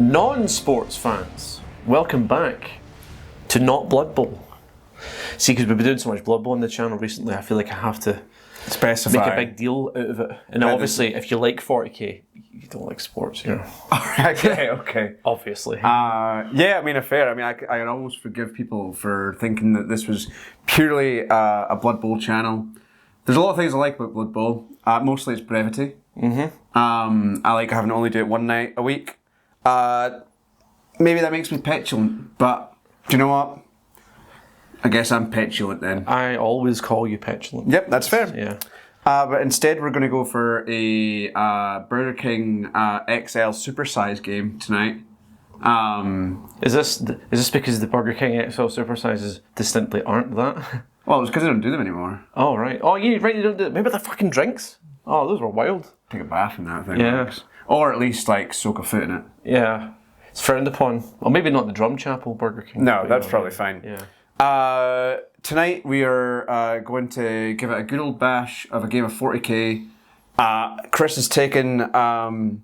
Non-sports fans, welcome back to Not Blood Bowl. See, because we've been doing so much Blood Bowl on the channel recently, I feel like I have to specify, make a big deal out of it. And obviously, if you like 40k, you don't like sports, you know. Okay. Obviously. Yeah, I mean, fair. I mean, I can almost forgive people for thinking that this was purely a Blood Bowl channel. There's a lot of things I like about Blood Bowl. Mostly it's brevity. I like having to only do it one night a week. Maybe that makes me petulant, but do you know what? I guess I'm petulant then. I always call you petulant. Yep, that's fair. Yeah. But instead, we're going to go for a Burger King XL supersize game tonight. Is this because the Burger King XL supersizes distinctly aren't that? Well, it's because they don't do them anymore. Oh, right. Oh, yeah, right, they don't do it. Maybe the fucking drinks? Oh, those were wild. Take a bath in that thing. Yeah. Works. Or at least, like, soak a foot in it. Yeah. It's frowned upon. Well, maybe not the Drum Chapel Burger King. No, that's probably fine. Yeah. Tonight, we are going to give it a good old bash of a game of 40k. Chris has taken, in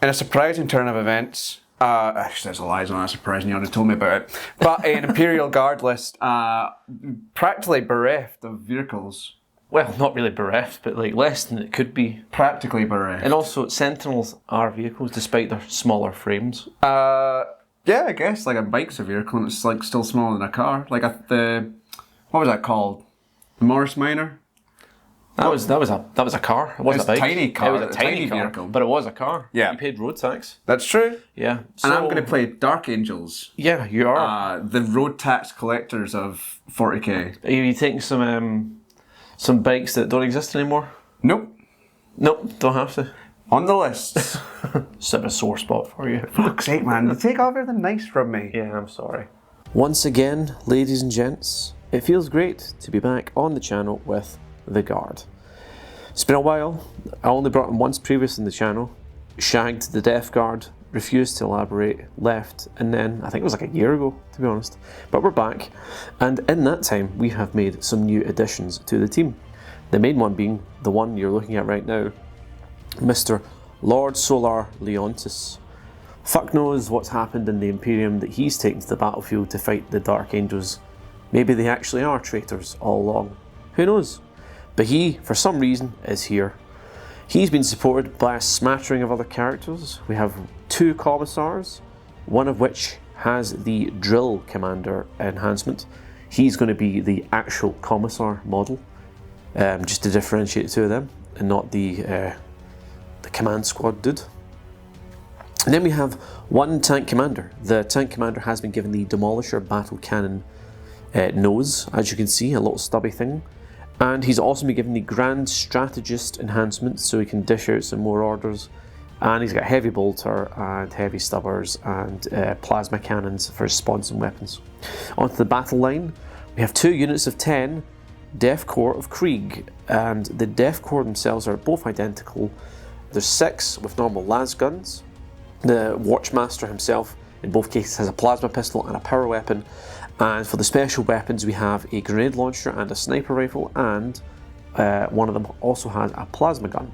a surprising turn of events, actually there's a lie, it's not surprising, you already told me about it, but an Imperial Guard list, practically bereft of vehicles. Well, not really bereft, but like less than it could be. Practically bereft. And also, Sentinels are vehicles despite their smaller frames. Yeah, I guess, like a bike's a vehicle and it's like still smaller than a car. Like what was that called? The Morris Minor? That was a car. It wasn't a bike. Tiny car. It was a tiny car, vehicle. but it was a car. Yeah. You paid road tax. That's true. Yeah. And I'm going to play Dark Angels. Yeah, you are. The road tax collectors of 40k. Are you taking some bikes that don't exist anymore? Nope. Nope, don't have to. On the list. It's a sore spot for you. Fuck's sake, man. You take off everything nice from me. Yeah, I'm sorry. Once again, ladies and gents, it feels great to be back on the channel with the Guard. It's been a while. I only brought him once previous in the channel. Shagged the Death Guard, refused to elaborate, left, and then I think it was like a year ago, to be honest. But we're back, and in that time we have made some new additions to the team. The main one being the one you're looking at right now, Mr. Lord Solar Leontis. Fuck knows what's happened in the Imperium that he's taken to the battlefield to fight the Dark Angels. Maybe they actually are traitors all along. Who knows? But he, for some reason, is here. He's been supported by a smattering of other characters. We have 2 commissars, one of which has the Drill Commander enhancement. He's going to be the actual commissar model, just to differentiate the two of them, and not the command squad dude. And then we have 1 tank commander. The tank commander has been given the Demolisher battle cannon nose, as you can see, a little stubby thing. And he's also been given the Grand Strategist enhancement, so he can dish out some more orders. And he's got heavy bolter and heavy stubbers and plasma cannons for his spawns and weapons. Onto the battle line, we have 2 units of 10 Death Corps of Krieg, and the Death Corps themselves are both identical. There's 6 with normal las guns. The Watchmaster himself, in both cases, has a plasma pistol and a power weapon. And for the special weapons, we have a grenade launcher and a sniper rifle, and one of them also has a plasma gun.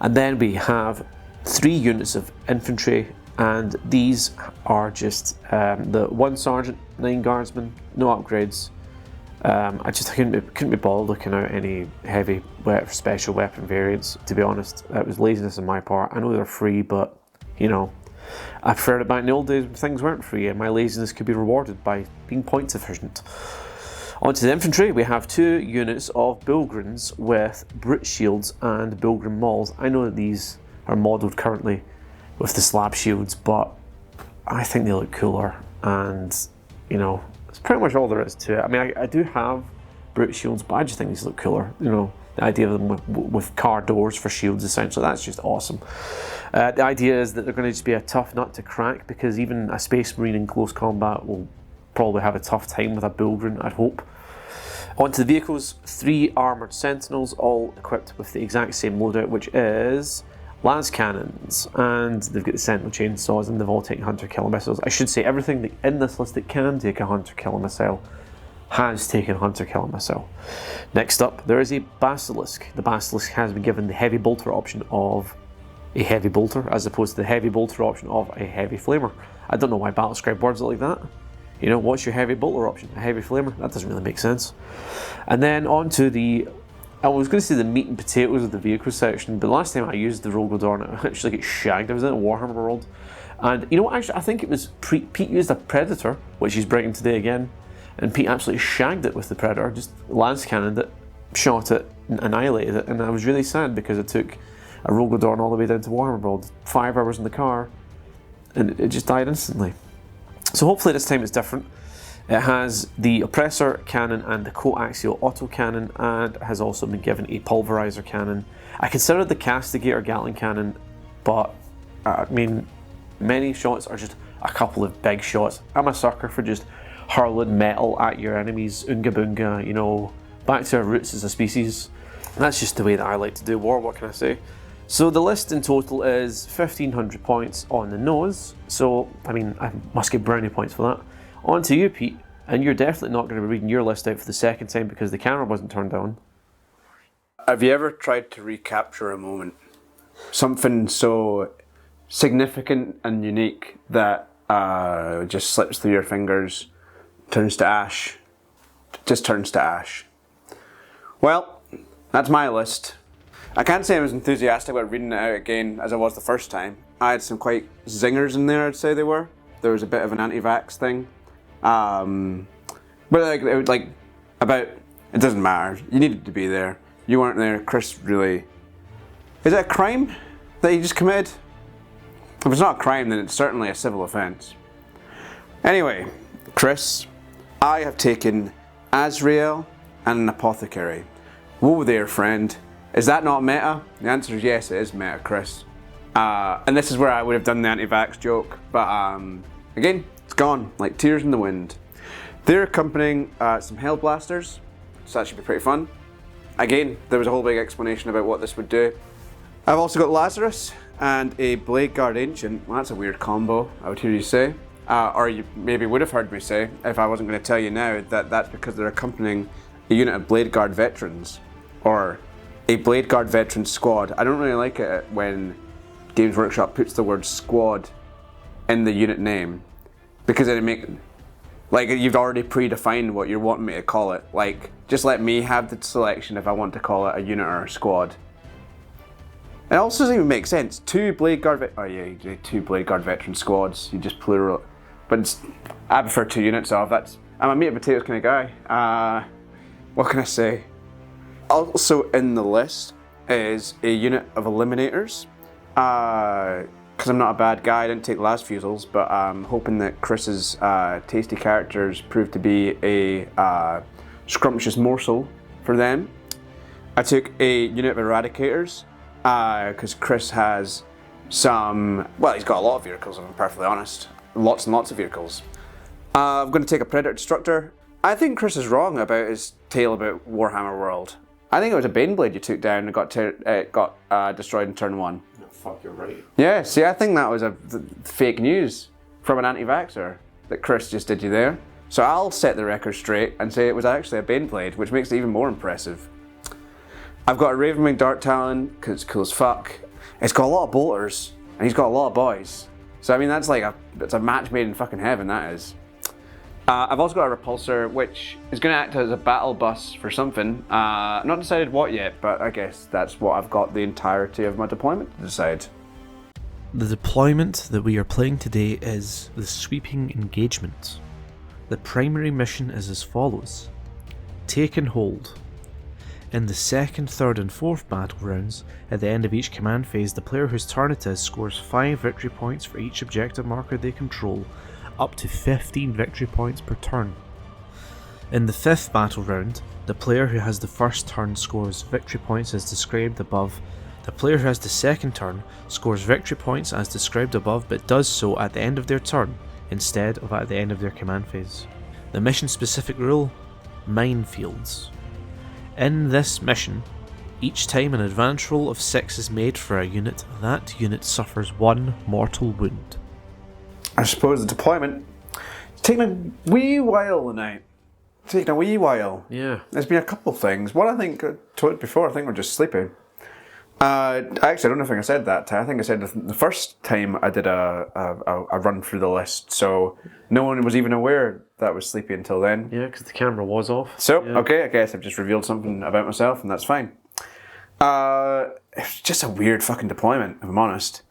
And then we have 3 units of infantry, and these are just the 1 sergeant, 9 guardsmen, no upgrades. I couldn't be bothered looking out any heavy special weapon variants, to be honest. It was laziness on my part. I know they're free, but you know, I preferred it back in the old days when things weren't free and my laziness could be rewarded by being points efficient. Onto the infantry, we have 2 units of Bilgrins with brute shields and Bilgrim mauls. I know that these are modelled currently with the slab shields, but I think they look cooler, and you know, it's pretty much all there is to it. I mean, I do have brute shields, but I just think these look cooler. You know, the idea of them with car doors for shields, essentially, that's just awesome. The idea is that they're going to just be a tough nut to crack, because even a Space Marine in close combat will probably have a tough time with a Bilgrin, I'd hope. Onto the vehicles, 3 armoured Sentinels, all equipped with the exact same loadout, which is las cannons, and they've got the Sentinel chainsaws, and they've all taken hunter-killer missiles. I should say everything that in this list that can take a hunter-killer missile has taken hunter-killer missile. Next up, there is a Basilisk. The Basilisk has been given the heavy bolter option of a heavy bolter as opposed to the heavy bolter option of a heavy flamer. I don't know why Battlescribe words it like that. You know, what's your heavy bolter option? A heavy flamer? That doesn't really make sense. And then on to the, I was going to say the meat and potatoes of the vehicle section, but last time I used the Rogodorn, I actually get shagged. I was in a Warhammer world. And you know what, actually, I think it was Pete used a Predator, which he's bringing today again, and Pete absolutely shagged it with the Predator, just lance cannoned it, shot it, and annihilated it, and I was really sad because it took a Rogodorn all the way down to Warhammer world, 5 hours in the car, and it just died instantly. So hopefully this time it's different. It has the Oppressor cannon and the coaxial autocannon, and has also been given a pulverizer cannon. I considered the Castigator Gatling cannon, but I mean, many shots are just a couple of big shots. I'm a sucker for just hurling metal at your enemies, oonga boonga, you know, back to our roots as a species. And that's just the way that I like to do war, what can I say? So the list in total is 1,500 points on the nose, so I mean, I must get brownie points for that. On to you, Pete, and you're definitely not going to be reading your list out for the second time because the camera wasn't turned on. Have you ever tried to recapture a moment? Something so significant and unique that just slips through your fingers, turns to ash, just turns to ash. Well, that's my list. I can't say I was enthusiastic about reading it out again as I was the first time. I had some quite zingers in there, I'd say they were. There was a bit of an anti-vax thing. But it doesn't matter. You needed to be there. You weren't there. Chris really... Is it a crime that he just committed? If it's not a crime, then it's certainly a civil offence. Anyway, Chris, I have taken Azrael and an apothecary. Whoa there, friend. Is that not meta? The answer is yes, it is meta, Chris. And this is where I would have done the anti-vax joke, but again, it's gone, like tears in the wind. They're accompanying some Hellblasters, so that should be pretty fun. Again, there was a whole big explanation about what this would do. I've also got Lazarus and a Blade Guard Ancient. Well, that's a weird combo, I would hear you say. Or you maybe would have heard me say, if I wasn't going to tell you now, that that's because they're accompanying a unit of Blade Guard Veterans, or a Blade Guard Veteran Squad. I don't really like it when Games Workshop puts the word squad in the unit name, because then like you've already predefined what you're wanting me to call it. Like, just let me have the selection if I want to call it a unit or a squad. It also doesn't even make sense. Two Blade Guard Veteran Squads, you just plural. But I prefer 2 units of that. I'm a meat and potatoes kind of guy. What can I say? Also in the list is a unit of Eliminators. Because I'm not a bad guy, I didn't take Las Fusils, but I'm hoping that Chris's tasty characters prove to be a scrumptious morsel for them. I took a unit of Eradicators, because Chris has some, well, he's got a lot of vehicles, if I'm perfectly honest. Lots and lots of vehicles. I'm going to take a Predator Destructor. I think Chris is wrong about his tale about Warhammer World. I think it was a Baneblade you took down and got destroyed in turn 1. No, fuck, you're right. Yeah, see, I think that was fake news from an anti-vaxxer that Chris just did you there. So I'll set the record straight and say it was actually a Baneblade, which makes it even more impressive. I've got a Ravenwing Dart Talon, because it's cool as fuck. It's got a lot of bolters, and he's got a lot of boys. So I mean, that's like it's a match made in fucking heaven, that is. I've also got a Repulsor, which is going to act as a battle bus for something. Not decided what yet, but I guess that's what I've got the entirety of my deployment to decide. The deployment that we are playing today is the Sweeping Engagement. The primary mission is as follows. Take and hold. In the 2nd, 3rd and 4th battle rounds, at the end of each command phase, the player whose turn it is scores 5 victory points for each objective marker they control, up to 15 victory points per turn. In the 5th battle round, the player who has the first turn scores victory points as described above. The player who has the second turn scores victory points as described above, but does so at the end of their turn, instead of at the end of their command phase. The mission specific rule: Minefields. In this mission, each time an advance roll of 6 is made for a unit, that unit suffers 1 mortal wound. I suppose the deployment is taking a wee while tonight. Taking a wee while. Yeah. There's been a couple of things. One, I think, I told it before, I think we're just sleeping. Actually, I don't know if I said that. I think I said the first time I did a run through the list, so no one was even aware that I was sleepy until then. Yeah, because the camera was off. So, yeah. Okay, I guess I've just revealed something about myself, and that's fine. It's just a weird fucking deployment, if I'm honest.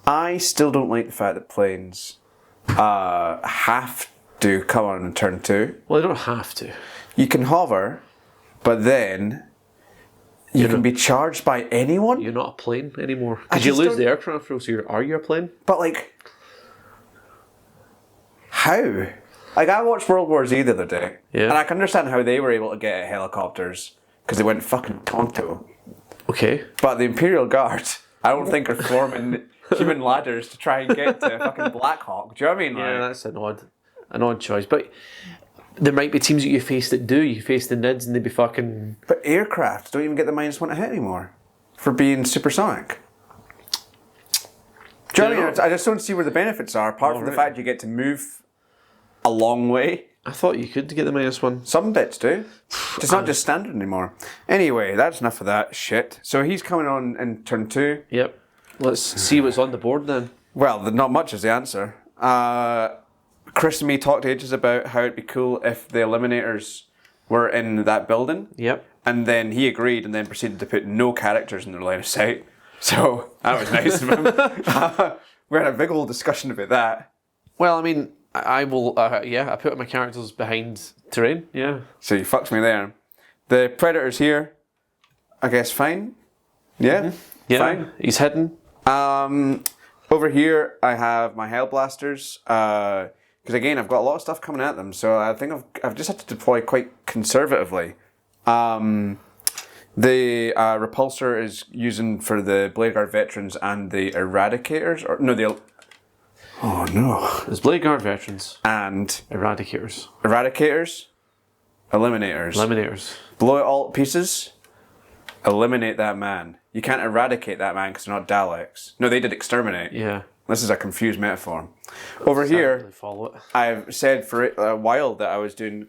I still don't like the fact that planes have to come on in turn 2. Well, they don't have to. You can hover, but then you can be charged by anyone. You're not a plane anymore. Because you lose the aircraft rule, so are you a plane? But like, how? Like, I watched World War Z the other day, and I can understand how they were able to get helicopters because they went fucking Tonto. Okay. But the Imperial Guard, I don't think are forming human ladders to try and get to a fucking Black Hawk. Do you know what I mean? Yeah, that's an odd choice. But there might be teams that you face that do. You face the NIDs and they'd be fucking... But aircraft don't even get the -1 to hit anymore for being supersonic. Do you know what I mean? I just don't see where the benefits are, apart from the fact you get to move a long way. I thought you could get the -1. Some bits do. It's not just standard anymore. Anyway, that's enough of that shit. So he's coming on in turn 2. Yep. Let's see what's on the board then. Well, not much is the answer. Chris and me talked ages about how it'd be cool if the Eliminators were in that building. Yep. And then he agreed and then proceeded to put no characters in their line of sight. So that was nice of him. We had a big old discussion about that. Well, I mean, I will, I put my characters behind terrain, yeah. So you fucked me there. The Predators here, I guess fine. Yeah, Yeah, fine. he's hidden. Over here, I have my Hellblasters. Because again, I've got a lot of stuff coming at them, so I think I've just had to deploy quite conservatively. The Repulsor is using for the Blade Guard veterans and the Eradicators, oh no! There's Blade Guard veterans And Eradicators, Eliminators, blow it all to pieces. Eliminate that man. You can't eradicate that man because they're not Daleks. No, they did exterminate. Yeah. This is a confused metaphor. Over here, follow it. I've said for a while that I was doing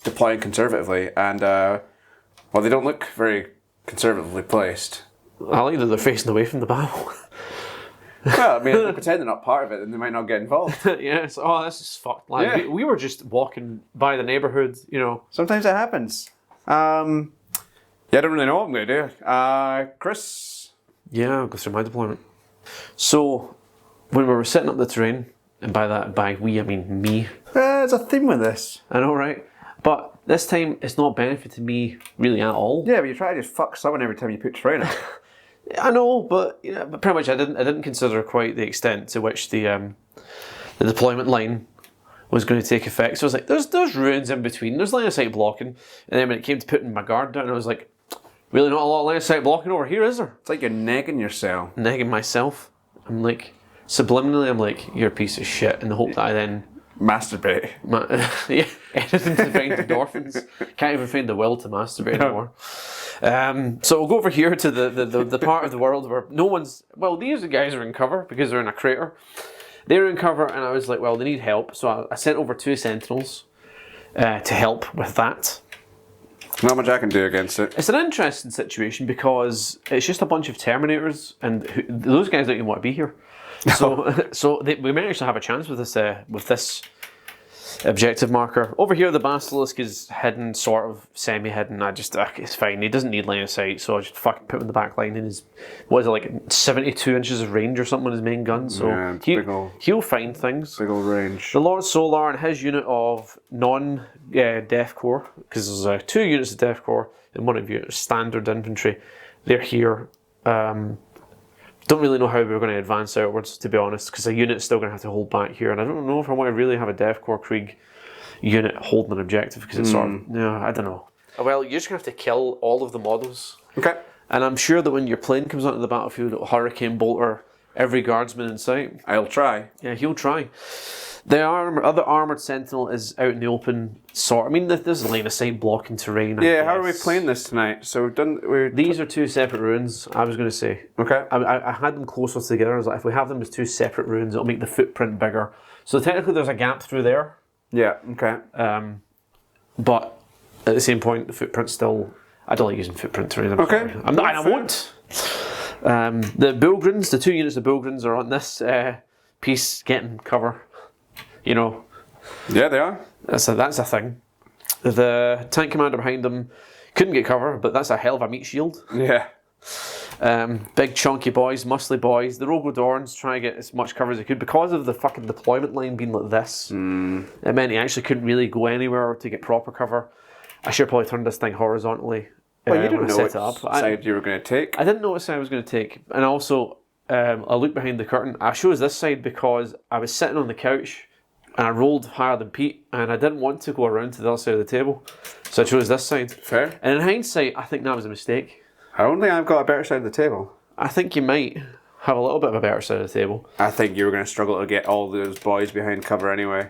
deploying conservatively, and well, they don't look very conservatively placed. I like that they're facing away from the battle. Well, I mean, if they pretend they're not part of it, then they might not get involved. Yes. Oh, this is fucked. Like, Yeah. we were just walking by the neighbourhood, you know. Sometimes it happens. Yeah, I don't really know what I'm going to do. Chris? Yeah, I'll go through my deployment. So, when we were setting up the terrain, and by we, I mean me. There's a theme with this. I know, right? But this time, it's not benefiting me really at all. Yeah, but you try to just fuck someone every time you put terrain up. I know, but but pretty much I didn't consider quite the extent to which the deployment line was going to take effect. So I was like, there's ruins in between, there's line of sight blocking, and then when it came to putting my guard down, I was like, really not a lot of line of sight blocking over here, is there? It's like you're negging yourself. Negging myself. I'm like, subliminally, I'm like, you're a piece of shit, in the hope that I then masturbate. Yeah, anything to find endorphins. Can't even find the will to masturbate anymore. So we'll go over here to the part of the world where no one's... Well, these guys are in cover because they're in a crater. They're in cover, and I was like, well, they need help. So I sent over 2 Sentinels to help with that. Not much I can do against it. It's an interesting situation because it's just a bunch of Terminators, and those guys don't even want to be here. So we may actually have a chance with this objective marker. Over here, the Basilisk is hidden, sort of semi-hidden. It's fine. He doesn't need line of sight, so I just fucking put him in the back line. In his, what is it, like 72 inches of range or something on his main gun. So yeah, he'll find things. Big old range. The Lord Solar and his unit of non-Death Corps, because there's 2 units of Death Corps and 1 of your standard infantry. They're here. Don't really know how we're going to advance outwards, to be honest, because a unit's still going to have to hold back here, and I don't know if I want to really have a Death Corps Krieg unit holding an objective, because it's sort of, I don't know. Well, you're just going to have to kill all of the models. Okay. And I'm sure that when your plane comes onto the battlefield, it'll hurricane bolter every guardsman in sight. I'll try. Yeah, he'll try. The other armoured Sentinel is out in the open, sort. I mean, there's line of sight blocking terrain. Yeah, how are we playing this tonight? So these are 2 separate ruins, I was going to say. Okay. I had them closer together. I was like, if we have them as 2 separate ruins, it'll make the footprint bigger. So technically there's a gap through there. Yeah, okay. But at the same point, the footprint's still I don't like using footprint terrain. Okay. I'm not, and I won't. The Bullgrins, the 2 units of Bullgrins are on this piece getting cover. You know. Yeah, they are. That's a thing. The tank commander behind them couldn't get cover, but that's a hell of a meat shield. Yeah. Big chunky boys, muscly boys. The Rogodorns try to get as much cover as they could because of the fucking deployment line being like this. It meant he actually couldn't really go anywhere to get proper cover. I should probably turn this thing horizontally. Well, you didn't know set which it up. side you were going to take. I didn't know what side I was going to take, and also I looked behind the curtain. I chose this side because I was sitting on the couch and I rolled higher than Pete, and I didn't want to go around to the other side of the table, so I chose this side. Fair. And in hindsight, I think that was a mistake. I don't think I've got a better side of the table. I think you might have a little bit of a better side of the table. I think you were going to struggle to get all those boys behind cover anyway.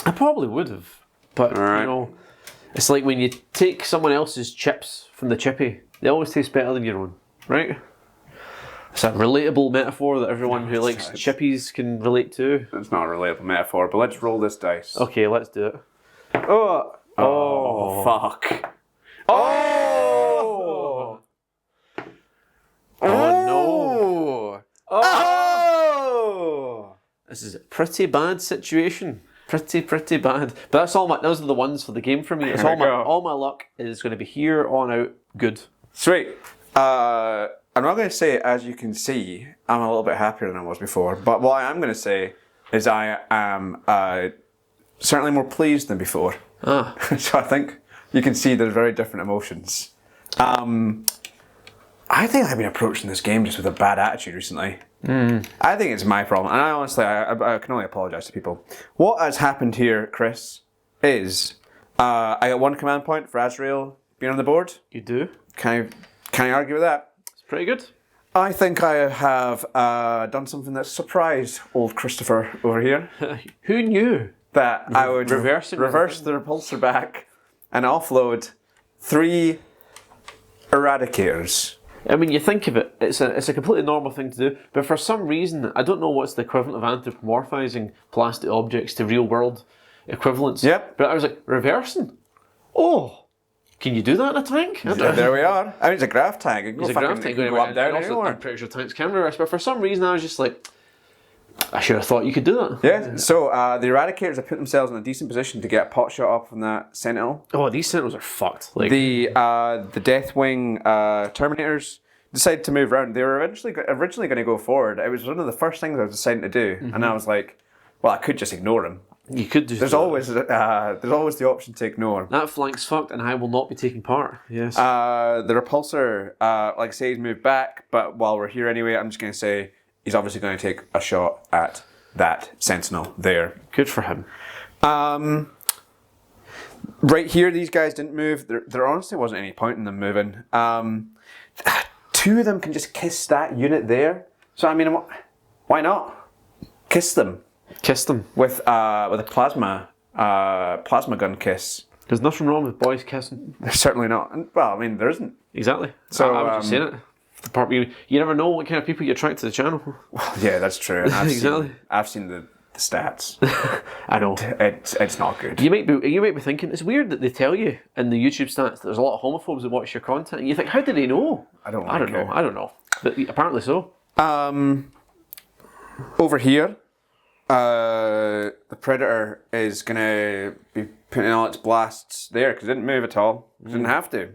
I probably would have, but Alright. you know, it's like when you take someone else's chips from the chippy, they always taste better than your own, right? It's a relatable metaphor that everyone who likes chippies can relate to. It's not a relatable metaphor, but let's roll this dice. Okay, let's do it. Oh, fuck. Oh! Oh no! Oh! This is a pretty bad situation. Pretty bad. But that's all those are the ones for the game for me. It's Here we go. all my luck is going to be here on out good. Sweet. I'm not going to say, as you can see, I'm a little bit happier than I was before. But what I am going to say is I am certainly more pleased than before. So I think you can see there's very different emotions. I think I've been approaching this game just with a bad attitude recently. I think it's my problem, and I honestly, I can only apologise to people. What has happened here, Chris, is I got 1 command point for Azrael being on the board. You do? Can I argue with that? It's pretty good. I think I have done something that surprised old Christopher over here. Who knew? That I would Reverse the repulsor back and offload 3 eradicators. I mean, you think of it, it's a completely normal thing to do, but for some reason, I don't know what's the equivalent of anthropomorphizing plastic objects to real world equivalents. Yep. But I was like, reversing? Oh, can you do that in a tank? There we are. I mean, it's a graph tag. It can It's a go graph fucking, tank. it can go up, down, Also, anywhere. I'm pretty sure tanks can reverse, but for some reason I was just like, I should have thought you could do that. Yeah, so the Eradicators have put themselves in a decent position to get a pot shot up from that Sentinel. Oh, these Sentinels are fucked. Like The Deathwing Terminators decided to move around. They were originally going to go forward. It was one of the first things I was deciding to do, and I was like, well, I could just ignore them. you could just There's always the option to ignore. that flank's fucked, and I will not be taking part. Yes. The Repulsor, like I say, he's moved back, but while we're here anyway, I'm just going to say he's obviously going to take a shot at that Sentinel there. Good for him. Right here, these guys didn't move. There honestly wasn't any point in them moving. 2 of them can just kiss that unit there. So I mean, why not? Kiss them Kiss them. with a plasma gun kiss. There's nothing wrong with boys kissing. There's certainly not. Well, I mean, there isn't. Exactly. So, I was just saying it. The part you never know what kind of people you attract to the channel. Well, yeah, that's true. And Exactly. I've seen the stats. I know. It's not good. You might be thinking it's weird that they tell you in the YouTube stats that there's a lot of homophobes that watch your content, and you think, how do they know? I don't know. But apparently so. Over here, the Predator is going to be putting all its blasts there because it didn't move at all. It didn't have to.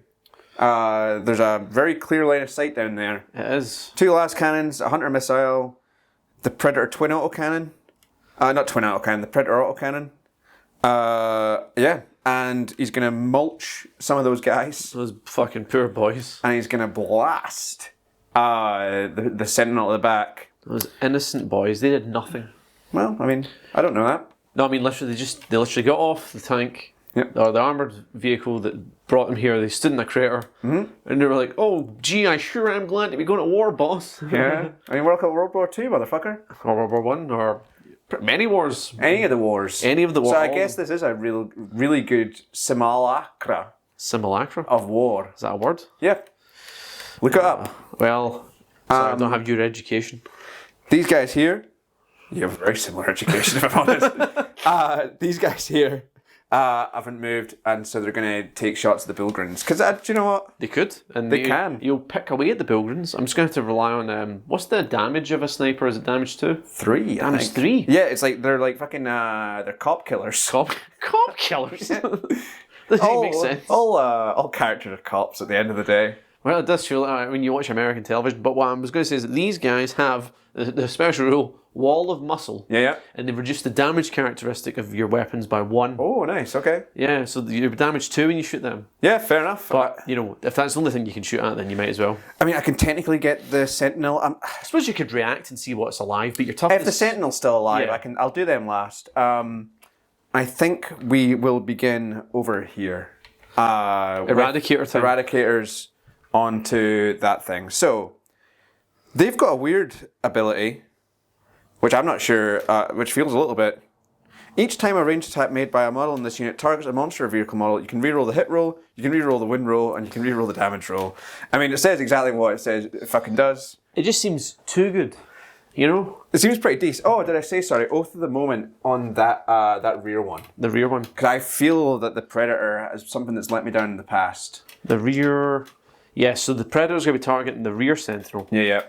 There's a very clear line of sight down there. It is. 2 last cannons, a Hunter missile, the Predator twin autocannon. Not twin autocannon, the Predator autocannon. Yeah, and he's going to mulch some of those guys. Those fucking poor boys. And he's going to blast the Sentinel at the back. Those innocent boys. They did nothing. Well, I mean, I don't know that. No, I mean literally they literally got off the tank. Yep. Or the armoured vehicle that brought them here. They stood in a crater. And they were like, oh, gee, I sure am glad to be going to war, boss. Yeah. I mean, welcome to World War II, motherfucker. Or World War One, or many wars. Any of the wars. Any of the wars. So I guess this is a really good simulacra Simulacra? of war. Is that a word? Yeah. Look it up. Well, sorry, I don't have your education. These guys here, you have a very similar education, if I'm honest. These guys here haven't moved, and so they're going to take shots at the Bilgrins. Because do you know what? They could. And They can. You'll pick away at the Bilgrins. I'm just going to have to rely on... what's the damage of a sniper? Is it damage 2? 3, I Damage think. 3? Yeah, it's like they're like fucking they're cop killers. Cop killers? Doesn't make sense. All characters are cops at the end of the day. Well, it does feel like when you watch American television. But what I was going to say is that these guys have the special rule, wall of muscle. Yeah. And they've reduced the damage characteristic of your weapons by 1. Oh, nice. Okay. Yeah, so you're damage 2 when you shoot them. Yeah, fair enough. But, if that's the only thing you can shoot at, then you might as well. I mean, I can technically get the Sentinel. I suppose you could react and see what's alive, but you're toughness... If the Sentinel's still alive, Yeah. I'll do them last. I think we will begin over here. Eradicator time. Eradicators onto that thing. So, they've got a weird ability, which I'm not sure, which feels a little bit... Each time a ranged attack made by a model in this unit targets a monster or vehicle model, you can reroll the hit roll, you can reroll the win roll, and you can reroll the damage roll. I mean, it says exactly what it says it fucking does. It just seems too good, It seems pretty decent. Oh, did I say, sorry, Oath of the Moment on that rear one. The rear one. Because I feel that the Predator is something that's let me down in the past. The rear... Yeah, so the Predator's going to be targeting the rear Sentinel. Yeah.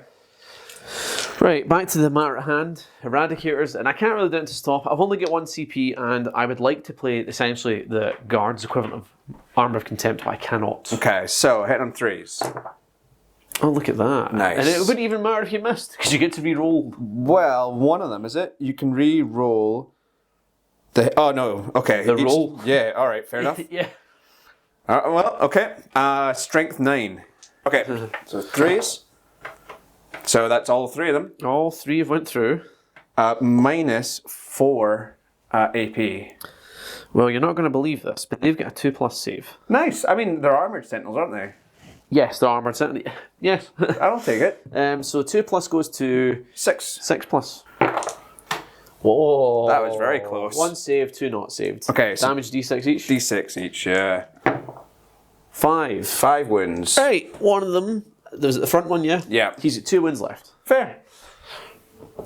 Right, back to the matter at hand. Eradicators, and I can't really do it to stop. I've only got 1 CP, and I would like to play essentially the Guard's equivalent of Armour of Contempt, but I cannot. Okay, so hit on 3s. Oh, look at that. Nice. And it wouldn't even matter if you missed, because you get to re-roll. Well, one of them, is it? You can re-roll the... Oh, no. Okay. The roll. Yeah, all right, fair enough. Yeah. Well, okay. Strength 9. Okay, so 3s. So that's all 3 of them. All 3 have went through. Minus 4 AP. Well, you're not going to believe this, but they've got a 2+ save. Nice. I mean, they're armoured sentinels, aren't they? Yes, they're armoured Sentinel. Yes. I'll take it. So 2+ goes to 6. 6+. Whoa. That was very close. 1 saved, 2 not saved. Okay, so Damage D6 each. D6 each, yeah. 5. 5 wounds. Right, one of them. There's the front one, yeah? Yeah. He's got 2 wounds left. Fair.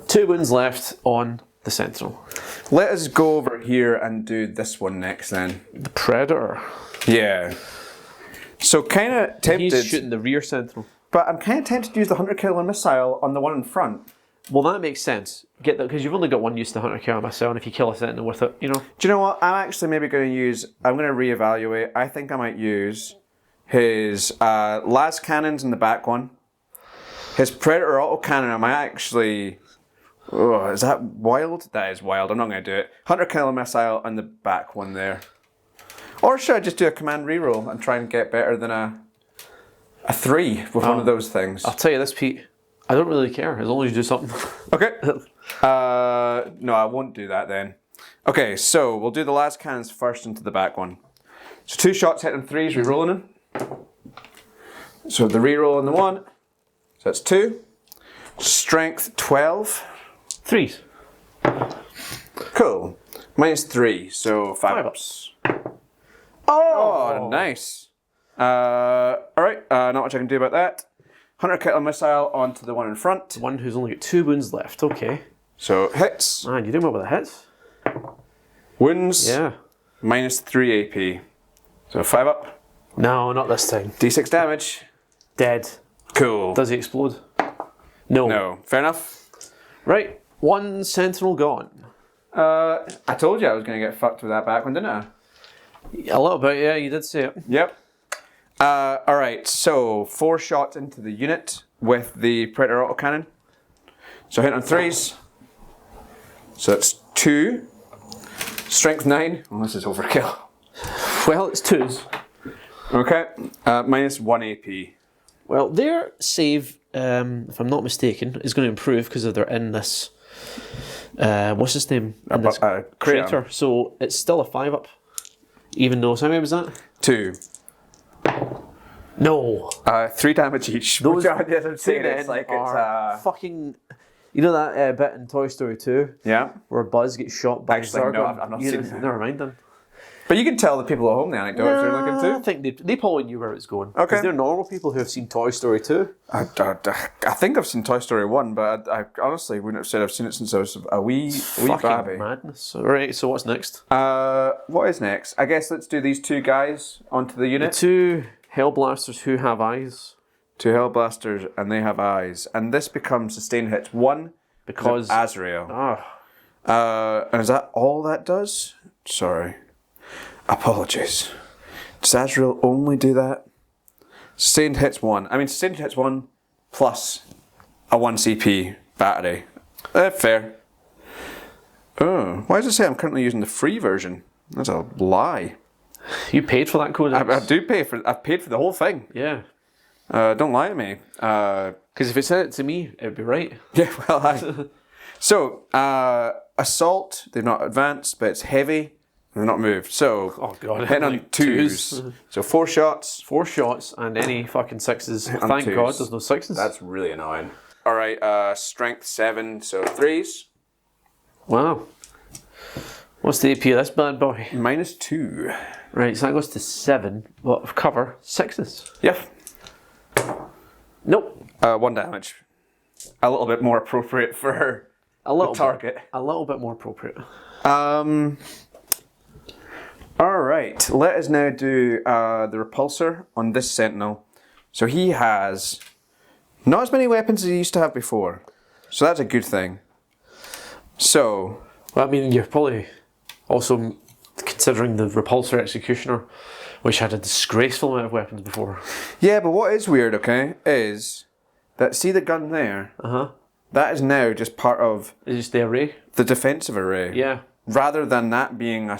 2 wounds left on the Sentinel. Let us go over here and do this one next then. The Predator. Yeah. So kind of tempted. He's shooting the rear Sentinel. But I'm kind of tempted to use the 100 kilo missile on the one in front. Well, that makes sense. Get that because you've only got 1 use to the 100 kilo missile, and if you kill a Sentinel with it, Do you know what? I'm actually maybe going to use... I'm going to reevaluate. I think I might use his las cannons in the back one. His Predator autocannon, I might actually... Oh, is that wild? That is wild. I'm not going to do it. 100 kilo missile on the back one there. Or should I just do a command reroll and try and get better than a 3 with one of those things? I'll tell you this, Pete. I don't really care as long as you do something. Okay. No, I won't do that then. Okay, so we'll do the las cannons first into the back one. So 2 shots hitting 3s, rerolling them. So the reroll on the 1. So that's 2. Strength 12. 3s. Cool. Minus 3, so 5 ups. Oh, nice. Alright, not much I can do about that. 100 kilo missile onto the one in front. One who's only got 2 wounds left. Okay. So hits. Man, you're doing well with the hits. Wounds. Yeah. Minus 3 AP. So 5 up. No, not this time. D6 damage. Dead. Cool. Does he explode? No. No. Fair enough. Right. 1 Sentinel gone. I told you I was going to get fucked with that back one, didn't I? A little bit, yeah, you did say it. Yep. Alright, so 4 shots into the unit with the Predator autocannon. So hit on 3s. So that's 2. Strength 9. Oh, this is overkill. Well, it's 2s. Okay. Minus 1 AP. Well, their save, if I'm not mistaken, is going to improve because they're in this... what's his name? In this crater. So it's still a 5 up. Even though... So how many was that? 2. No. 3 damage each. Those it's like it's fucking... You know that bit in Toy Story 2? Yeah. Where Buzz gets shot by Actually, a Zerg? no, I've not seen that. Never mind then. But you can tell the people at home the anecdotes they're looking I to. think they probably knew where it was going. Okay. Because they're normal people who have seen Toy Story 2. I think I've seen Toy Story 1, but I honestly wouldn't have said I've seen it since I was a wee Fucking babby. madness. Alright, so what's next? What is next? I guess let's do these two guys onto the The unit. two Hellblasters who have eyes. Two Hellblasters, and they have eyes. And this becomes sustained hits 1 Because... Azrael. Ah. And is that all that does? Sorry. Apologies. Does Azrael only do that? Sustained hits 1. I mean, sustained hits 1 plus a 1 CP battery. Fair. Oh, why does it say I'm currently using the free version? That's a lie. You paid for that code? I do pay for. I've paid for the whole thing. Yeah. Don't lie to me. Because if it said it to me, it'd be right. Yeah, well, So, assault, they've not advanced, but it's heavy, and they're not moved. So, Oh god. hitting on like twos. So 4 shots. 4 shots and any fucking 6s. on Thank twos. God there's no 6s. That's really annoying. Alright, strength 7, so 3s. Wow. What's the AP of this bad boy? -2. Right, so that goes to 7. What of cover? 6s. Yep. Nope. 1 damage. A little bit more appropriate for A little the target. A little bit more appropriate. Alright, let us now do the repulsor on this sentinel. So he has not as many weapons as he used to have before. So that's a good thing. So, Well, I mean, you're probably also considering the repulsor executioner, which had a disgraceful amount of weapons before. yeah, but what is weird, okay, is that, see the gun there? Uh-huh. That is now just part of It's just the array. the defensive array. Yeah. Rather than that being a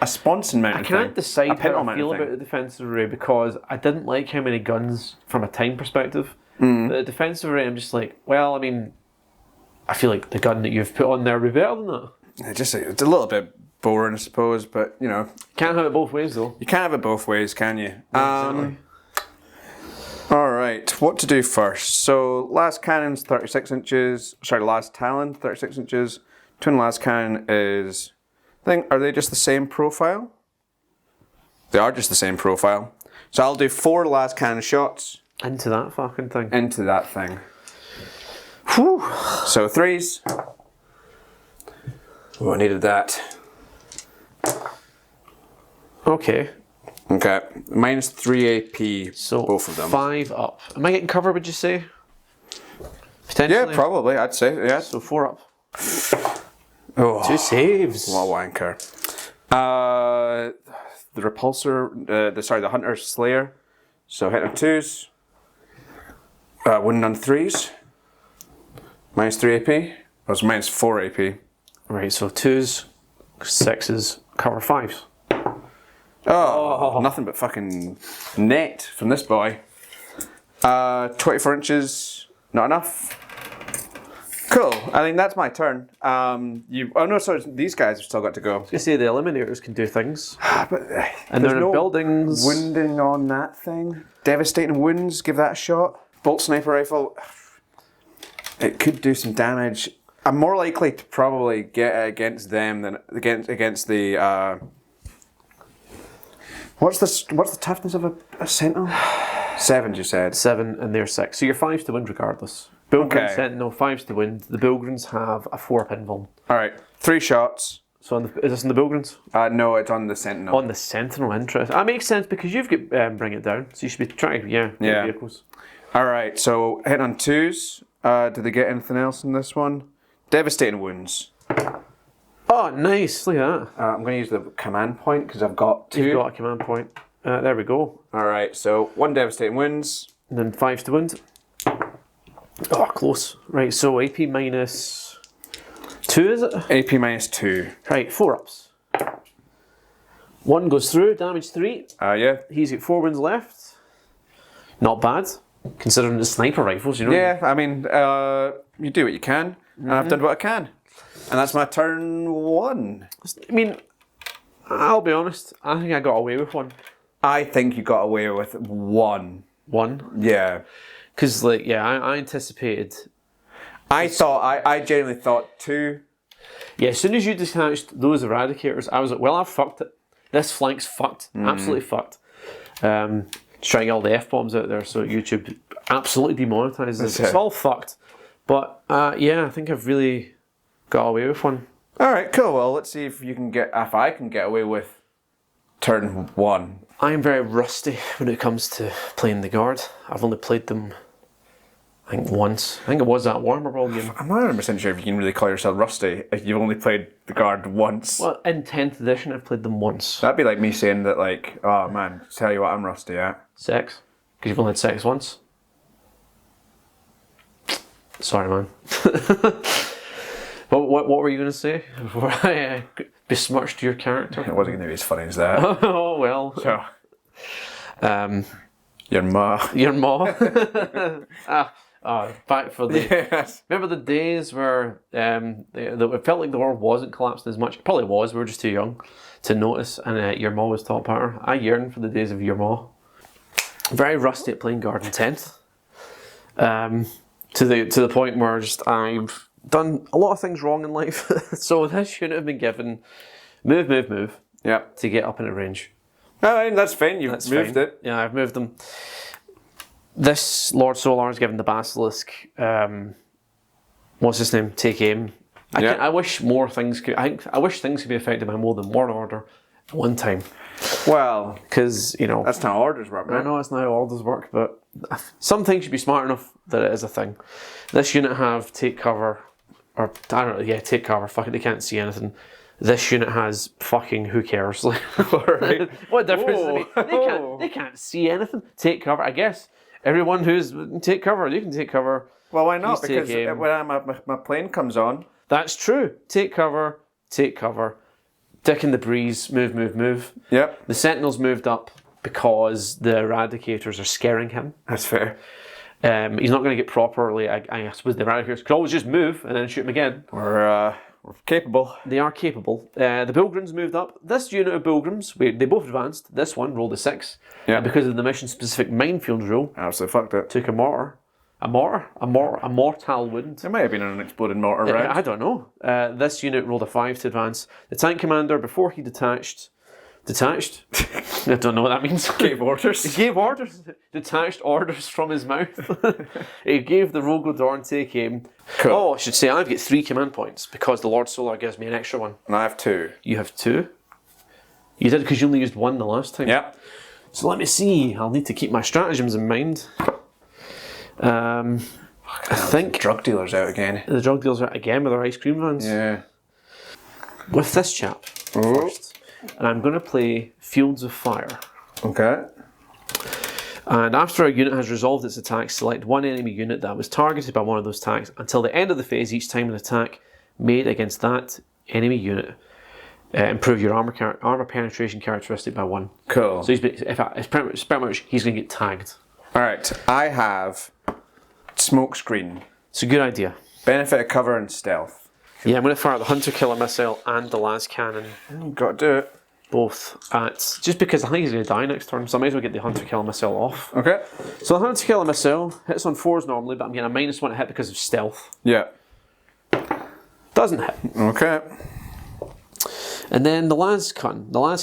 sponson mounted I thing. can't decide a pintle how I mounted feel thing. about the defensive array because I didn't like how many guns from a time perspective. The defensive array, I'm just like, well, I mean, I feel like the gun that you've put on there would be better than that. It's a little bit boring, I suppose, but, you know. Can't have it both ways, though. You can't have it both ways, can you? Exactly. Alright, what to do first? So, last cannon's 36 inches. Sorry, last talon, 36 inches. Twin last cannon is... are they just the same profile? They are just the same profile. So I'll do 4 last cannon shots Into that fucking thing. into that thing. Whew. So 3s. Oh, I needed that. Okay. Okay, -3 AP, So both of them. 5 up. Am I getting cover, would you say? Potentially. Yeah, probably, I'd say, yeah. So 4 up. Oh, 2 saves. what a wanker. The repulsor, the hunter slayer. So hit on 2s. Wounding on 3s. -3 AP. That was -4 AP. Right, so 2s, 6s, cover 5s. Oh, nothing but fucking net from this boy. 24 inches, not enough. Cool. I think that's my turn. Sorry, these guys have still got to go. I was going to say the eliminators can do things. But And they're in buildings. Wounding on that thing. Devastating wounds. Give that a shot. Bolt sniper rifle. It could do some damage. I'm more likely to probably get it against them than against the. What's the toughness of a sentinel? 7, you said. 7 and they're 6. So you're 5s to win regardless. Bilgrim Okay. Sentinel, 5s to win. The Bilgrins have a 4 pinball. All right, 3 shots. So is this on the Bilgrins? No, it's on the sentinel. On the Sentinel, interest. That makes sense because you've got Bring It Down. So you should be trying to, get vehicles. All right, so hit on 2s. Do they get anything else in this one? Devastating wounds. Oh, nice. Look at that. I'm going to use the command point because I've got 2. You've got a command point. There we go. All right, so 1 devastating wounds. And then 5s to win. Oh, close. Right, so AP minus 2, is it? AP -2. Right, 4 ups. 1 goes through, damage 3. Yeah. He's got 4 wins left. Not bad, considering the sniper rifles, you know. Yeah, I mean, you do what you can, and I've done what I can. And that's my turn 1. I mean, I'll be honest, I think I got away with 1. I think you got away with 1. 1? Yeah. Because, I anticipated... I genuinely thought 2. Yeah, as soon as you detached those Eradicators, I was like, well, I've fucked it. This flank's fucked. Absolutely fucked. Trying to get all the F-bombs out there so YouTube absolutely demonetizes it. It's all fucked. But yeah, I think I've really got away with one. Alright, cool. Well, let's see if I can get away with turn 1. I am very rusty when it comes to playing the Guard. I've only played them, I think, once. I think it was that Warhammer World game. I'm not 100% sure if you can really call yourself rusty if you've only played the Guard once. Well, in 10th edition, I've played them once. That'd be like me saying that, like, oh man, tell you what, I'm rusty at. 6. Because you've only had 6 once. Sorry, man. What were you going to say before I besmirched your character? It wasn't going to be as funny as that. Oh, well. So, your ma. Your ma. Back for the... Yes. Remember the days where it felt like the world wasn't collapsing as much? It probably was, we were just too young to notice, and your ma was top power. I yearn for the days of your ma. Very rusty at playing Guard in 10th. To the point where I've done a lot of things wrong in life. So this unit have been given move to get up in a range. Oh, that's fine. You've moved it. Yeah, I've moved them. This Lord Solar is given the Basilisk. What's his name? Take aim. I wish more things could. I wish things could be affected by more than one order at one time. Well, because that's not how orders work, man. I know it's not how orders work, but some things should be smart enough that it is a thing. This unit have take cover, or I don't know. Yeah, take cover. Fuck it, they can't see anything. This unit has fucking who cares? Like, right. What difference does it make? They can't see anything. Take cover. I guess everyone who's take cover, you can take cover. Well, why not? Because when my plane comes on. That's true. Take cover. Take cover. Dick in the breeze. Move. Yep. The Sentinels moved up because the Eradicators are scaring him. That's fair. He's not going to get properly. I suppose the Eradicators could always just move and then shoot him again. We're capable. They are capable. The Pilgrims moved up. This unit of Pilgrims, they both advanced. This one rolled a 6. Yeah. And because of the mission-specific minefield rule, absolutely fucked it. Took a mortar. A mortal wound. There might have been an exploded mortar, right? I don't know. This unit rolled a 5 to advance. The tank commander, before he detached? I don't know what that means. Gave orders. He gave orders. Detached orders from his mouth. He gave the Rogel Dorn take aim. Cool. Oh, I should say I've got 3 command points because the Lord Solar gives me an extra one. And I have 2. You have 2? You did because you only used 1 the last time. Yep. So let me see. I'll need to keep my stratagems in mind. I think drug dealers out again. The drug dealers are out again with their ice cream vans. Yeah. With this chap first, and I'm going to play Fields of Fire. Okay. And after a unit has resolved its attack, select one enemy unit that was targeted by one of those attacks until the end of the phase. Each time an attack made against that enemy unit, improve your armor penetration characteristic by 1. Cool. So it's pretty much he's going to get tagged. All right. I have smoke screen. It's a good idea. Benefit of cover and stealth. Yeah, I'm going to fire the Hunter Killer Missile and the Las Cannon. Got to do it. Both at, just because I think he's going to die next turn, so I might as well get the Hunter Killer Missile off. Okay. So the Hunter Killer Missile hits on 4s normally, but I'm getting a -1 to hit because of stealth. Yeah. Doesn't hit. Okay. And then the Las Cannon. Yeah, I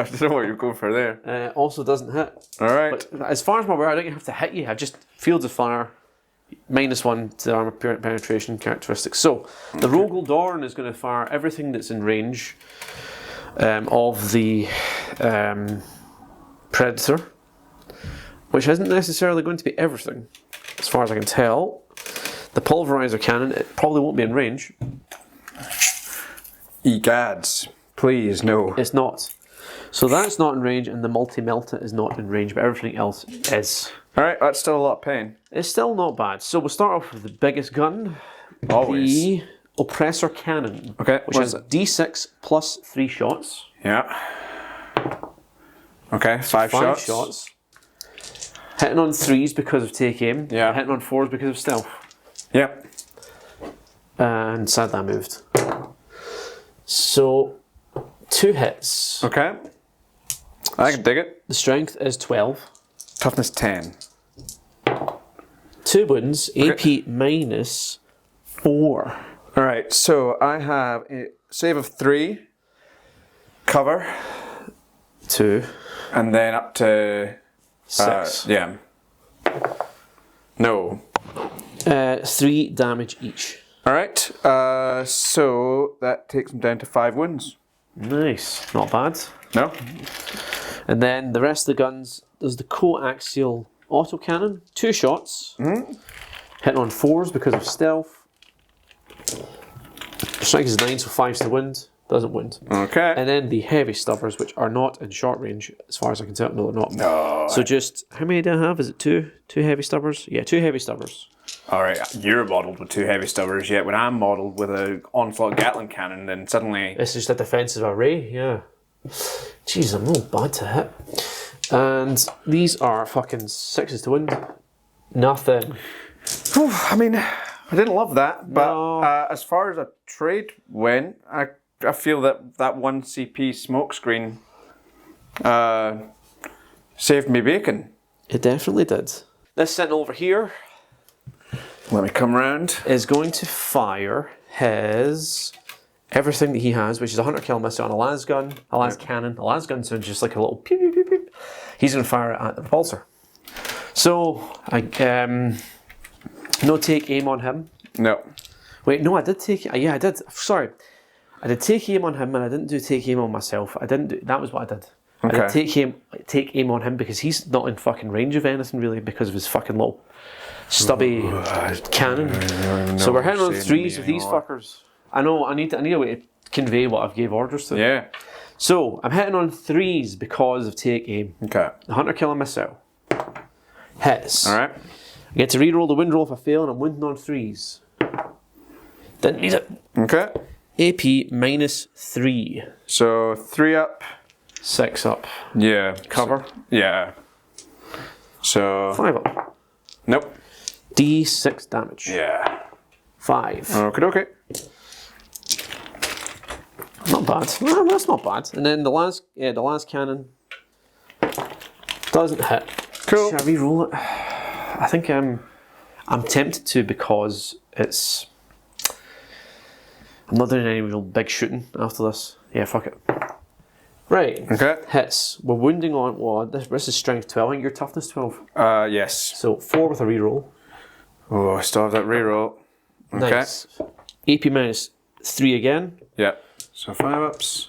don't know what you're going for there. also doesn't hit. All right. But as far as I'm aware, I don't have to hit you. I've just Fields of Fire, -1 to the armor penetration characteristics. So the Rogel Dorn is going to fire everything that's in range of the Predator, which isn't necessarily going to be everything, as far as I can tell. The Pulverizer Cannon, it probably won't be in range. Egads, please no. It's not. So that's not in range, and the Multi-Melta is not in range, but everything else is. Alright, that's still a lot of pain. It's still not bad. So we'll start off with the biggest gun. Always. The Oppressor Cannon. Okay, which has D6 plus 3 shots. Yeah. Okay, 5 shots. Hitting on 3s because of take aim. Yeah. Hitting on 4s because of stealth. Yep. And sad that moved. So 2 hits. Okay. I can dig it. The strength is 12. Toughness 10. 2 wounds, AP -4. Alright, so I have a save of 3. cover. 2. And then up to 6. Yeah. No. 3 damage each. Alright, so that takes him down to 5 wounds. Nice. Not bad. No? And then the rest of the guns, there's the coaxial autocannon. 2 shots. Hitting on 4s because of stealth. Strike is 9, so 5's to wound. Doesn't wound. Okay. And then the heavy stubbers, which are not in short range, as far as I can tell. No, they're not. No. So just, how many do I have? Is it 2? 2 heavy stubbers? Yeah, 2 heavy stubbers. Alright, you're modelled with 2 heavy stubbers, yet when I'm modelled with an onslaught Gatling cannon, then suddenly... It's just a defensive array, yeah. Jeez, I'm not bad to hit. And these are fucking 6s to wound. Nothing. Whew, I mean, I didn't love that, but No. As far as a trade went, I feel that 1 CP smokescreen saved me bacon. It definitely did. This Sentinel over here Let me come round. is going to fire his everything that he has, which is a 100 cal missile on a las gun, a las cannon. A las gun sounds just like a little pew pew pew pew. He's going to fire it at the repulsor. So I no take aim on him. No. Wait, no, I did take. Yeah, I did. Sorry, I did take aim on him, and I didn't do take aim on myself. I didn't do. That was what I did. Okay. I did take aim on him because he's not in fucking range of anything really because of his fucking little stubby cannon. So we're hitting on 3s with these fuckers. I know. I need a way to convey what I've gave orders to. Yeah. So I'm hitting on 3s because of take aim. Okay. The 100 killer missile hits. All right. I get to reroll the wind roll if I fail, and I'm wounding on 3s. Didn't need it. Okay. AP minus 3. So 3 up. 6 up. Yeah. Cover. Yeah. So 5 up. nope. D6 damage. Yeah. 5. Okay. Okay. Not bad. No, that's not bad. And then the last cannon doesn't hit. Cool. Should I re-roll it? I think I'm tempted to because it's. I'm not doing any real big shooting after this. Yeah, fuck it. Right. Okay. Hits. We're wounding on what? This is strength 12. I think your toughness 12. Yes. So 4 with a reroll. Oh, I still have that reroll. Okay. Nice. AP minus 3 again. Yeah. So 5 ups.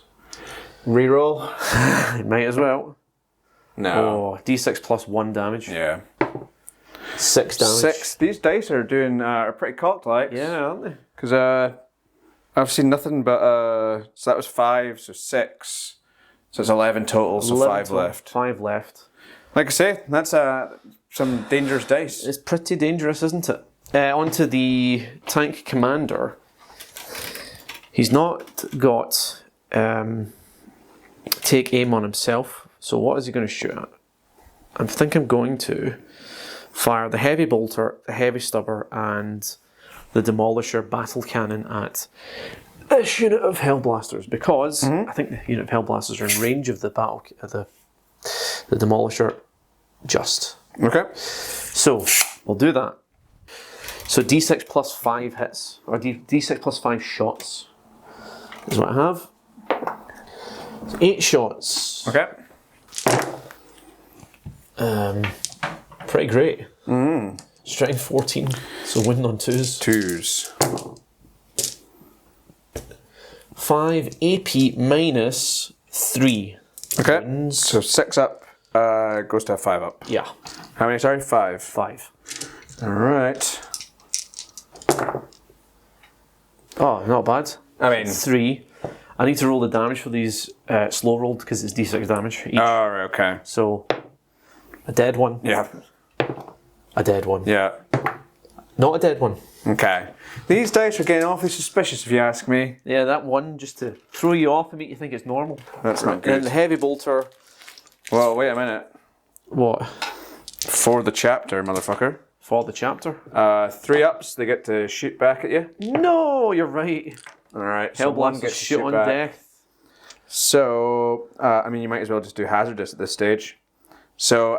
Reroll. Might as well. No. Oh, D6 plus 1 damage. Yeah. 6 damage. 6. These dice are doing are pretty cocked, like. Yeah, aren't they? Because I've seen nothing but so that was 5, so 6. So it's 11 total, so 5 left. 5 left. Like I say, that's some dangerous dice. It's pretty dangerous, isn't it? Onto the tank commander. He's not got take aim on himself. So what is he going to shoot at? I think I'm going to fire the heavy bolter, the heavy stubber, and the demolisher battle cannon at this unit of hellblasters because I think the unit of hellblasters are in range of the battle, the demolisher. Just Okay. so we'll do that. So D6 plus 5 hits, or D6 plus 5 shots is what I have. So 8 shots. Okay. Pretty great. Strength 14, so winning on 2s. 2s. 5 AP minus 3. Okay. Wins. So 6 up goes to a 5 up. Yeah, How many, sorry? 5. 5. Alright. Oh, not bad. I mean... 3. I need to roll the damage for these slow rolled because it's D6 damage each. Alright, okay. So, a dead one. Yeah. A dead one. Yeah. Not a dead one. Okay. These dice are getting awfully suspicious if you ask me. Yeah, that one just to throw you off and make you think it's normal. That's not And then good. the heavy bolter. Well, wait a minute. What? For the chapter, motherfucker. For the chapter? 3 ups, they get to shoot back at you. No, you're right. Alright, so 1 Hellblasters gets to shoot on back. death. So, I mean, you might as well just do hazardous at this stage. So,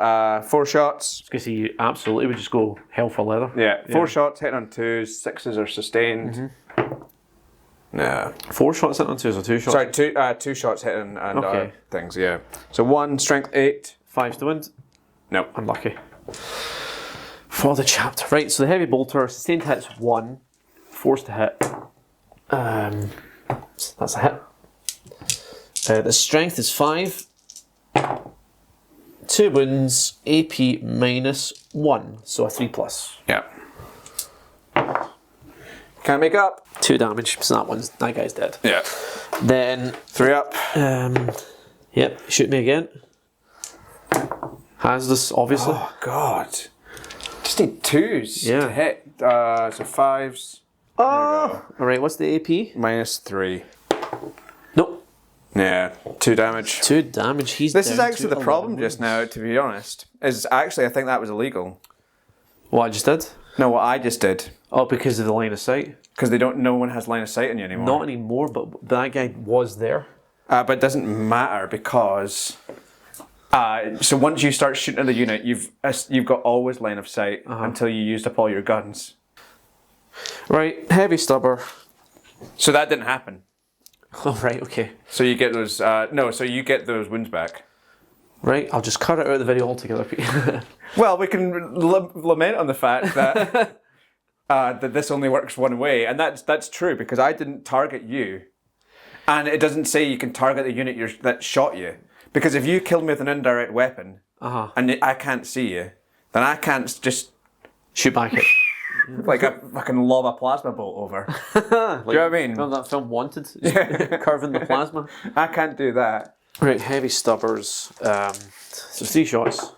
4 shots. Because you absolutely would just go hell for leather. Yeah, 4 shots, hitting on 2s, 6s are sustained. Nah. 4 shots hitting on 2s or 2 shots? Sorry, two shots hitting and Okay. things, yeah. So 1, strength 8. 5s to wound. Nope. Unlucky. For the chapter. Right, so the heavy bolter, sustained hits 1, forced to hit. That's a hit. The strength is 5. 2 wounds, AP -1, so a 3+. Yeah. Can't make up. 2 damage, so that guy's dead. Yeah. Then, 3 up. yep, shoot me again. Hazardous, obviously. Oh, God. Just need 2s Yeah. to hit. So 5s. Oh! Alright, what's the AP? -3. Nope. Yeah, 2 damage. 2 damage, he's This down is actually to the problem 11 just wounds. now, to be honest. Is actually, I think that was illegal. What I just did? No, what I just did. Oh, because of the line of sight? Because no one has line of sight on you anymore. Not anymore, but that guy was there. But it doesn't matter because... so once you start shooting at the unit, you've got always line of sight until you used up all your guns. Right, heavy stubber. So that didn't happen. Oh, right, okay. So you get those... so you get those wounds back. Right, I'll just cut it out of the video altogether, Pete. Well, we can lament on the fact that that this only works one way, and that's true because I didn't target you, and it doesn't say you can target the unit that shot you. Because if you kill me with an indirect weapon and I can't see you, then I can't just Shoot back it. like a fucking lob a plasma bolt over. Do you know what I mean? Remember that film Wanted? Curving the plasma. I can't do that. Right, heavy stubbers. So 3 shots.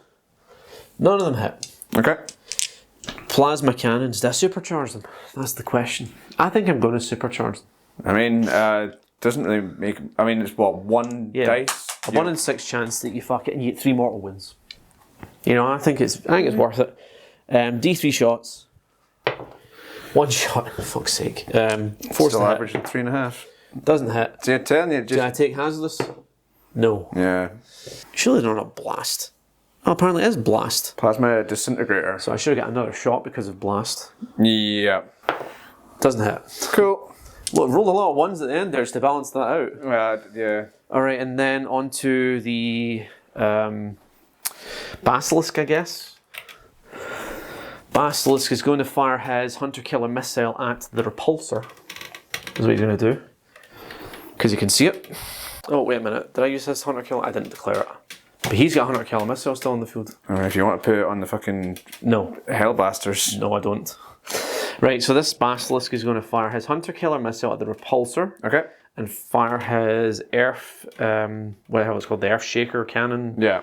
None of them hit. Okay. Plasma cannons, did I supercharge them? That's the question. I think I'm going to supercharge them. I mean, doesn't really make... I mean, it's what, 1 dice? A 1 in 6 chance that you fuck it and you get 3 mortal wounds. You know, I think it's worth it. D3 shots. 1 shot, for fuck's sake. Force Still to hit. averaging 3.5. Doesn't hit. See, I'm telling you, Did I take hazardous? No. Yeah. Surely they're not blast. Oh, apparently it is blast. Plasma disintegrator. So I should have got another shot because of blast. Yeah. Doesn't hit. Cool. Well, rolled a lot of 1s at the end there to balance that out. Yeah. Alright, and then on to the Basilisk, I guess. Basilisk is going to fire his Hunter-Killer missile at the repulsor. Is what he's going to do. Because you can see it. Oh, wait a minute. Did I use his Hunter-Killer? I didn't declare it. But he's got a Hunter-Killer missile still in the field. If you want to put it on the fucking No. Hellblasters. No, I don't. Right, so this Basilisk is going to fire his Hunter-Killer missile at the repulsor. Okay. And fire his Earth, what the hell it's called, the Earth Shaker cannon Yeah.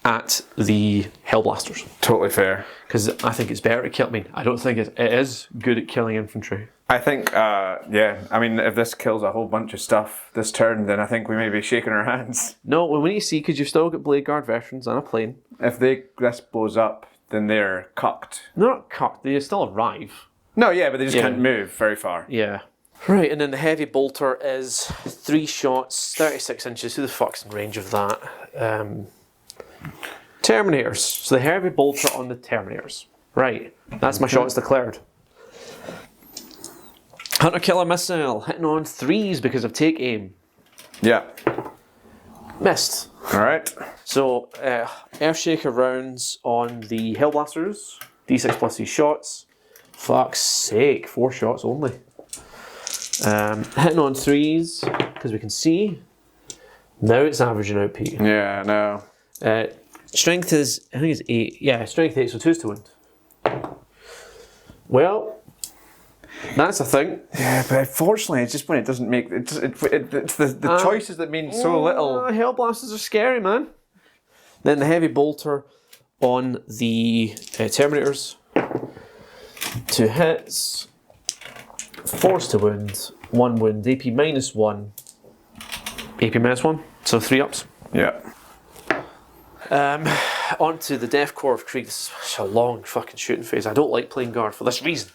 at the Hellblasters. Totally fair. Because I think it's better to kill. I mean, I don't think it is good at killing infantry. I think, yeah. I mean, if this kills a whole bunch of stuff this turn, then I think we may be shaking our hands. No, well, we need to see, because you've still got Blade Guard veterans and a plane. If this blows up, then they're cucked. They're not cocked, they still arrive. No, yeah, but they just Yeah. can't move very far. Yeah. Right, and then the heavy bolter is 3 shots, 36 inches. Who the fuck's in range of that? Terminators. So the heavy bolter on the Terminators. Right, that's my shots declared. Hunter-Killer missile, hitting on 3s because of take aim. Yeah. Missed. Alright. So, Earthshaker rounds on the Hellblasters. D6 plus 3 shots. Fuck's sake, 4 shots only. Hitting on 3s, because we can see. Now it's averaging out, Pete. Yeah, no. Strength is, I think it's 8. Yeah, strength 8, so 2's to wound. Well, that's a thing. Yeah, but unfortunately, it's just when it doesn't make... It's the choices that mean so little. Hellblasters are scary, man. Then the heavy bolter on the Terminators. 2 hits. Force to wound. 1 wound. AP -1. AP -1. So 3 ups. Yeah. Onto the Death Corps of Krieg. This is such a long fucking shooting phase. I don't like playing guard for this reason.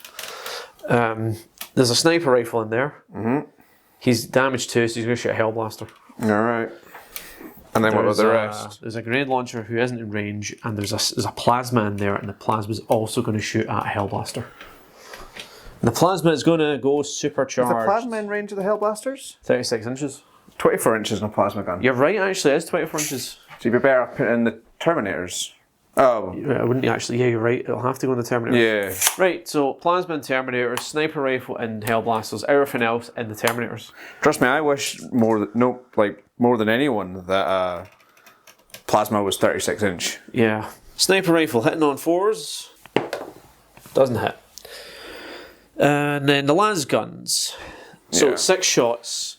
There's a sniper rifle in there. He's damaged 2, so he's going to shoot a Hellblaster. Alright. And then what about the rest? There's a grenade launcher who isn't in range, and there's a plasma in there, and the plasma's also going to shoot at a Hellblaster. The plasma is going to go Is supercharged. the plasma in range of the Hellblasters? 36 inches. 24 inches in a plasma gun. You're right, actually, it is 24 inches. So you'd be better off putting in the Terminators. Oh. I wouldn't actually, yeah, you're right. It'll have to go in the Terminator. Yeah. Right, so plasma and Terminators, sniper rifle and Hellblasters, everything else in the Terminators. Trust me, I wish more than anyone that plasma was 36 inch. Yeah. Sniper rifle hitting on 4s. Doesn't hit. And then the las guns. So Yeah. 6 shots.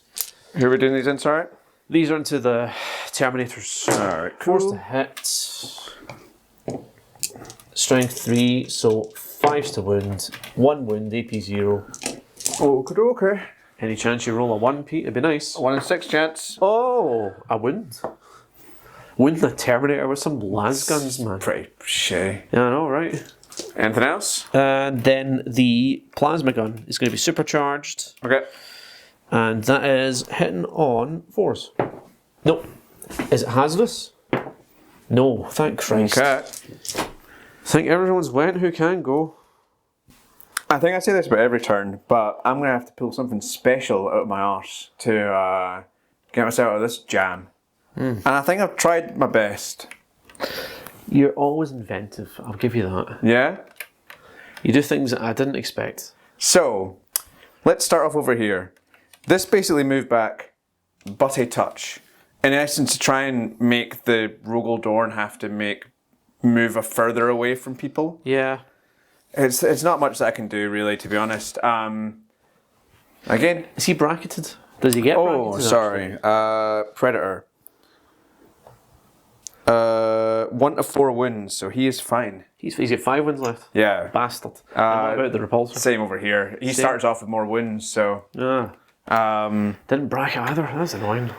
Who are we doing these in, sorry? These are into the Terminators. Alright, Force cool. to hit. Strength 3, so 5s to wound. 1 wound, AP 0. Okay. Any chance you roll a 1, Pete? It'd be nice. 1 in 6 chance. Oh, a wound. Wounding a Terminator with some las guns, man. Pretty shitty. Yeah, I know, right? Anything else? And then the plasma gun is going to be supercharged. Okay. And that is hitting on 4s. Nope. Is it hazardous? No, thank Christ. Okay. I think everyone's went who can go. I think I say this about every turn, but I'm going to have to pull something special out of my arse to get myself out of this jam. And I think I've tried my best. You're always inventive, I'll give you that. Yeah? You do things that I didn't expect. So, let's start off over here. This basically moved back but a touch. In essence, to try and make the Rogel Dorn have to move a further away from people. Yeah. It's not much that I can do, really, to be honest. Again. Is he bracketed? Does he get bracketed? Oh, sorry. Predator. 1 to 4 wounds, so he is fine. He's got 5 wins left. Yeah. Bastard. And what about the repulsor? Same over here. He starts off with more wounds, so. Didn't bracket either. That's annoying.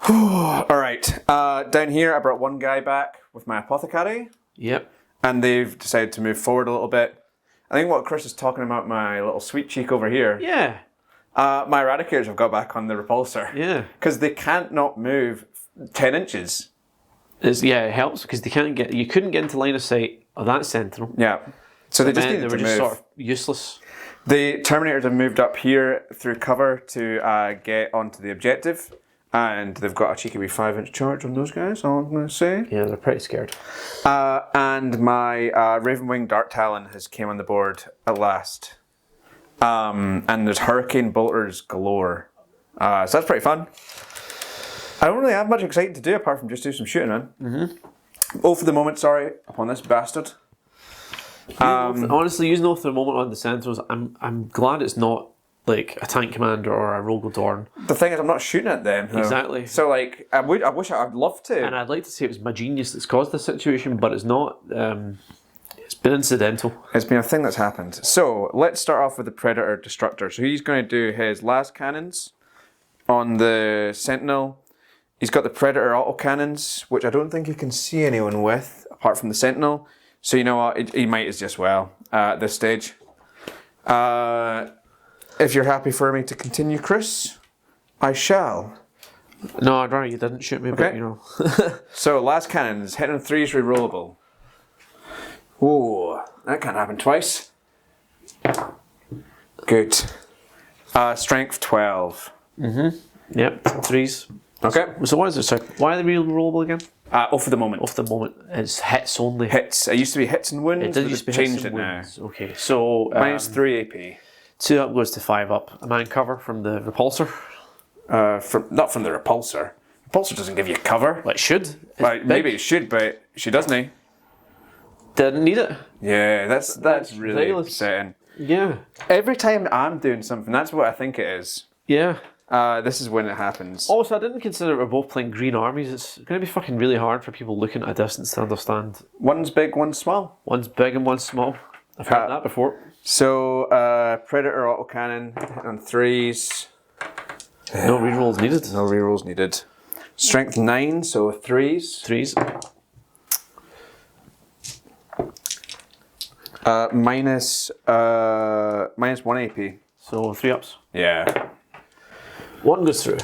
Alright. Down here, I brought one guy back with my apothecary. Yep. And they've decided to move forward a little bit. I think what Chris is talking about, my little sweet cheek over here. Yeah. My eradicators have got back on the repulsor. Yeah. Because they can't not move 10 inches. Yeah, it helps because you couldn't get into line of sight of that sentinel. Yeah. So they just needed They were to just move. sort of useless. The Terminators have moved up here through cover to get onto the objective. And they've got a cheeky wee 5-inch charge on those guys, all I'm going to say. Yeah, they're pretty scared. And my Ravenwing Dart Talon has came on the board at last. And there's Hurricane Bolters galore. So that's pretty fun. I don't really have much exciting to do apart from just do some shooting, man. Mm-hmm. Oh, for the moment, sorry, upon this bastard. Honestly, using off the moment on the Sentinels, I'm glad it's not like a tank commander or a Rogel Dorn. The thing is, I'm not shooting at them. Though. Exactly. So, like, I'd love to. And I'd like to say it was my genius that's caused this situation, but it's not. It's been incidental. It's been a thing that's happened. So, let's start off with the Predator Destructor. So, he's going to do his last cannons on the Sentinel. He's got the Predator autocannons, which I don't think you can see anyone with, apart from the Sentinel. So, you know what? He might as just well at this stage. If you're happy for me to continue, Chris, I shall. No, I'd rather you didn't shoot me, but you know. So, last cannons, hitting 3s rerollable. Ooh, that can't happen twice. Good. Strength 12. Yep, 3s. Okay. So what is it? Sorry, why are they rollable again? Off for the moment. Off the moment, it's hits only. Hits. It used to be hits and wounds. It did but used to they've be changed hits it and now. wounds. Okay, so Minus 3 AP. 2 up goes to 5 up. A man cover from the repulsor. Not from the repulsor. Repulsor doesn't give you cover. Well, it should. It's Like, big. maybe it should, but she doesn't. Didn't need it. Yeah, that's really ridiculous. upsetting. Yeah. Every time I'm doing something, that's what I think it is. Yeah. This is when it happens. Also, I didn't consider we're both playing green armies. It's going to be fucking really hard for people looking at a distance to understand. One's big, one's small. One's big and one's small. I've heard that before. So, Predator autocannon on 3s. No rerolls needed. No rerolls needed. Strength 9, so 3s. 3s. Minus 1 AP. So 3 ups. Yeah. 1 goes through.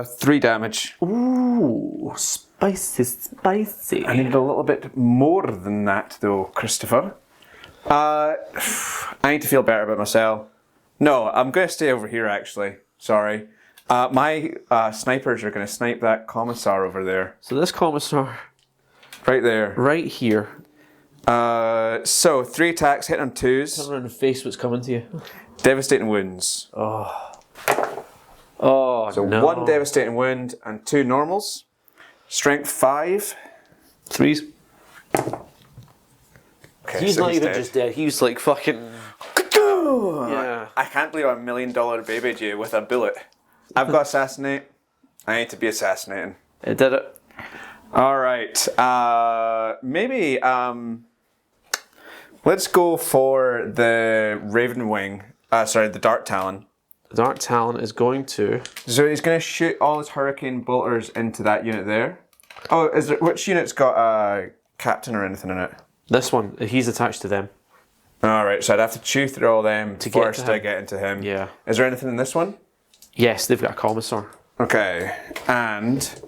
3 damage. Ooh, spicy, spicy. I needed a little bit more than that, though, Christopher. I need to feel better about myself. No, I'm going to stay over here actually. Sorry. My snipers are going to snipe that commissar over there. So this commissar... Right there. Right here. So 3 attacks, hit on 2s. Turn around and face what's coming to you. Devastating wounds. Oh, So no. 1 devastating wound and 2 normals. Strength 5. 3s. Okay, He's so not even dead. just dead, he's like fucking... Yeah. I can't believe I $1 million babyed you with a bullet. I've got assassinate. I need to be assassinating. It did it. Alright. Maybe let's go for the Raven Wing. Sorry, the Dark Talon. The Dark Talon is going to... So he's going to shoot all his Hurricane bolters into that unit there. Oh, which unit's got a captain or anything in it? This one, he's attached to them. Alright, so I'd have to chew through all them To get first to him. to get into him. Yeah. Is there anything in this one? Yes, they've got a commissar. Okay, and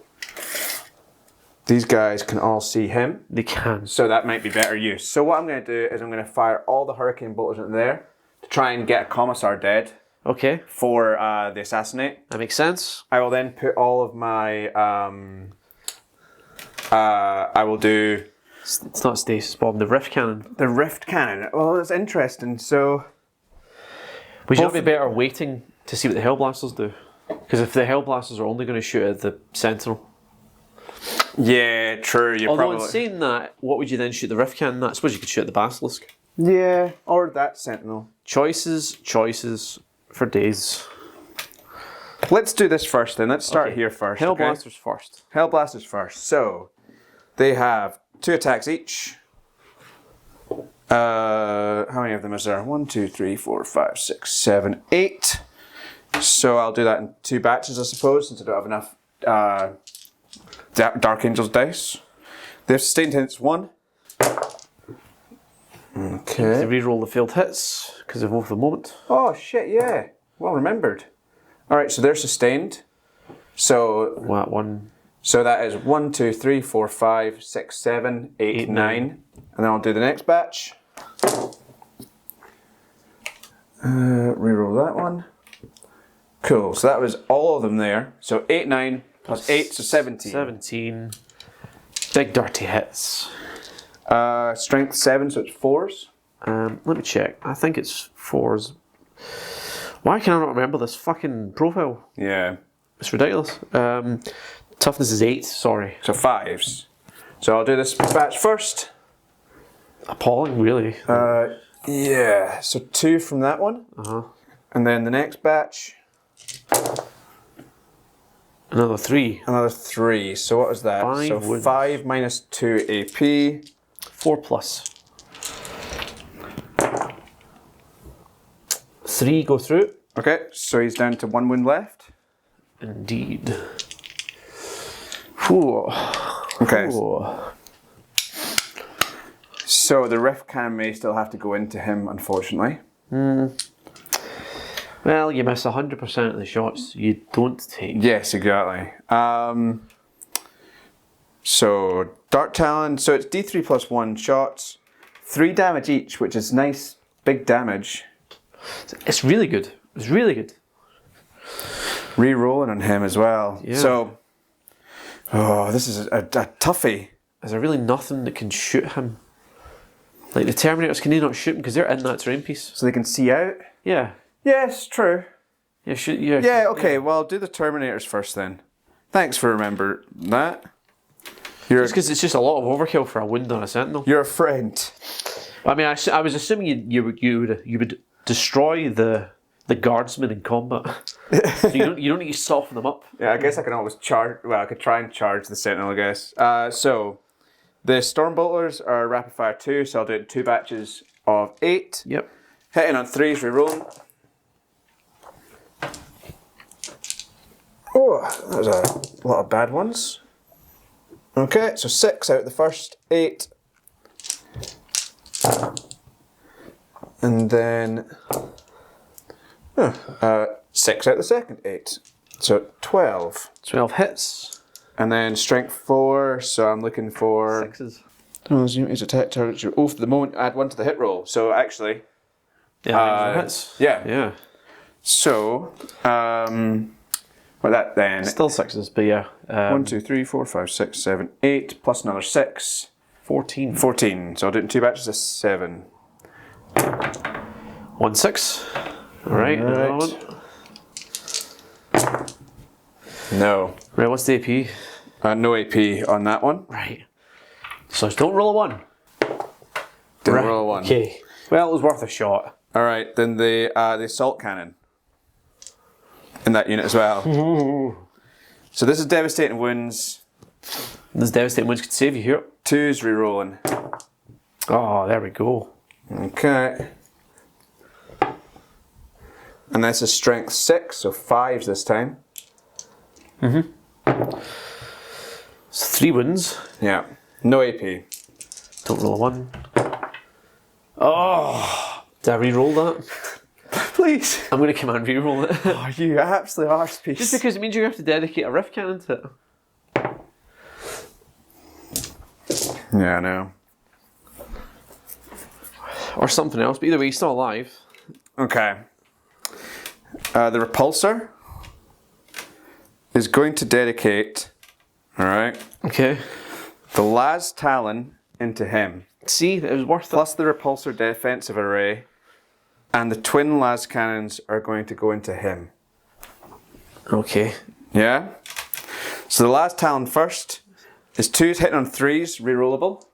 these guys can all see him. They can. So that might be better use. So what I'm going to do is I'm going to fire all the Hurricane bolters in there to try and get a commissar dead Okay, for the assassinate. that makes sense. I will then put all of my... I will do It's not stasis bomb, the rift cannon. the Rift Cannon. Well, it's interesting. So Would you not be better waiting to see what the Hellblasters do? Because if the Hellblasters are only going to shoot at the Sentinel. yeah, true. You Although probably in saying that, what would you then shoot the rift cannon at? I suppose you could shoot at the Basilisk. yeah, or that Sentinel. Choices for days. Let's do this first then. Let's start Okay. here first. okay? Hellblasters first. Hellblasters first. So they have 2 attacks each. How many of them is there? 1, 2, 3, 4, 5, 6, 7, 8. So I'll do that in 2 batches, I suppose, since I don't have enough Dark Angel's dice. They have sustained hits 1. They Okay. re-roll the failed hits because of both the moment. Oh shit! Yeah. Well remembered. All right. So they're sustained. So What one? So that is 1, 2, 3, 4, 5, 6, 7, 8, 9. And then I'll do the next batch. Reroll that one. Cool. So that was all of them there. So 8, 9 plus 8, so 17. 17. Big dirty hits. Strength 7, so it's 4s. Let me check. I think it's 4s. Why can I not remember this fucking profile? Yeah. It's ridiculous. Toughness is 8, sorry. So 5s. So I'll do this batch first. Appalling, really. Yeah. So 2 from that one. Uh-huh. And then the next batch, Another 3. another 3. So what was that? 5 so wounds. 5 minus 2 AP. 4 plus. 3 go through. Okay, so he's down to 1 wound left. Indeed. Whew. Okay. Whew. So the rift cannon may still have to go into him, unfortunately. Well, you miss 100% of the shots you don't take. Yes, exactly. So Dark Talon, so it's D3 plus 1 shots, 3 damage each, which is nice, big damage. It's really good. It's really good. Re-rolling on him as well. Yeah. So, oh, this is a toughie. Is there really nothing that can shoot him? Like the Terminators, can they not shoot him because they're in that terrain piece? So they can see out. Yeah. Yes, true. Yeah, shoot. Yeah. Yeah, okay, well, do the Terminators first then. Thanks for remembering that. You're, Just because it's just a lot of overkill for a wound on a Sentinel. you're a friend. I mean, I was assuming you would destroy the guardsmen in combat. So you don't need to soften them up. Yeah, I guess I can always charge. Well, I could try and charge the Sentinel, I guess. So, the Stormbolters are rapid fire 2, so I'll do it in 2 batches of 8. Yep. Hitting on 3s, rerolling. Oh, that was a lot of bad ones. Okay, so 6 out of the first 8. And then 6 out of the second 8. So 12. 12 hits. And then strength 4, so I'm looking for 6s. Is attack target your oath at the moment. Add 1 to the hit roll. So actually, Yeah, hits. yeah. Yeah. So, well, that then. Still 6s, but yeah. 1, 2, 3, 4, 5, 6, 7, 8, plus another 6. 14. 14. So I'll do it in 2 batches of 7. 1 6. Alright, another one. No. Right, what's the AP? No AP on that one. Right. So just don't roll a 1. Didn't roll a 1. Okay. Well, it was worth a shot. Alright, then the assault cannon. In that unit as well. So this is devastating wounds. This devastating wounds could save you here. 2's rerolling. Oh, there we go. Okay. And this is strength 6, so 5s this time. So 3 wounds. Yeah. No AP. Don't roll a 1. Oh! Did I re-roll that? Please. I'm going to command re-roll it. Oh, you absolute arse piece. Just because it means you have to dedicate a rift cannon to it. Yeah, I know. Or something else, but either way, he's still alive. Okay. The repulsor is going to dedicate, alright, Okay. the Las Talon into him. See, it was worth it. Plus the repulsor defensive array, and the twin las cannons are going to go into him. Okay. Yeah? So the Las Talon first is 2s hitting on 3s, rerollable.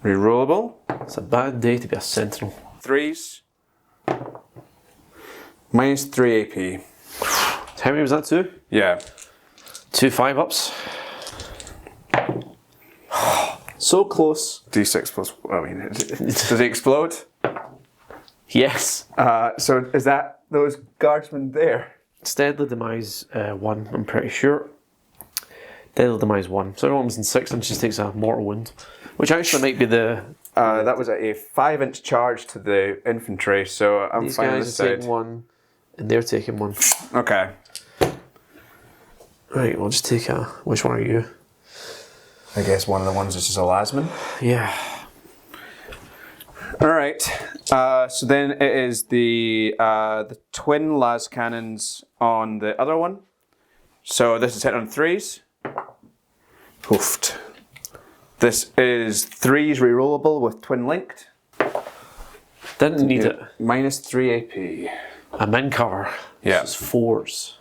Rerollable. It's a bad day to be a sentinel. 3s. Minus 3 AP. How many was that, 2? Yeah. 2 5-ups. So close. D6 plus, I mean, does it explode? Yes. So is that those guardsmen there? Deadly demise 1, I'm pretty sure. Deadly demise 1. So everyone was in 6 and just takes a mortal wound. Which actually might be the... That was a 5-inch charge to the infantry, so I'm These fine on guys this are side. taking 1, and they're taking 1. Okay. Right, we'll just take a... Which one are you? I guess one of the ones is just a lasman. Yeah. Alright, so then it is the twin las cannons on the other one. So this is hit on 3s. Oofed. This is 3s rerollable with twin linked. Didn't need it. Minus 3 AP. I'm in cover. Yeah. This is 4s.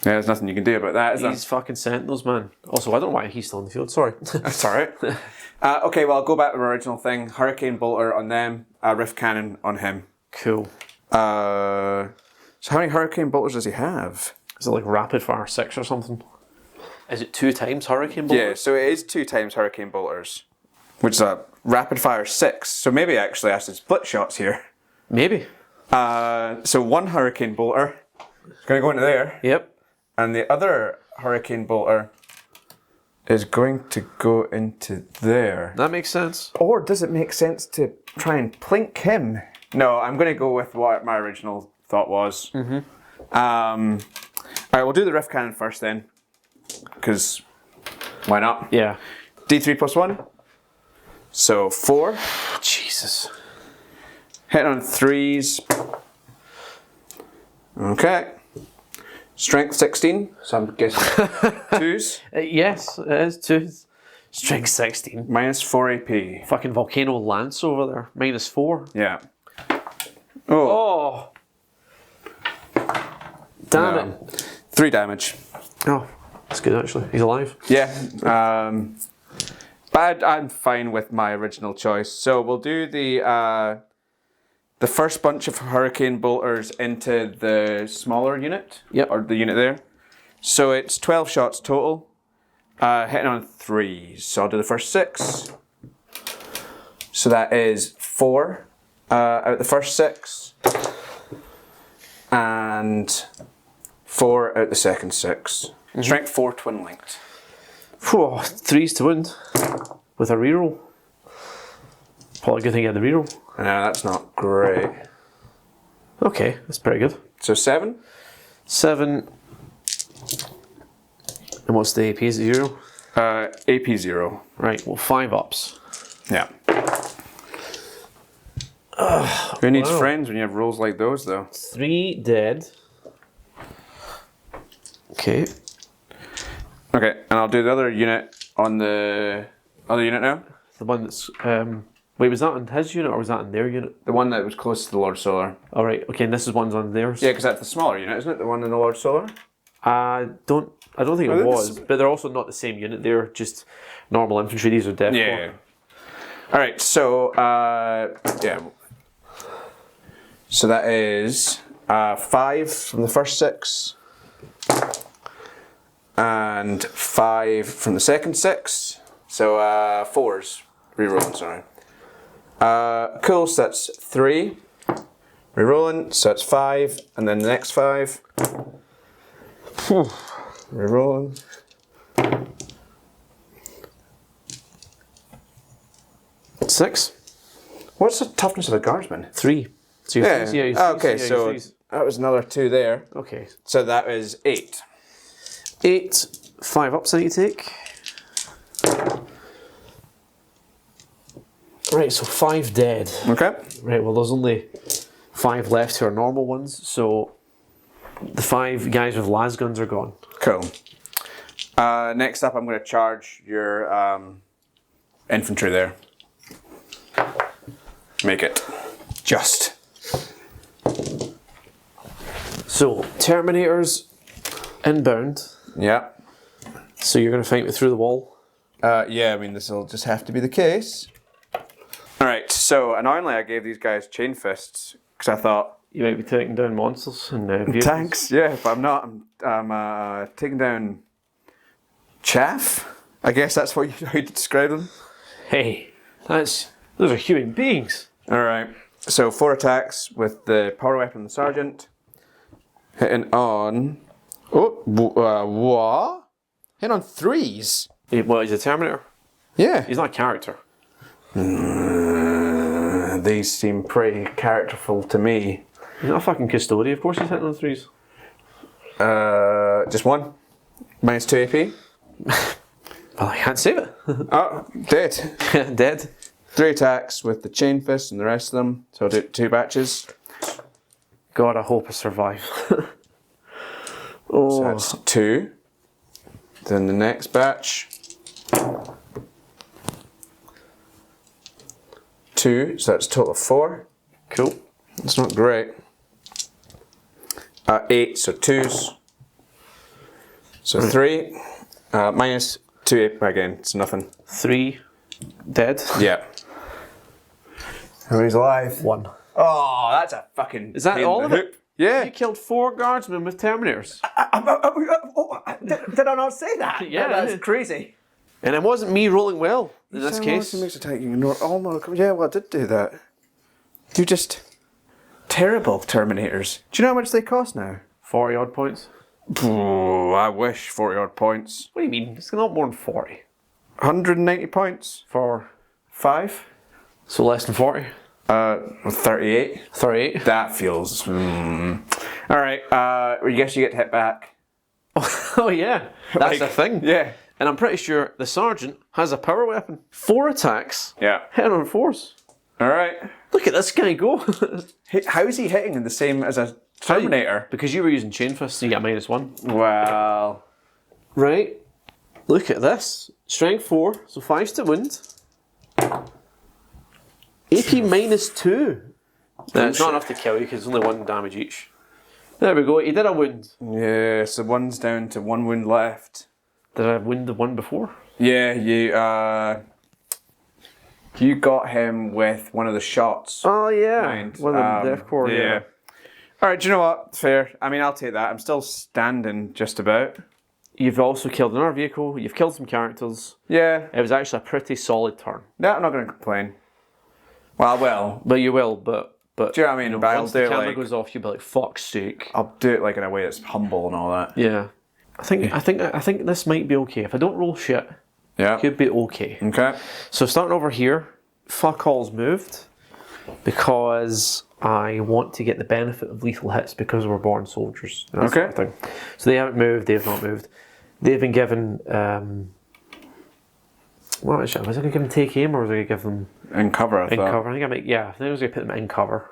Yeah, there's nothing you can do about that, is there? These fucking sentinels, man. Also, I don't know why he's still in the field. Sorry. That's alright. Okay, well, I'll go back to my original thing. Hurricane bolter on them, rift cannon on him. Cool. So how many hurricane bolters does he have? Is it like rapid fire 6 or something? Is it 2 times hurricane bolter? Yeah, so it is 2 times hurricane bolters, which is a rapid fire 6. So maybe actually I should split shots here. Maybe. So 1 hurricane bolter is going to go into there, Yep. and the other hurricane bolter is going to go into there. That makes sense. Or does it make sense to try and plink him? No, I'm going to go with what my original thought was. Alright, we'll do the rift cannon first then, because why not? Yeah. D3 plus 1. So 4. Jesus. Hit on 3s. Okay. Strength 16. So I'm guessing 2s. Yes, it is 2. Strength 16. Minus 4 AP. Fucking volcano lance over there. Minus 4. Yeah. Oh. Oh. Damn No. it. 3 damage. Oh, that's good actually. He's alive. Yeah. But I'm fine with my original choice. So we'll do the first bunch of hurricane bolters into the smaller unit. Yep. Or the unit there. So it's 12 shots total. Hitting on 3s. So I'll do the first 6. So that is 4 out the first 6. And 4 out the second 6. Strength 4 twin linked. Whew, 3s to wound. With a reroll. Probably a good thing you had the reroll. No, that's not great. Okay, that's pretty good. So 7. 7. And what's the AP? 0? AP 0. Right, well, 5 ups. Yeah. Who needs wow. friends when you have rolls like those, though? 3 dead. Okay. Okay, and I'll do the other unit on the other unit now. The one that's... wait, was that on his unit or was that on their unit? The one that was close to the Lord Solar. Alright, okay, and this is one's on theirs? Yeah, because that's the smaller unit, isn't it? The one in the Lord Solar? I don't think it was, but they're also not the same unit. They're just normal infantry. These are death. Yeah. Alright, so, yeah. So that is 5 from the first 6. And 5 from the second 6. So 4s. Rerolling, sorry. Cool, so that's 3. Rerolling, so that's 5. And then the next 5. Rerolling. Six. What's the toughness of a guardsman? 3. So you're Yeah. Okay, so that was another 2 there. okay. So that is 8. 8. 5 ups I need to take. Right, so 5 dead. Okay. Right, well there's only 5 left who are normal ones, so the 5 guys with las guns are gone. Cool. Next up, I'm going to charge your infantry there. Make it just. So, Terminators inbound. Yeah. So you're going to fight me through the wall? Yeah, I mean, this will just have to be the case. Alright, so annoyingly I gave these guys chain fists, because I thought... You might be taking down monsters and vehicles. Tanks, yeah, but I'm not. I'm taking down chaff. I guess that's how you describe them. Hey, those are human beings. Alright, so 4 attacks with the power weapon and the sergeant. Hitting on... Oh, what? Hitting on 3s? Well, he's a Terminator. Yeah. He's not a character. These seem pretty characterful to me. He's not a fucking custodian. Of course he's hitting on 3s. Just 1. Minus 2 AP. Well, I can't save it. Oh, dead. Dead. 3 attacks with the chain fist and the rest of them. So I'll do 2 batches. God, I hope I survive. So Oh, that's 2. Then the next batch. 2, so that's a total of 4. cool. It's not great. 8, so 2s. So 3. Minus 2 AP again, it's nothing. 3 dead. Yeah. Who's alive? 1. Oh, that's a fucking. Is that pain in all the of it? hoop. Yeah. You killed 4 guardsmen with Terminators. Did I not say that? Yeah. That's crazy. And it wasn't me rolling well in this case. Makes attack you ignore all more. Yeah, well, I did do that. You're just terrible Terminators. Do you know how much they cost now? 40 odd points. I wish 40 odd points. What do you mean? It's not more than 40. 190 points For 5. so less than 40. 38. 38. That feels. All right. I guess you get to hit back. Oh yeah, that's Like, a thing. Yeah. And I'm pretty sure the sergeant has a power weapon. 4 attacks. Yeah. Hit on 4s. All right. Look at this guy go. How is he hitting the same as a Terminator? Because you were using chain fists, so you get -1. Well. Right. Look at this. Strength 4, so 5 to wound. AP -2. No, it's not enough to kill you because it's only 1 damage each. There we go. He did a wound. Yeah, so 1's down to 1 wound left. Did I wound the one before? Yeah, you got him with one of the shots. Oh yeah. Mind. One of the death core. Yeah. All right, do you know what? Fair. I mean, I'll take that. I'm still standing just about. You've also killed another vehicle. You've killed some characters. Yeah. It was actually a pretty solid turn. No, I'm not going to complain. Well, I will. But you will. But Do you know what I mean? But I'll once do the it camera like goes off, you'll be like, "Fuck's sake." I'll do it like in a way that's humble and all that. Yeah. I think this might be okay. If I don't roll shit, Yeah. it could be okay. Okay. So starting over here, fuck all's moved because I want to get the benefit of lethal hits because we're born soldiers. And that sort of thing. So they haven't moved, they've not moved. They've been given. What was I going to give them take aim, or was I going to give them In cover, I in thought. cover? I think I was going to put them in cover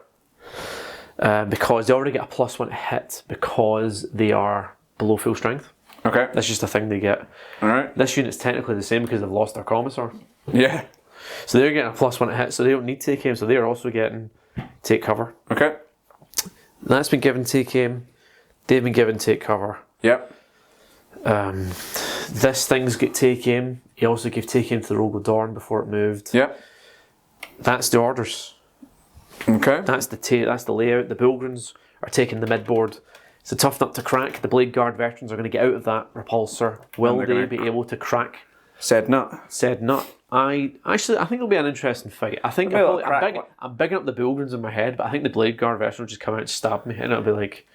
because they already get a +1 to hit because they are below full strength. Okay. That's just a thing they get. Alright. This unit's technically the same because they've lost their commissar. Yeah. So they're getting a +1 to hit, so they don't need take aim, so they're also getting take cover. Okay. That's been given take aim. They've been given take cover. Yep. This thing's got take aim. He also gave take aim to the Rogue Dorn before it moved. Yep. That's the orders. Okay. That's the layout. The Bilgrins are taking the midboard. It's a tough nut to crack. The Blade Guard veterans are going to get out of that repulsor. Will they're they gonna be able to crack Said nut. said nut? I think it'll be an interesting fight. I think It'll be a crack one. I'm bigging up the Bilgrins in my head, but I think the Blade Guard veterans will just come out and stab me, and it'll be like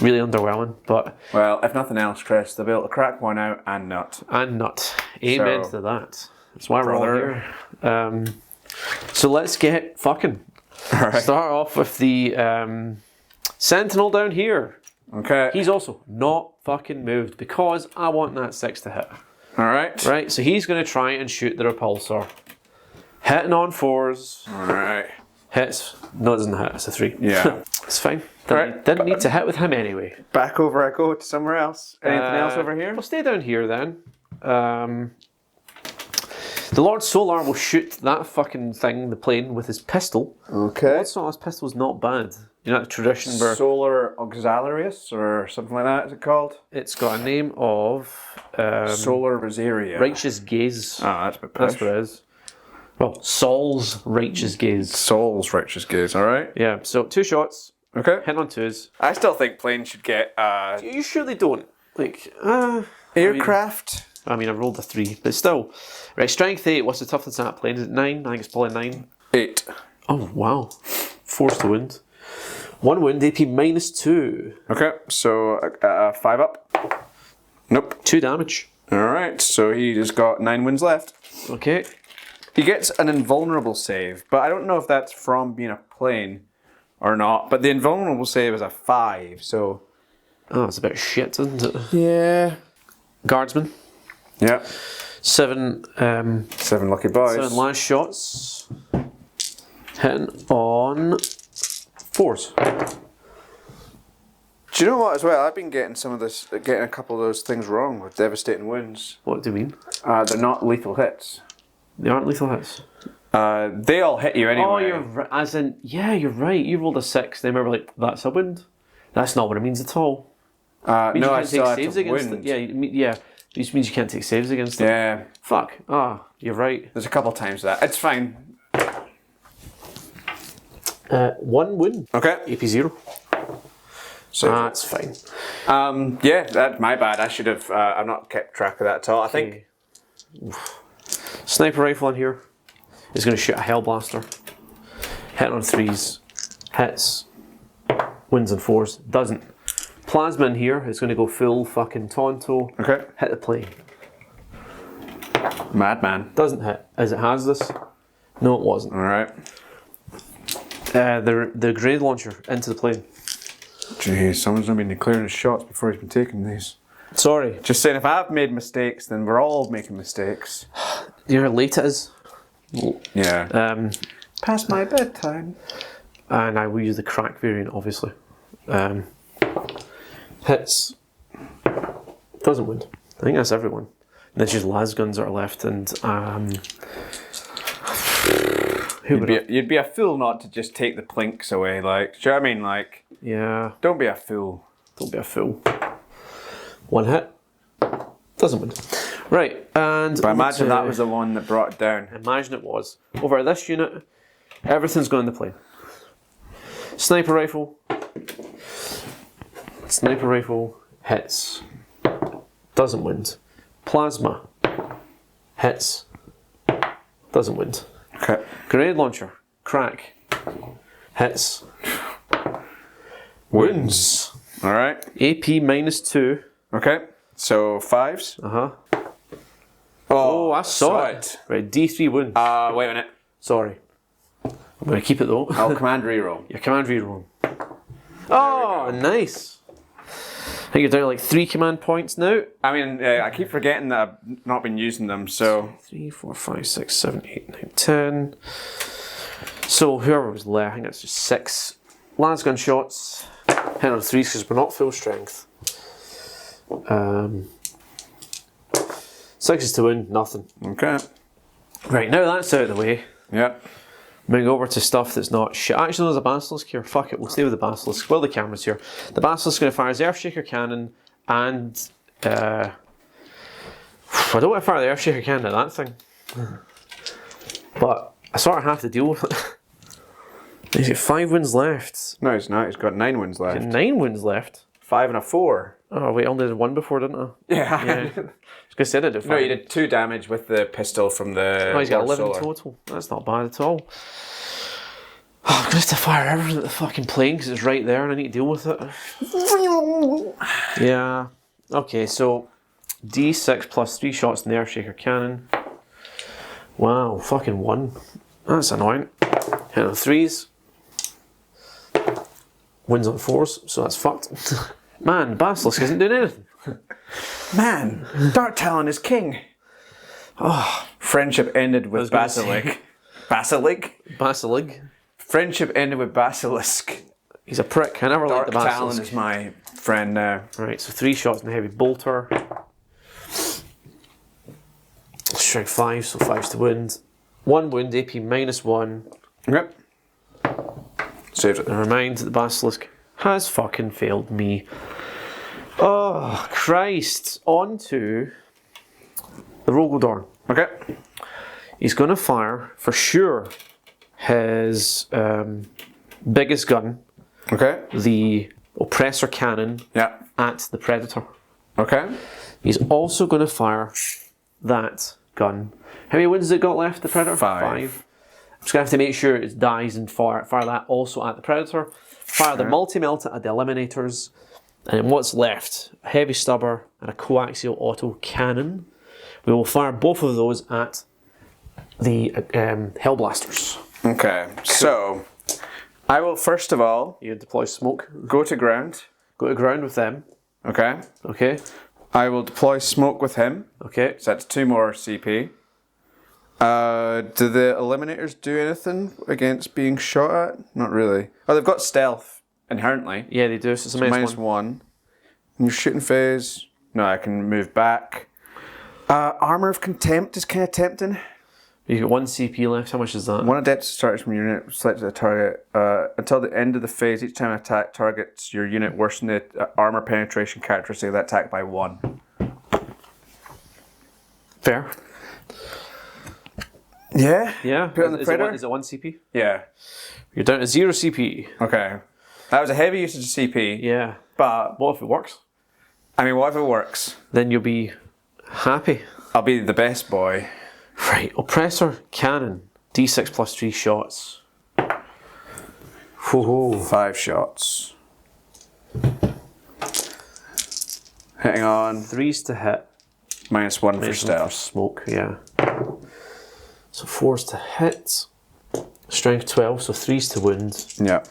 really underwhelming. But Well, if nothing else, Chris, they'll be able to crack one out and nut. and nut. Amen So, to that. That's why we're all brother. here. So let's get fucking. Alright. Start off with the Sentinel down here. Okay. He's also not fucking moved because I want that 6 to hit. Alright. Right, so he's going to try and shoot the repulsor. Hitting on 4s. Alright. Hits. No, it doesn't hit. It's a 3. Yeah. It's fine. Right. Didn't need to hit with him anyway. Back over I go to somewhere else. Anything else over here? We'll stay down here then. The Lord Solar will shoot that fucking thing, the plane, with his pistol. Okay. Lord Solar's pistol's not bad. You know that tradition where Solar Auxiliaris or something like that, is it called? it's got a name of Solar Rosaria. Righteous Gaze. Ah, that's a bit That's push. what it is. Well, Saul's Righteous Gaze. Saul's Righteous Gaze, alright. Yeah, so 2 shots, Okay. hitting on 2s. I still think planes should get You sure they don't? Like, aircraft. I mean, I rolled a 3, but still. Right, strength 8, what's the toughness of that plane? Is it 9? I think it's probably 9. 8. Oh, wow. Force to wound. 1 wound, AP -2. Okay, so 5 up. Nope. 2 damage. Alright, so he just got 9 wins left. Okay. He gets an invulnerable save, but I don't know if that's from being a plane or not. But the invulnerable save is a 5, so. Oh, it's a bit of shit, isn't it? Yeah. Guardsman. Yeah. 7, 7 lucky boys. 7 last shots. Hitting on 4s. Do you know what as well? I've been getting getting a couple of those things wrong with devastating wounds. What do you mean? They're not lethal hits. They aren't lethal hits. They all hit you anyway. Oh, you're right. As in, yeah, you're right. You rolled a 6. They remember, like, that's a wound. That's not what it means at all. It means no, you I can't still take have saves to against wound. it. Yeah, yeah. It just means you can't take saves against it. Yeah. Fuck. Ah, you're right. There's a couple of times that. It's fine. 1 wound. Okay. AP 0. So That's fine. yeah, that's my bad. I should have. I've not kept track of that at all. I think. Sniper rifle in here is going to shoot a Hellblaster. Hit on 3s. Hits. Wins on 4s. Doesn't. Plasma in here is going to go full fucking Tonto. Okay. Hit the plane. Madman. Doesn't hit. As it has this. No, it wasn't. All right. The grenade launcher into the plane. Jeez, someone's not been declaring his shots before he's been taking these. Sorry. Just saying, if I've made mistakes, then we're all making mistakes. You know how late it is? Yeah. Past my bedtime. And I will use the crack variant, obviously. Hits. Doesn't wound. I think that's everyone. And then just las guns that are left, and You'd be a fool not to just take the plinks away, like. Do you know what I mean? Like, yeah, don't be a fool. don't be a fool. 1 hit. Doesn't wound. Right, and But I imagine that was the one that brought it down. imagine it was. Over at this unit, everything's going to plane. Sniper rifle. Sniper rifle hits. Doesn't wound. Plasma hits. Doesn't wound. Okay. Grenade launcher. Crack. Hits. Wounds. All right. AP -2. Okay. So 5s. Uh-huh. Oh, I saw it. Right, D3 wounds. Wait a minute. Sorry. I'm going to keep it though. I'll command reroll. Your command reroll. Oh, nice. think you're down to like 3 command points now. I mean, I keep forgetting that I've not been using them, so... 3, 4, 5, 6, 7, 8, 9, 10. So whoever was left, I think that's just 6 lasgun shots. Hit on 3s because we're not full strength. 6 is to wound, nothing. Okay. Right, now that's out of the way. Yeah. Moving over to stuff that's not shit. Actually, there's a basilisk here. Fuck it, we'll stay with the basilisk. Well, the camera's here. The basilisk is going to fire his Earthshaker cannon and... I don't want to fire the Earthshaker cannon at that thing. But I sort of have to deal with it. He's got 5 wounds left. No, he's not. He's got 9 wounds left. He's got 9 wounds left. 5 and a 4. Oh wait, I only did 1 before, didn't I? Yeah. Yeah. I was going to say I did 5. No, you did 2 damage with the pistol from the... Oh, he's got Lord 11 Solar. total. That's not bad at all. Oh, I'm going to have to fire everything at the fucking plane because it's right there and I need to deal with it. Yeah. Okay, so D6 plus 3 shots in the Earthshaker cannon. Wow, fucking 1. That's annoying. Hit on 3s. Wins on 4s, so that's fucked. Man, Basilisk isn't doing anything. Man, Dark Talon is king. Oh, friendship ended with Basilisk. Basilisk. Friendship ended with Basilisk. He's a prick. I never liked Dark the Talon Basilisk. is my friend now. Right, so 3 shots in the heavy bolter. Strength 5, so 5's to wound. 1 wound, AP -1. Yep. Saved it. Never mind, the Basilisk has fucking failed me. Oh, Christ. On to the Rogaldorn. Okay. He's going to fire, for sure, his biggest gun, Okay. the Oppressor Cannon, Yeah. at the Predator. Okay. He's also going to fire that gun. How many wounds has it got left, the Predator? 5. I'm just going to have to make sure it dies and fire that also at the Predator. Fire the multi-melt at the Eliminators. And then what's left? A heavy stubber and a coaxial auto cannon. We will fire both of those at the Hellblasters. Okay. So, I will first of all You deploy smoke. go to ground. Go to ground with them. Okay. Okay. I will deploy smoke with him. Okay. So that's 2 more CP. Do the Eliminators do anything against being shot at? Not really. Oh, they've got stealth inherently. Yeah, they do. So it's a So minus -1. one. In your shooting phase, no, I can move back. Armor of Contempt is kind of tempting. You get 1 CP left. How much is that? One adept starts from your unit, selected a target. Until the end of the phase, each time an attack targets your unit, worsen the armor penetration characteristic of that attack by 1. Fair. Yeah? Yeah. Put it on the Predator? Is it 1 CP? Yeah. You're down to 0 CP. Okay. That was a heavy usage of CP. Yeah. But, What if it works? I mean, what if it works? Then you'll be happy. I'll be the best boy. Right. Oppressor Cannon. D6 plus 3 shots. Whoa. 5 shots. Hitting on 3's to hit. -1 for Minus one stealth. smoke, yeah. So 4's to hit. Strength 12, so 3's to wound. Yeah.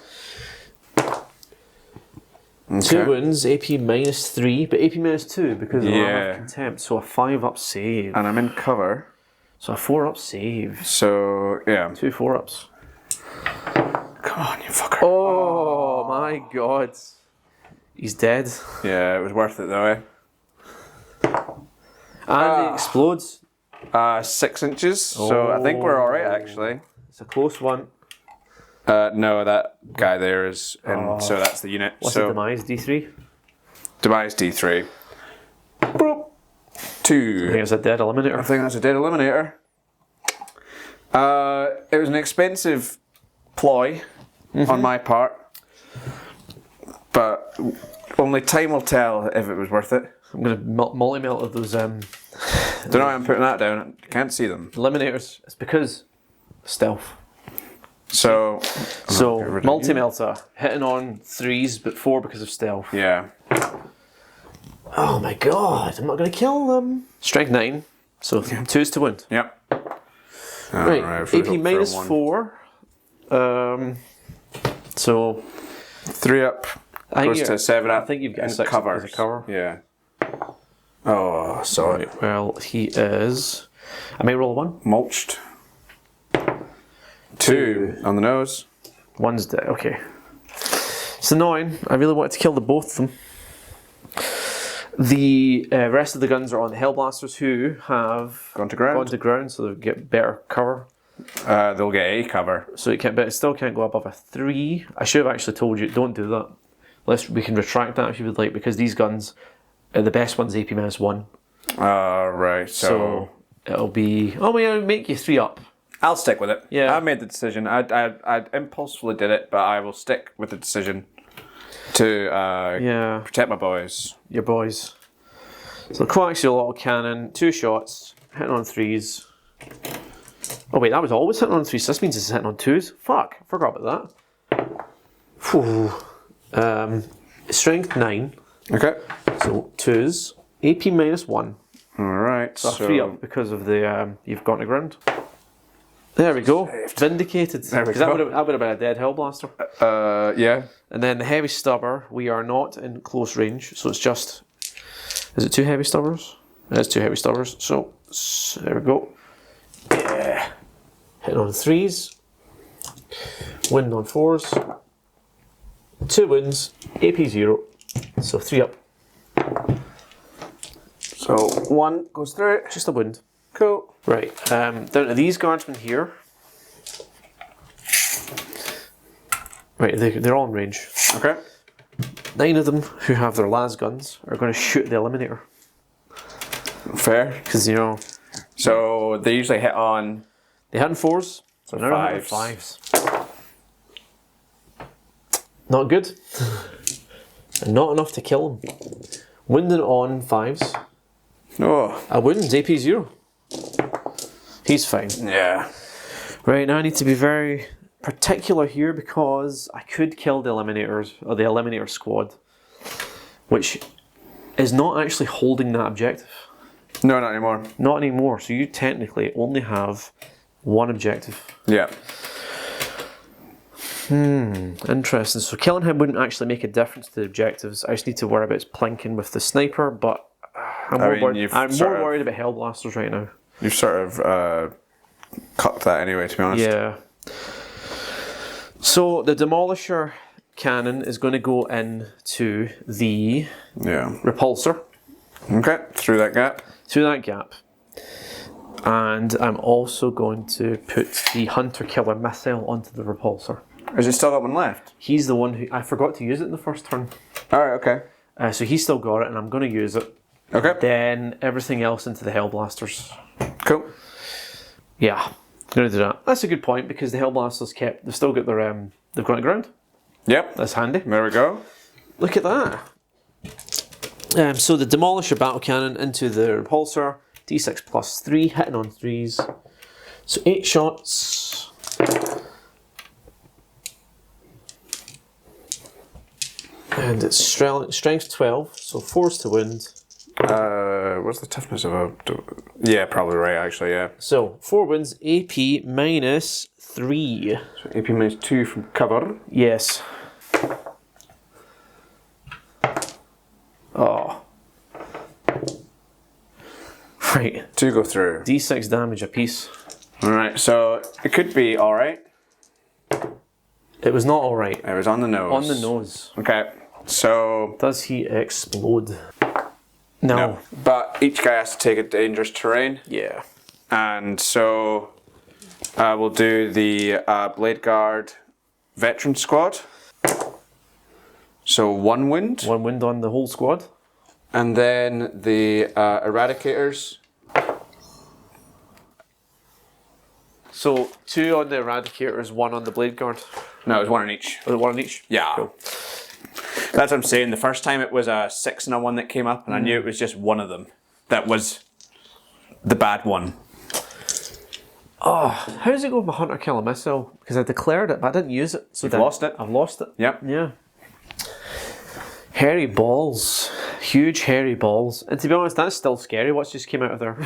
2 wounds, AP -3, but AP -2 because of Yeah. Armor of Contempt. So a 5-up save. And I'm in cover. So a 4-up save. So, yeah. 2 4-ups. Come on, you fucker. Oh my god. He's dead. Yeah, it was worth it though, eh? And it explodes. 6 inches. So I think we're alright actually. It's a close one. No, that guy there is, and so that's the unit. What's so the demise? D3? demise D3. Boop. I 2. think it's a dead I eliminator. think that's a dead eliminator. It was an expensive ploy on my part, but only time will tell if it was worth it. I'm going to multi-melt of those Don't know why I'm putting that down. Can't see them. eliminators. It's because stealth. So Multi-melter, hitting on 3's, but 4 because of stealth. yeah. Oh my god, I'm not going to kill them. Strength 9, so 2's to wound. Yep. Right, Alright, AP -4. So 3 up. Goes to 7 I think you've got a and 6 covers. as a cover. Yeah. Oh, sorry. Right, well, he is... I may roll a 1. Mulched. 2 on the nose. 1's dead, okay. It's annoying. I really wanted to kill the both of them. The rest of the guns are on the Hellblasters, who have Gone to ground. So they get better cover. They'll get a cover. So it can't, but it still can't go above a 3. I should have actually told you, don't do that. We can retract that if you would like, because these guns, the best one's AP -1. Right. So it'll be. Oh, yeah, it'll make you 3 up. I'll stick with it. Yeah. I made the decision. I impulsively did it, but I will stick with the decision to protect my boys. Your boys. So coaxial auto cannon, 2 shots, hitting on 3s. Oh wait, that was always hitting on 3s. This means it's hitting on 2s. Fuck, I forgot about that. Phew. Strength 9. Okay. So 2s. AP -1. All right. So 3 up because of the you've gone to ground. There we go. Vindicated. There we Because go. that would have been a dead Hellblaster. Yeah. And then the heavy stubber, we are not in close range, so it's just. Is it 2 heavy stubbers? It is 2 heavy stubbers. So there we go. Yeah. Hitting on 3s. Wind on 4s. 2 wins. AP 0. So 3 up. So 1 goes through. Just a wind. Cool. Right. Down to these guardsmen here. Right, they're all in range. Okay. 9 of them who have their las guns are going to shoot the eliminator. Fair. Because, you know, So they usually hit on. they had 4s, so now they're hitting 5s. Not good. And not enough to kill them. Winding on 5s. Oh. A wound, AP 0. He's fine. Yeah. Right, now I need to be very particular here because I could kill the eliminators, or the eliminator squad, which is not actually holding that objective. No, not anymore. Not anymore, so you technically only have 1 objective. Yeah. Interesting. So killing him wouldn't actually make a difference to the objectives. I just need to worry about his plinking with the sniper, but I'm more worried about Hellblasters right now. You've sort of cut that anyway, to be honest. Yeah. So the Demolisher cannon is going to go into the repulsor. Okay, through that gap. Through that gap. And I'm also going to put the Hunter-Killer missile onto the repulsor. Has he still got one left? He's the one who... I forgot to use it in the first turn. Alright, okay. So he's still got it, and I'm going to use it. Okay. Then everything else into the Hellblasters. Cool. Yeah, I'm going to do that. That's a good point, because the Hellblasters they've still got their... they've gone to ground. Yep. That's handy. There we go. Look at that. So the Demolisher battle cannon into the repulsor. D6 plus 3, hitting on 3s. So 8 shots. And it's strength 12, so 4s to wound. What's the toughness of a... Yeah, probably right, actually, yeah. So 4 wins, AP minus 3. So AP minus 2 from cover. Yes. Oh. Right. 2 go through. D6 damage apiece. Alright, so it could be alright. It was not alright. It was on the nose. On the nose. Okay, so... Does he explode? No. But each guy has to take a dangerous terrain. Yeah. And so we'll do the Blade Guard Veteran Squad. So 1 wind. 1 wind on the whole squad. And then the Eradicators. So 2 on the Eradicators, 1 on the Blade Guard. No, it was 1 on each. Was it 1 on each? Yeah. Cool. That's what I'm saying. The first time it was a 6 and a 1 that came up, and I knew it was just one of them that was the bad one. Oh, how does it go with my Hunter-Killer missile? Because I declared it, but I didn't use it. So You've lost it? I've lost it. Yep. Yeah. Hairy balls. Huge hairy balls. And to be honest, that's still scary. What's just came out of there?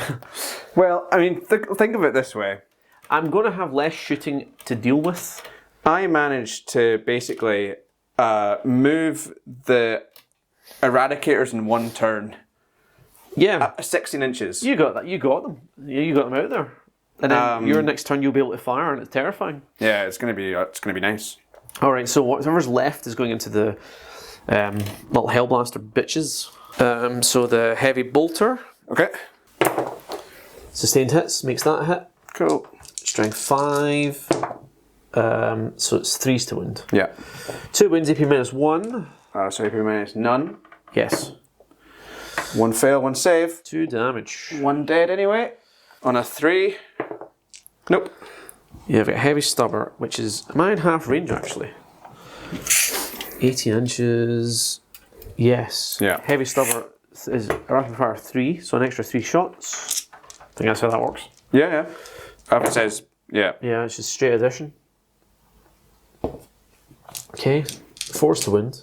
Well, I mean, think of it this way. I'm going to have less shooting to deal with. I managed to basically move the eradicators in one turn. Yeah. 16 inches. You got that. You got them. Yeah, you got them out there. And then your next turn you'll be able to fire, and it's terrifying. Yeah, it's gonna be nice. All right, so whatever's left is going into the little hellblaster bitches. So the heavy bolter, Okay. sustained hits, makes that a hit. Cool. Strength 5. So it's 3s to wound. Yeah. 2 wounds, AP -1. So AP minus none. Yes. 1 fail, 1 save. 2 damage. 1 dead anyway. On a 3. Nope. Yeah, I've got heavy stubber, which is a mile and a half range actually. 18 inches. Yes. Yeah. Heavy stubber is a rapid fire 3, so an extra 3 shots. I think that's how that works. Yeah. It says, yeah. Yeah, it's just straight addition. Okay, 4s to wound.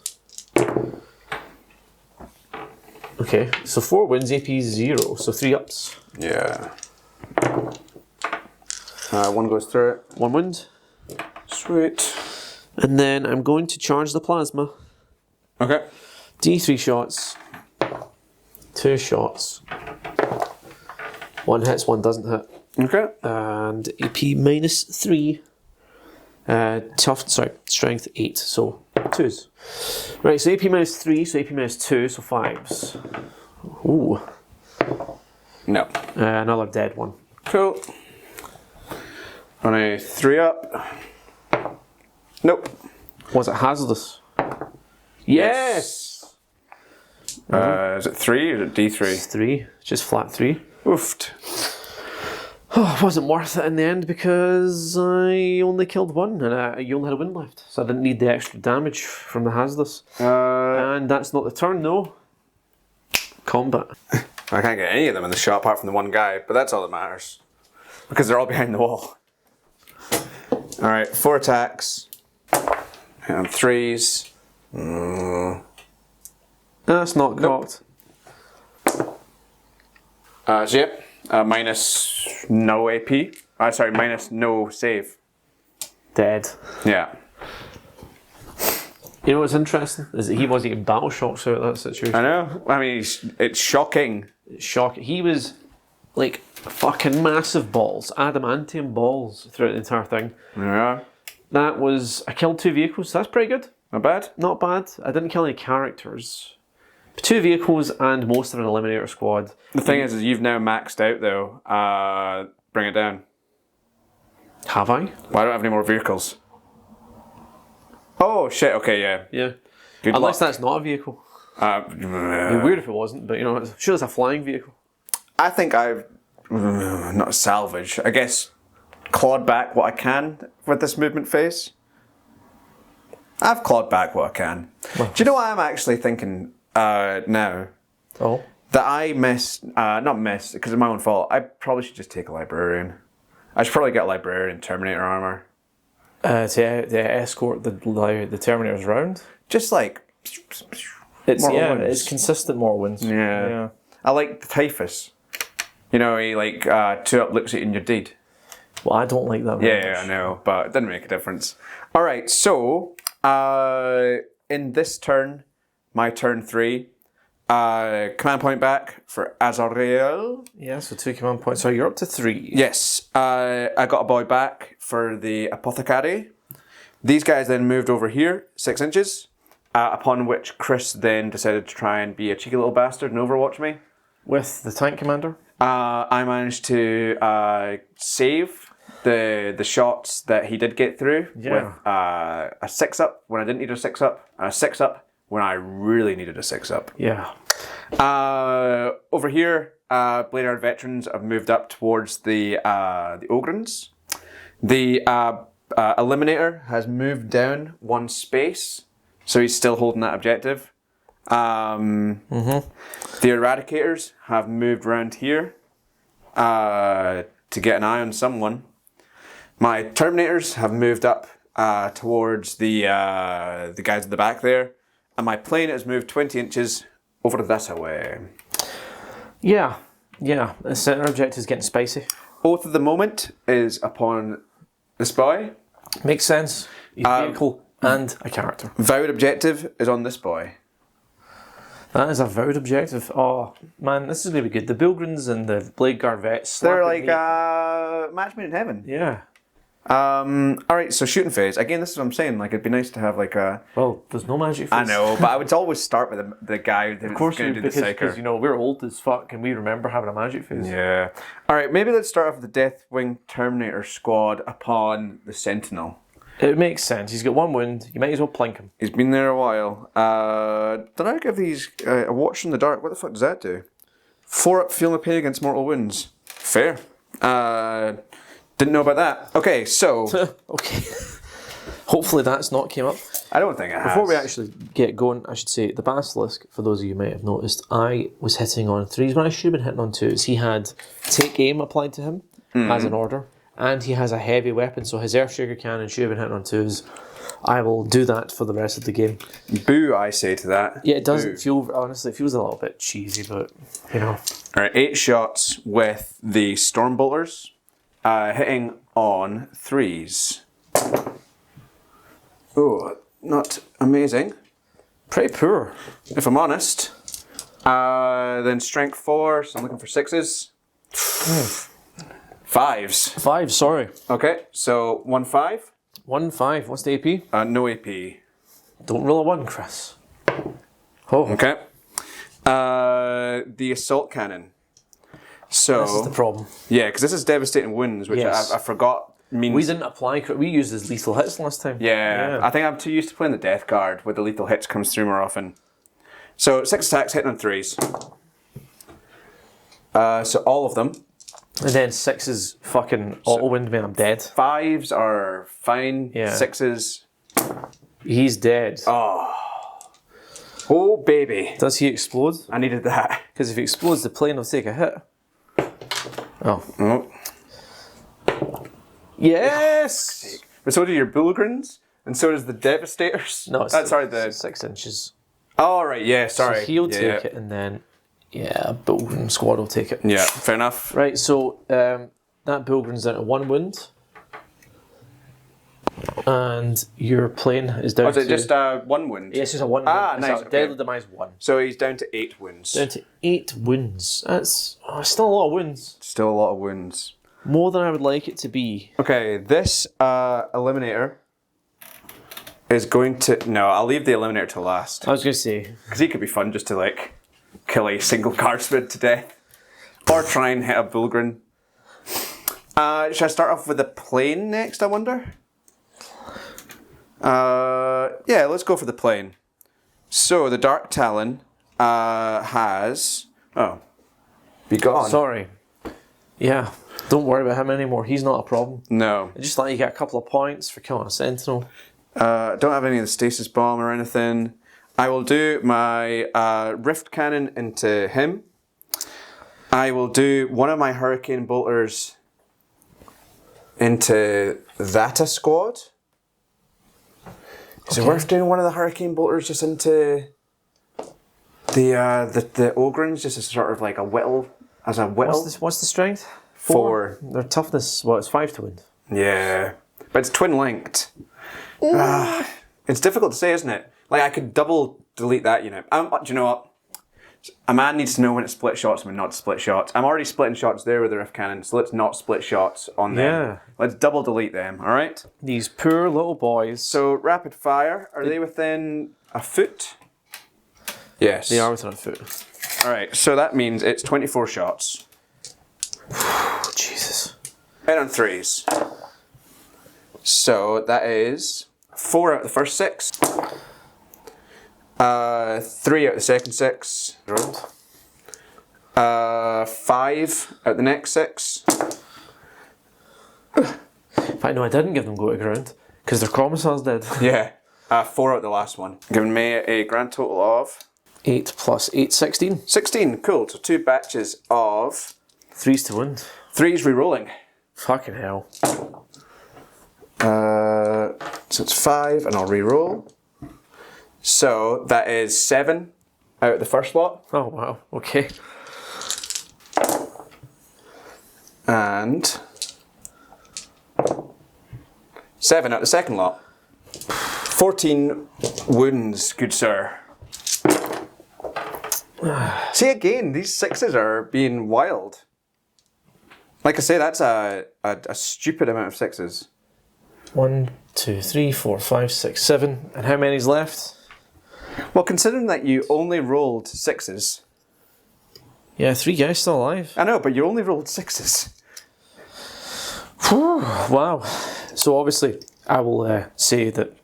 Okay, so 4 wins, AP 0, so 3 ups. Yeah. 1 goes through it. 1 wound. Sweet. And then I'm going to charge the plasma. Okay. D3 shots. 2 shots. 1 hits, 1 doesn't hit. Okay. And AP -3. Strength 8, so 2s. Right, so AP -3, so AP -2, so 5s. Ooh. No. Another dead one. Cool. On a 3 up. Nope. Was it hazardous? Yes! Is it 3 or is it D3? It's 3, just flat 3. Oofed. Oh, it wasn't worth it in the end because I only killed 1 and you only had a wound left. So I didn't need the extra damage from the hazardous. And that's not the turn, no. Combat. I can't get any of them in the shot apart from the one guy, but that's all that matters. Because they're all behind the wall. Alright, 4 attacks. And 3s. That's not got. So yep, minus no AP. Minus no save. Dead. Yeah. You know what's interesting? Is that he wasn't getting battle shocks out of that situation. I know. I mean, it's shocking. Shocking. He was like fucking massive balls, adamantium balls throughout the entire thing. Yeah. That was, I killed 2 vehicles, that's pretty good. Not bad. Not bad. I didn't kill any characters. 2 vehicles and most of an eliminator squad. The thing is you've now maxed out though. Bring it down. Have I? Well, I don't have any more vehicles. Oh shit, okay, yeah. Yeah. Good Unless luck. that's not a vehicle. It'd be weird if it wasn't, but you know, sure it's a flying vehicle. I think I've not salvage. I guess clawed back what I can with this movement phase. I've clawed back what I can. Do you know what I'm actually thinking now? Oh. That I not missed, because it's my own fault. I probably should just take a librarian. I should probably get a librarian Terminator armor. To escort the Terminators around. Just like It's Mortal yeah, wounds. it's consistent more wins. Yeah. I like the typhus. You know, he like 2 up looks at you and you're dead. Well, I don't like that very Yeah, much. I know, but it didn't make a difference. Alright, so in this turn, my turn 3, command point back for Azrael. Yeah, so 2 command points. So you're up to 3. Yes, I got a boy back for the apothecary. These guys then moved over here, 6 inches, upon which Chris then decided to try and be a cheeky little bastard and overwatch me. With the tank commander? I managed to save the shots that he did get through with a 6-up when I didn't need a 6-up, and a 6-up when I really needed a 6-up. Yeah. Over here, Bladeard veterans have moved up towards the Ogrins. The Eliminator has moved down 1 space, so he's still holding that objective. The Eradicators have moved around here to get an eye on someone. My Terminators have moved up towards the guys at the back there, and my plane has moved 20 inches over this way. Yeah. Yeah. The center objective is getting spicy. Oath of the moment is upon this boy. Makes sense. His vehicle and a character. Vowed objective is on this boy. That is a vowed objective. Oh, man, this is going to be good. The Bilgrins and the Blade Guard vets. They're like match made in heaven. Yeah. Alright, so shooting phase. Again, this is what I'm saying. Like, it'd be nice to have like a... Well, there's no magic phase. I know, but I would always start with the guy who's going to do the psyker. Because, you know, we're old as fuck and we remember having a magic phase. Yeah. Alright, maybe let's start off with the Deathwing Terminator squad upon the Sentinel. It makes sense. He's got 1 wound. You might as well plink him. He's been there a while. Did I give these a watch in the dark? What the fuck does that do? 4 up, feel no pain against mortal wounds. Fair. Didn't know about that. Okay, so... Okay. Hopefully that's not came up. I don't think it has. Before we actually get going, I should say, the Basilisk, for those of you who might have noticed, I was hitting on 3s when I should have been hitting on 2s. He had take aim applied to him as an order, and he has a heavy weapon, so his Earthshaker cannon should have been hitting on 2s. I will do that for the rest of the game. Boo, I say to that. Yeah, it doesn't feel, honestly, it feels a little bit cheesy, but, you know. Alright, 8 shots with the Stormbolters. Hitting on 3s. Oh, not amazing. Pretty poor. If I'm honest. Then strength 4, so I'm looking for 6s. 5s. 5, sorry. Okay, so 1 5. 1 5. What's the AP? No AP. Don't roll a 1, Chris. Oh. Okay. The assault cannon. So This is the problem. yeah, because this is devastating wounds, which Yes. I forgot means. We didn't apply. We used as lethal hits last time. Yeah, I think I'm too used to playing the Death Guard where the lethal hits comes through more often. So 6 attacks hitting on 3s. So all of them. And then 6 is fucking auto wind me. I'm dead. 5s are fine. Yeah. 6s. He's dead. Oh baby! Does he explode? I needed that. Because if he explodes, the plane will take a hit. Oh. Oh. Yes. But so do your Bulgrins, and so does the Devastators. No, it's sorry, the 6 inches. Oh right, yeah, sorry. So he'll take it, and then Bulgrin squad will take it. Yeah, fair enough. Right. So that Bulgrin's down to 1 wound, and your plane is down Oh, is it to just 1 wound? Yeah, it's just a 1 Ah, wound. nice, So okay. deadly demise 1. So he's down to 8 wounds. Down to 8 wounds. That's still a lot of wounds. Still a lot of wounds. More than I would like it to be. Okay, this Eliminator is going to... No, I'll leave the Eliminator to last. I was going to say. Because he could be fun just to, like, kill a single guardsman to death. Or try and hit a Bulgrin. Should I start off with the plane next, I wonder? Yeah, let's go for the plane. So, the Dark Talon has... Oh. Be gone. Sorry. Yeah. Don't worry about him anymore. He's not a problem. No. I just thought you get a couple of points for killing a Sentinel. Don't have any of the stasis bomb or anything. I will do my rift cannon into him. I will do one of my hurricane bolters into that squad. Is it worth doing one of the hurricane bolters just into the Ogrins, just as sort of like a whittle, as a whittle? What's the strength? 4. Their toughness, it's 5 to wound. Yeah, but it's twin linked. It's difficult to say, isn't it? Like I could double delete that unit. Do you know what? A man needs to know when to split shots and when not to split shots. I'm already splitting shots there with the rift cannon, so let's not split shots on them. Yeah. Let's double delete them. All right. These poor little boys. So rapid fire. Are they within a foot? Yes. They are within a foot. All right. So that means it's 24 shots. Oh, Jesus. Hit on 3s. So that is 4 out of the first 6. 3 out of the second 6. Round. 5 out the next 6. In fact, no, I didn't give them go to ground because their commissar's dead. Yeah. 4 out the last one. Giving me a grand total of 8 plus 8, 16. 16. Cool. So 2 batches of 3s to wound. 3s re-rolling. Fucking hell. So it's 5 and I'll re-roll. So that is 7 out of the first lot. Oh, wow. Okay. And 7 out of the second lot. 4 14 wounds, good sir. See, again, these 6s are being wild. Like I say, that's a stupid amount of 6s. 1, 2, 3, 4, 5, 6, 7. And how many's left? Well, considering that you only rolled 6s. Yeah, 3 guys still alive. I know, but you only rolled 6s. Whew, wow. So obviously, I will say that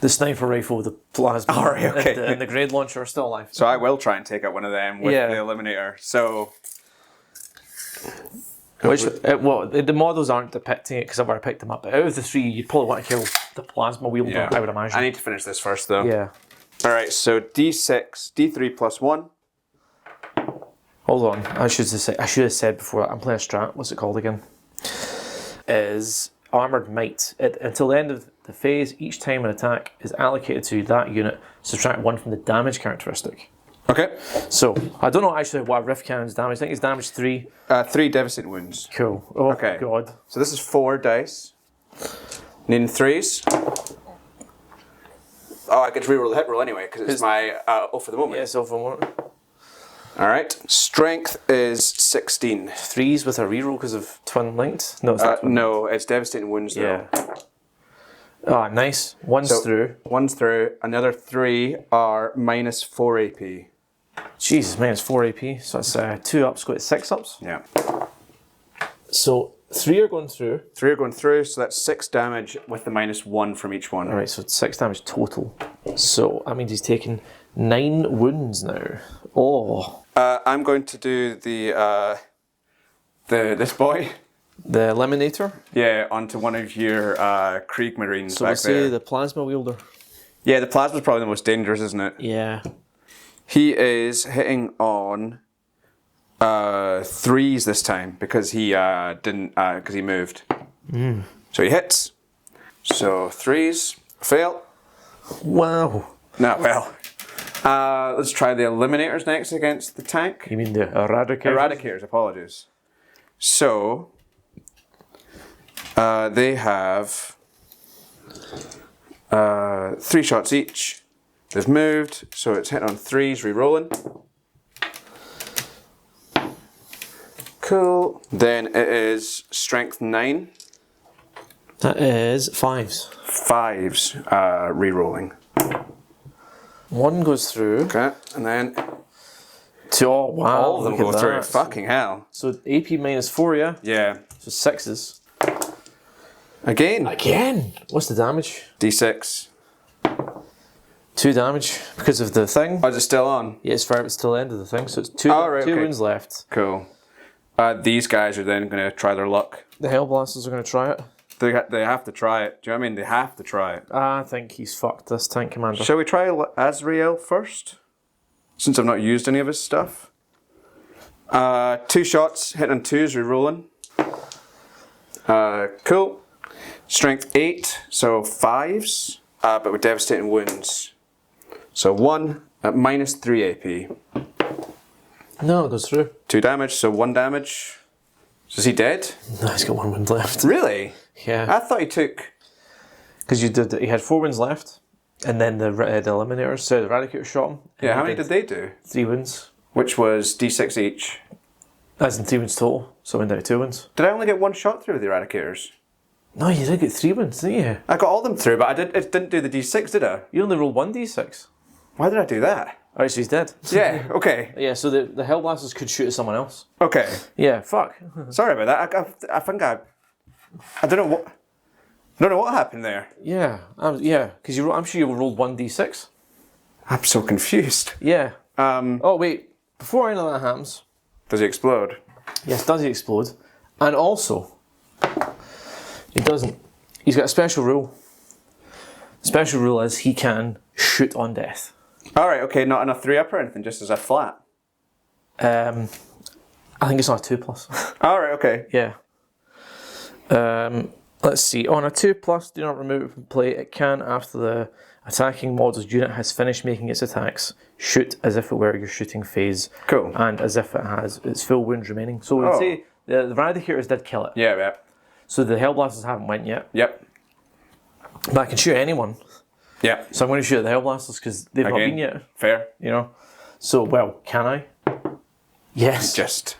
the sniper rifle, the plasma, and the grenade launcher are still alive. So I will try and take out one of them with the eliminator. So, the models aren't depicting it because I've already picked them up. But out of the 3, you'd probably want to kill the plasma wielder, I would imagine. I need to finish this first, though. Yeah. All right. So D6, D3 plus 1. Hold on. I should have said before. I'm playing a strat. What's it called again? Is Armoured Might. Until the end of the phase, each time an attack is allocated to that unit, subtract 1 from the damage characteristic. Okay. So, I don't know actually what Rift Cannon's damage. I think it's damage 3. 3 devastating wounds. Cool. Oh, Okay. God. So this is 4 dice. Needing 3s. Oh, I get to reroll the hit roll anyway, because it's my off for the moment. Yeah, so for a moment. Alright. Strength is 16. 3s with a reroll because of twin linked? No, it's not twin. No, it's devastating wounds though. Yeah. Ah, nice. One's through. 1's through. Another 3 are minus 4 AP. Jesus, minus 4 AP. So that's 2 ups, go to 6 ups. Yeah. So 3 are going through. 3 are going through, so that's 6 damage with the minus 1 from each one. Alright, so it's 6 damage total. So that means he's taken 9 wounds now. Oh. I'm going to do this boy. The Eliminator? Yeah, onto one of your Krieg Marines So back we'll say there. the Plasma Wielder. Yeah, the plasma's probably the most dangerous, isn't it? Yeah. He is hitting on 3s this time because he didn't because he moved. So he hits. So 3s fail. Wow. Not well. Let's try the Eliminators next against the tank. You mean the Eradicators? Eradicators, apologies. So they have 3 shots each. They've moved, so it's hit on 3s, re-rolling. Cool. Then it is strength 9. That is 5s. 5s, re-rolling. 1 goes through. Okay, and then 2. Oh, wow. all of them look go at through. that. Fucking hell. So AP minus 4, yeah? Yeah. So 6s. Again. What's the damage? D6. 2 damage because of the thing. Oh, is it still on? Yeah, it's fire, but it's till the end of the thing. So it's 2 okay. wounds left. Cool. These guys are then going to try their luck. The Hellblasters are going to try it. They have to try it. Do you know what I mean? They have to try it. I think he's fucked, this tank commander. Shall we try Azrael first? Since I've not used any of his stuff. 2 shots, hitting on 2s, re-rolling. Cool. Strength 8, so 5s, but with devastating wounds. So 1 at minus 3 AP. No, it goes through. 2 damage, so 1 damage. So is he dead? No, he's got 1 wound left. Really? Yeah. I thought he took... Because he had 4 wounds left, and then the Eliminators, so the Eradicator shot him. Yeah, how many did they do? 3 wounds. Which was D6 each. That's in 3 wounds total, so I went down to 2 wounds. Did I only get 1 shot through with the Eradicators? No, you did get 3 wounds, didn't you? I got all them through, but it didn't do the D6, did I? You only rolled 1d6. Why did I do that? Alright, so he's dead. Yeah, okay. Yeah, so the Hellblasters could shoot at someone else. Okay. Yeah, fuck. Sorry about that. I think I don't know what happened there. Yeah, because I'm sure you rolled 1d6. I'm so confused. Yeah. Oh, wait. Before any of that happens... Does he explode? Yes, does he explode? And also... He doesn't. He's got a special rule. Special rule is he can shoot on death. Alright, okay, not enough 3-up or anything, just as a flat. I think it's on a 2+. Alright, okay. Yeah. Let's see. On a 2+, do not remove it from play. It can, after the attacking model's unit has finished making its attacks, shoot as if it were your shooting phase. Cool. And as if it has its full wounds remaining. So we'd say the Eradicators did kill it. Yeah. So the Hellblasters haven't went yet. Yep. But I can shoot anyone. Yeah. So I'm going to shoot at the Hellblasters because they've not Again, been yet. fair. You know? So, well, can I? Yes. Just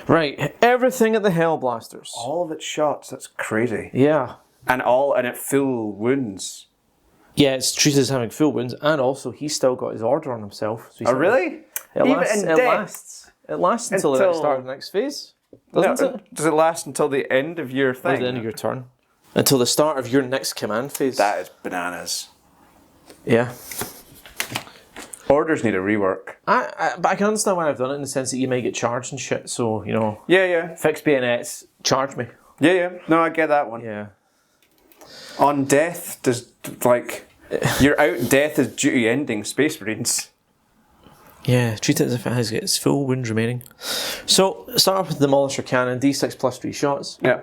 Right, everything at the Hellblasters. all of its shots. That's crazy. Yeah. And at full wounds. Yeah, it's treated as having full wounds, and also he's still got his order on himself. So he's Really? It lasts until the start of the next phase, doesn't it? Does it last until the end of your Or thing? the end of your turn. Until the start of your next command phase. That is bananas. Yeah. Orders need a rework. But I can understand why I've done it in the sense that you may get charged and shit, so, you know. Yeah. Fix bayonets, charge me. Yeah. No, I get that one. Yeah. On death, you're out, death is duty ending, Space Marines. Yeah, treat it as if it has its full wounds remaining. So, start off with the Demolisher Cannon, D6 plus 3 shots. Yeah.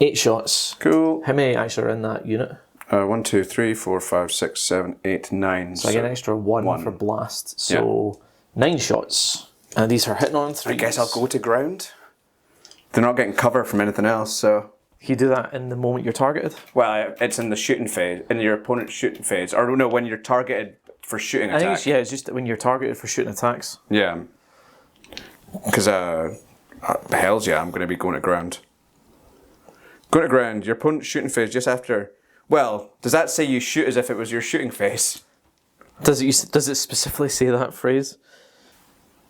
8 shots. Cool. How many actually are in that unit? 1, 2, 3, 4, 5, 6, 7, 8, 9. So I get an extra one for blast. So 9 shots. And these are hitting on 3. I guess I'll go to ground. They're not getting cover from anything else, so. You do that in the moment you're targeted? Well, it's in the shooting phase, in your opponent's shooting phase. Or no, when you're targeted for shooting attack. I think it's just when you're targeted for shooting attacks. Yeah. Because, hells yeah, I'm going to be going to ground. Going to ground, your opponent's shooting phase just after. Well, does that say you shoot as if it was your shooting phase? Does it specifically say that phrase?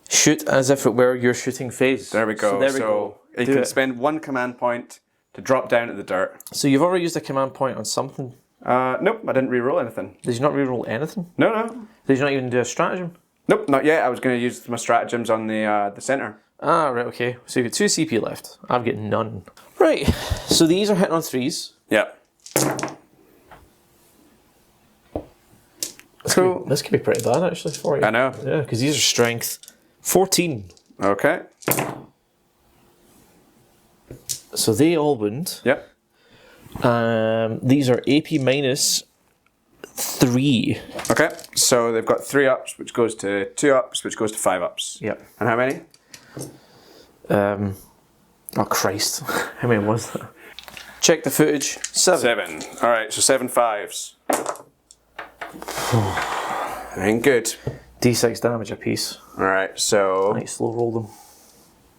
Shoot as if it were your shooting phase. There we go. So you can spend 1 command point to drop down to the dirt. So you've already used a command point on something. Nope, I didn't reroll anything. Did you not reroll anything? No. Did you not even do a stratagem? Nope, not yet. I was going to use my stratagems on the centre. Ah, right, okay. So you've got 2 CP left. I've got none. Right, so these are hitting on 3s. Yeah. Cool. This could be pretty bad actually for you. I know. Yeah, because these are strength 14. Okay. So they all wound. Yep. These are AP minus 3. Okay, so they've got 3 ups, which goes to 2 ups, which goes to 5 ups. Yep. And how many? Oh Christ. How many was that? Check the footage. 7. 7. Alright, so 7 5s. Ain't good. D6 damage apiece. Alright, so. I need to slow roll them.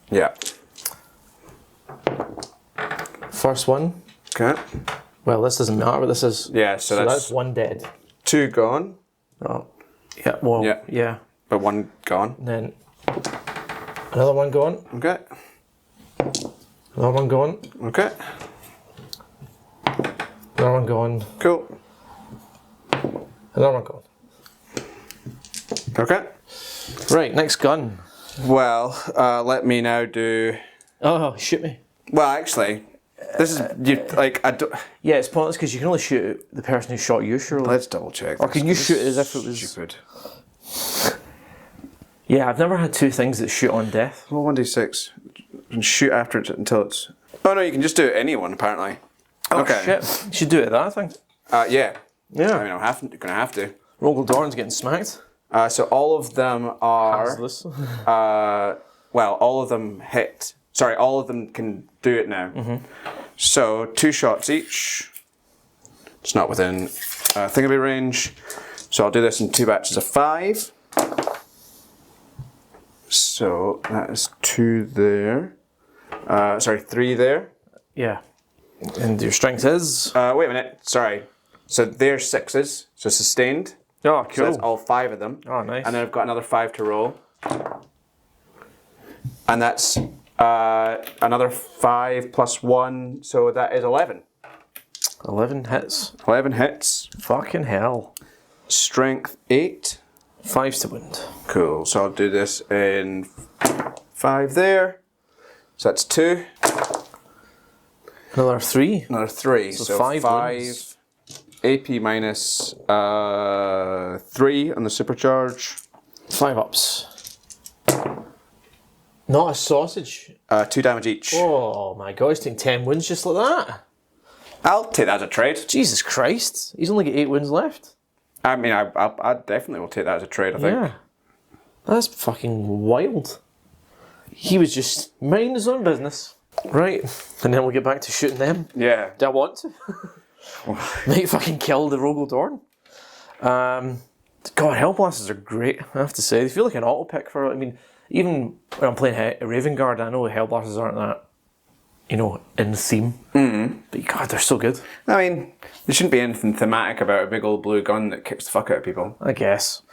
Yeah. First one. Okay. Well, this doesn't matter what this is. Yeah, so that's 1 dead. 2 gone. Oh. Yeah, well, Yeah. yeah. But 1 gone. And then another one going. Okay. Another one going. Okay. Another one going. Cool. Another one going. Okay. Right, next gun. Well, let me now do. Oh, shoot me. Well, actually, this is I don't. Yeah, it's pointless because you can only shoot the person who shot you, surely. Let's double check. Or can you shoot it as if it was stupid? Yeah, I've never had 2 things that shoot on death. Well, 1d6 and shoot after it until it's. Oh no, you can just do it anyone apparently. Oh Okay. shit! You should do it that thing. Yeah. Yeah. I mean, I'm gonna have to. Rogel Dorn's getting smacked. So all of them are. Hazardous. Well, all of them hit. Sorry, all of them can do it now. Mm-hmm. So 2 shots each. It's not within thingamabie range. So I'll do this in 2 batches of 5. So that is 2 there. 3 there. Yeah. And your strength is? Wait a minute. Sorry. So they're 6s. So sustained. Oh, cool. So that's all 5 of them. Oh, nice. And then I've got another 5 to roll. And that's another 5 plus 1. So that is 11. 11 hits. 11 hits. Fucking hell. Strength 8. 5s to wound. Cool. So I'll do this in 5 there. So that's 2. Another 3. Another 3. So So 5 5 wounds. AP minus 3 on the supercharge. 5 ups. Not a sausage. 2 damage each. Oh my god, he's taking 10 wounds just like that. I'll take that as a trade. Jesus Christ. He's only got 8 wounds left. I mean, I definitely will take that as a trade, I think. Yeah. That's fucking wild. He was just minding his own business. Right. And then we'll get back to shooting them. Yeah. Do I want to? Might fucking kill the Rogel Dorn. God, Hellblasters are great, I have to say. They feel like an auto pick for it. I mean, even when I'm playing Raven Guard, I know Hellblasters aren't that, in theme. Mm-hmm. But God, they're so good. I mean, there shouldn't be anything thematic about a big old blue gun that kicks the fuck out of people. I guess.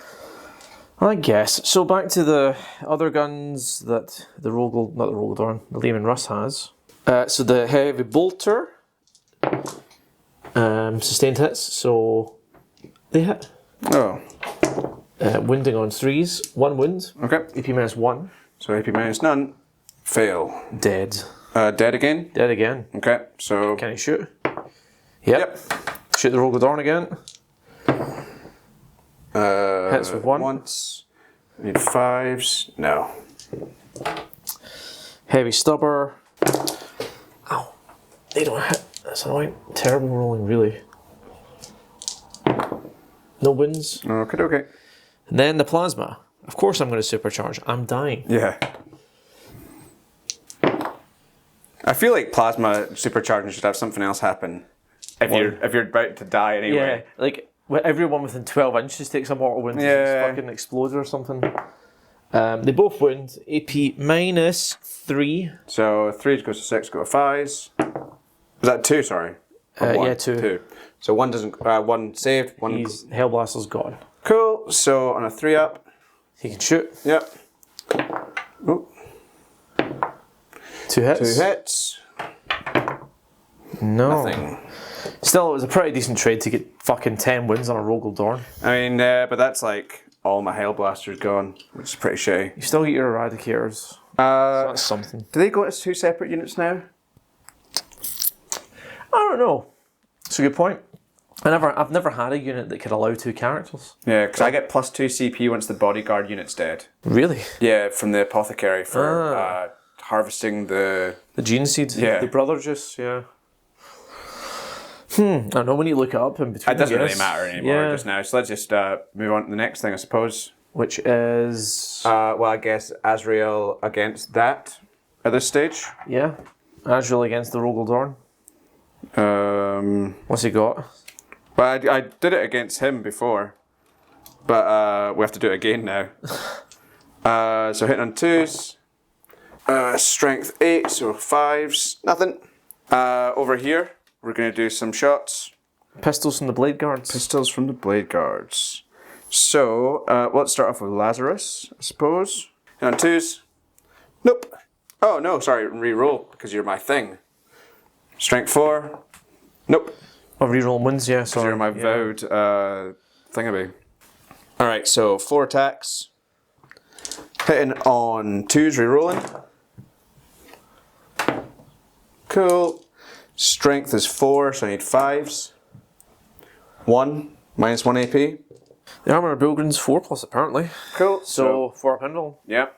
So back to the other guns that the Rogel Dorn, the Lehman Russ has. So the heavy bolter, sustained hits, so they hit. Oh. Wounding on 3s, 1 wound. Okay. AP -1. So AP -none. Fail. Dead. Dead again? Dead again. Okay, so... Can he shoot? Yep. Shoot the Rogel Dorn again. Hits with 1. Once. Need 5s. No. Heavy stubber. Ow. They don't hit. That's annoying. Terrible rolling, really. No wins. Okay. And then the plasma. Of course I'm going to supercharge. I'm dying. Yeah. I feel like plasma supercharging should have something else happen if you're about to die anyway. Yeah, like everyone within 12 inches takes a mortal wound. Yeah. Just fucking explode or something. They both wound. AP -3. So 3 goes to 6, go to 5s. Was that 2? Sorry. Or 1? Yeah, 2. So 1 doesn't. 1 saved. 1. Hellblaster's gone. Cool. So on a 3-up. He can shoot. Yep. Ooh. 2 hits. 2 hits. No. Nothing. Still, it was a pretty decent trade to get fucking 10 wins on a Rogel Dorn. I mean, but that's like all my Hellblasters gone, which is pretty shitty. You still get your Eradicators. So that's something. Do they go as 2 separate units now? I don't know. It's a good point. I've never had a unit that could allow 2 characters. Yeah, because I get +2 CP once the bodyguard unit's dead. Really? Yeah, from the apothecary for harvesting the gene seed. Yeah. The brother juice. Yeah. I don't know. We need to look it up in between. It doesn't really matter anymore just now. So let's just move on to the next thing, I suppose. Which is well, I guess Azrael against that at this stage. Yeah, Azrael against the Rogel Dorn. What's he got? Well, I did it against him before, but we have to do it again now. So hitting on 2s, strength 8, so 5s, nothing. Over here, we're going to do some shots. Pistols from the Blade Guards. Pistols from the Blade Guards. So, let's start off with Lazarus, I suppose. Hit on 2s. Nope. Oh, no, sorry, re-roll, because you're my thing. Strength 4. Nope. Oh, reroll wins, yeah. Sorry. You're my vowed thingamabie. Alright, so 4 attacks. Hitting on 2s, re-rolling. Cool. Strength is 4, so I need 5s. 1, -1 AP. The Armour of Bilgrin's 4+ apparently. Cool. So 4 Pendle. Yeah.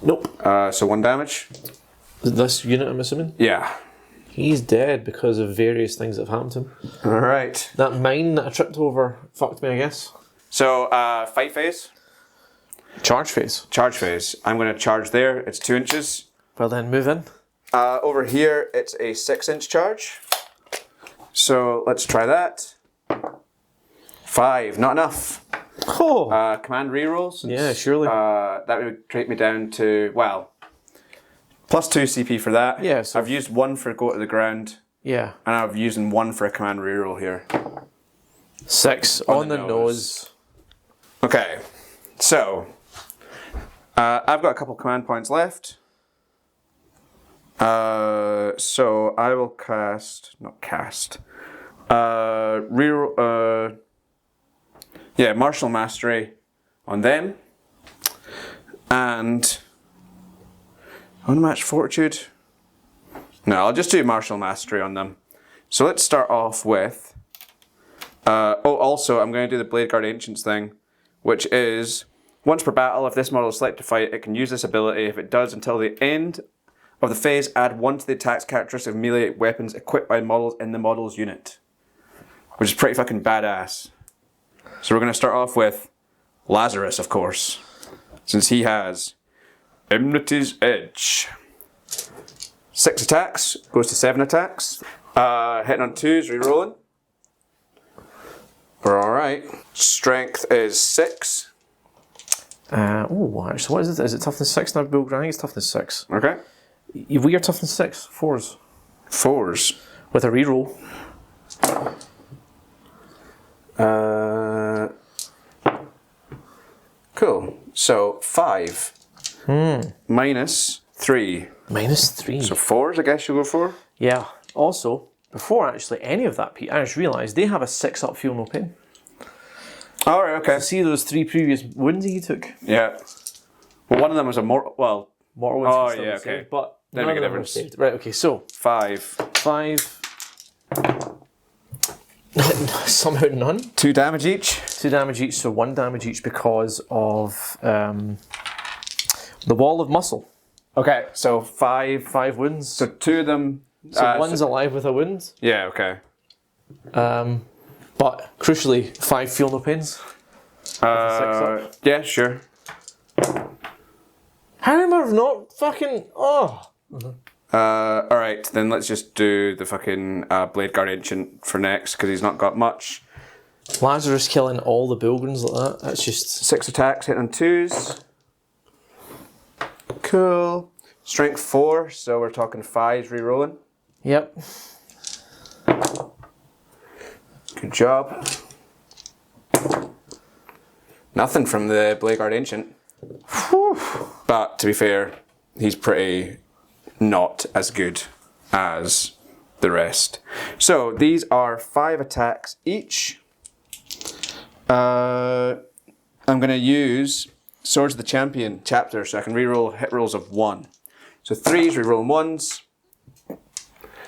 Nope. So 1 damage. This unit, I'm assuming? Yeah. He's dead because of various things that have happened to him. Alright. That mine that I tripped over fucked me, I guess. So, fight phase. Charge phase. Charge phase. I'm going to charge there. It's 2 inches. Well then, move in. Over here, it's a 6-inch charge. So, let's try that. 5. Not enough. Oh! Command rerolls. Yeah, surely. That would take me down to, well, +2 CP for that. Yeah, so I've used 1 for go to the ground. Yeah. And I've used 1 for a command reroll here. 6 on the nose. Okay, so I've got a couple command points left. So I will reroll. Martial mastery on them, and unmatched fortitude. No, I'll just do martial mastery on them. So let's start off with. Also, I'm going to do the Blade Guard Ancients thing, which is once per battle, if this model is selected to fight, it can use this ability. If it does until the end of the phase, add 1 to the attack's characteristic of melee weapons equipped by models in the model's unit, which is pretty fucking badass. So we're going to start off with Lazarus, of course, since he has Enmity's Edge. 6 attacks, goes to 7 attacks. Hitting on 2s, re-rolling. We're alright. Strength is 6. Oh, actually, what is it? Is it toughness 6 now, Bill? I think it's toughness 6. Okay. We are toughness 6, 4s. 4s. With a reroll. Cool. So 5. Minus 3. Minus 3. So 4s, I guess you'll go for? Yeah. Also, before actually any of that, Pete, I just realised they have a 6 up feel no pain. Alright, okay. See those 3 previous wounds he took? Yeah. Well, one of them was a mortal wound. Oh, yeah, okay. Saved, but They none make a of them were difference. saved. Right, okay, so 5. 5. Somehow none. 2 damage each. 2 damage each, so 1 damage each because of the wall of muscle. Okay, so 5. 5 wounds. So 2 of them. So one's alive with a wound. Yeah, okay. But crucially, 5 feel no pains. Yeah, sure. How am I not fucking... Oh! Alright, then let's just do the fucking Blade Guard Ancient for next, because he's not got much. Lazarus killing all the Bilgrins like that. That's just... 6 attacks, hitting on 2s. Cool. Strength 4, so we're talking 5s re-rolling. Yep. Good job. Nothing from the Blade Guard Ancient. Whew. But to be fair, he's pretty not as good as the rest. So these are 5 attacks each. I'm going to use Swords of the Champion chapter so I can reroll hit rolls of 1. So 3s, rerolling 1s.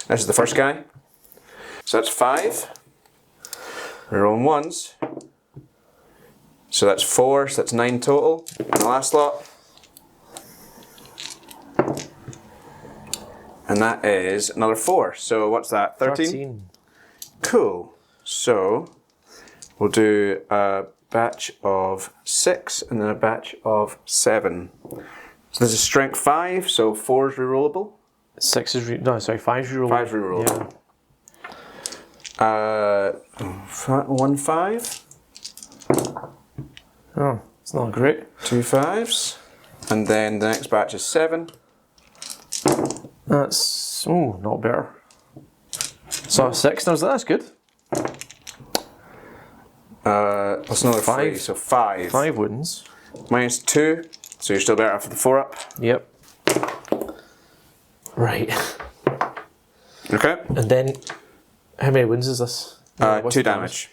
This is the first guy. So that's 5. Rerolling 1s. So that's 4, so that's 9 total. And the last lot. And that is another 4. So what's that? 13? Cool. So we'll do a batch of 6 and then a batch of 7. So this is strength 5, so 4 is rerollable. 6 is 5 is rerollable. 5 is rerollable. Yeah. 1 5. Oh, it's not great. 2 5s. And then the next batch is 7. That's not better. So 6 now, that's good. That's another 3, so 5. 5 wounds. Minus 2, so you're still better after the 4 up. Yep. Right. Okay. And then, how many wounds is this? What's 2 the damage.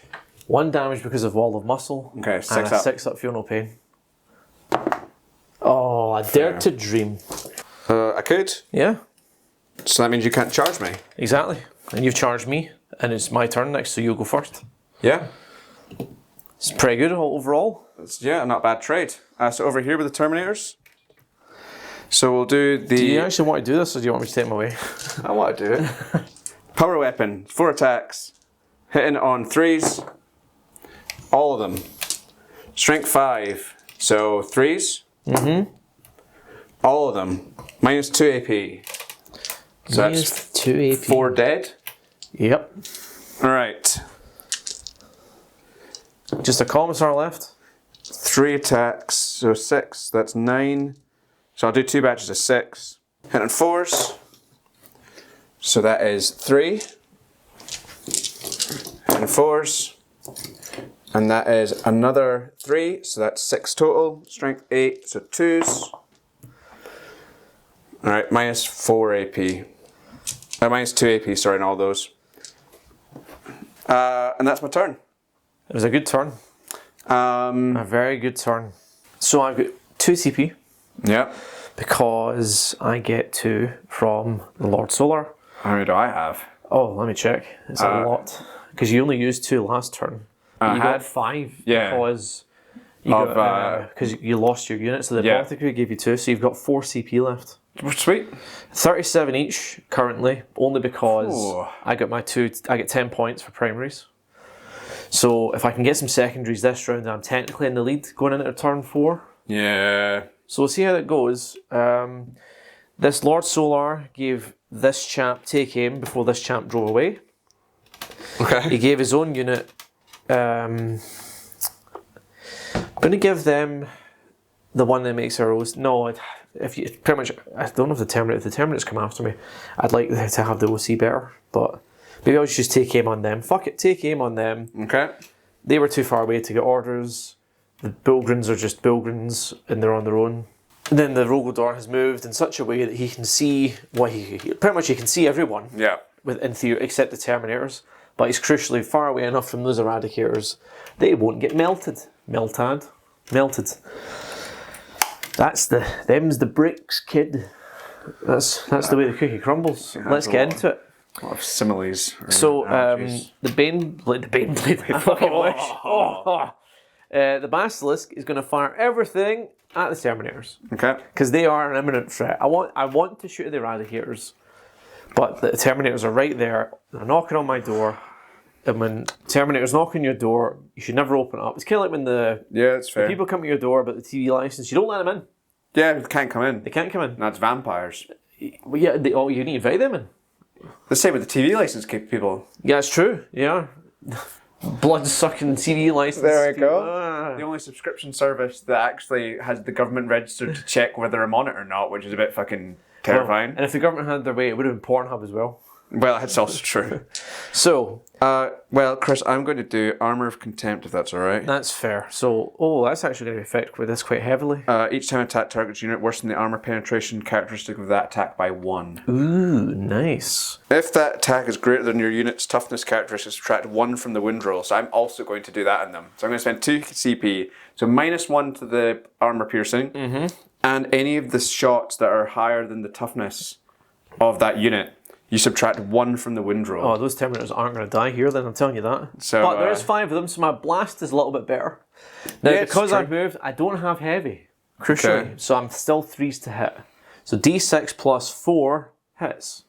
1 damage because of wall of muscle. Okay, 6 and up. 6 up, feel no pain. Oh, I dared to dream. I could. Yeah, So that means you can't charge me. exactly. And you've charged me, and it's my turn next, so you'll go first. Yeah. It's pretty good overall. Yeah, not bad trade. So over here with the Terminators. So we'll do the... Do you actually want to do this, or do you want me to take them away? I want to do it. Power weapon, 4 attacks. Hitting on 3s. All of them. Strength 5. So 3s. Mm-hmm. All of them. Minus 2 AP. So Minus that's 2 AP. 4 dead. Yep. Alright. Just a commissar left. 3 attacks. So 6. That's 9. So I'll do 2 batches of 6. Hitting 4s. So that is 3. Hitting 4s. And that is another 3. So that's 6 total. Strength 8. So 2s. Alright, minus 4 AP. Minus 2 AP, sorry, in all those. And that's my turn. It was a good turn. A very good turn. So I've got 2 CP. Yeah. Because I get 2 from the Lord Solar. How many do I have? Oh, let me check. It's a lot. Because you only used 2 last turn. You got 5 Yeah. because you lost your unit. So the apothecary gave you 2, so you've got 4 CP left. Sweet. 37 each currently, only because Ooh. I get 10 points for primaries. So if I can get some secondaries this round, I'm technically in the lead going into turn 4. Yeah. So we'll see how that goes. This Lord Solar gave this chap take aim before this chap drove away. Okay. He gave his own unit. I'm going to give them the one that makes arrows. No, if you pretty much, I don't know if the Terminators come after me. I'd like to have the OC better, but maybe I'll just take aim on them. Fuck it, take aim on them. Okay. They were too far away to get orders. The Bilgrins are just Bilgrins, and they're on their own. And then the Rogodor has moved in such a way that he can see pretty much he can see everyone. Yeah. In theory, except the Terminators. But he's crucially far away enough from those Eradicators they won't get melted. Melted. Them's the bricks, kid. That's the way the cookie crumbles. Let's get into it. A lot of similes. So the Baneblade. I fucking wish. The Basilisk is going to fire everything at the Terminators. Okay. Because they are an imminent threat. I want to shoot at the Eradicators, but the Terminators are right there. They're knocking on my door. And when Terminators knock on your door, you should never open it up. It's kind of like when that's fair. people come to your door about the TV license, you don't let them in. Yeah, they can't come in. They can't come in. That's vampires. Well, yeah, you need to invite them in. The same with the TV license people. Yeah, it's true. Yeah. Blood-sucking TV license. There we go. The only subscription service that actually has the government registered to check whether I'm on it or not, which is a bit fucking terrifying. And if the government had their way, it would have been Pornhub as well. Well, that's also true. So, well, Chris, I'm going to do Armour of Contempt, if that's all right. That's fair. So, that's actually going to affect with this quite heavily. Each time attack targets unit, worsen the armour penetration characteristic of that attack by 1. Ooh, nice. If that attack is greater than your unit's toughness characteristic, subtract 1 from the wind roll. So I'm also going to do that in them. So I'm going to spend 2 CP. So -1 to the armour piercing. Mm-hmm. And any of the shots that are higher than the toughness of that unit, you subtract 1 from the wind roll. Oh, those Terminators aren't going to die here then, I'm telling you that. So, but there's 5 of them, so my blast is a little bit better. Now, Yeah, because it's I've moved, I don't have heavy, crucially. Okay. So I'm still 3s to hit. So D6 plus 4 hits.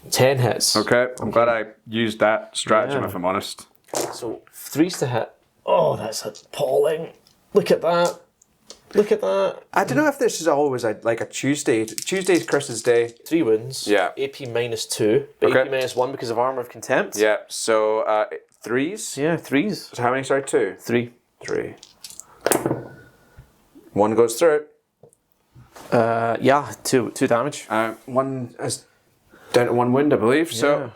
10 hits. Okay, I'm glad I used that stratagem, if I'm honest. So 3s to hit. Oh, that's appalling. Look at that. Look at that. I don't know if this is always like a Tuesday. Tuesday's Chris's day. 3 wins. Yeah. AP -2, but Okay. AP -1 because of Armour of Contempt. Yeah, so 3s. Yeah, 3s. So how many, sorry, 2? 3. 3. 1 goes through. Yeah, 2 damage. 1 is down to 1 wound, I believe. So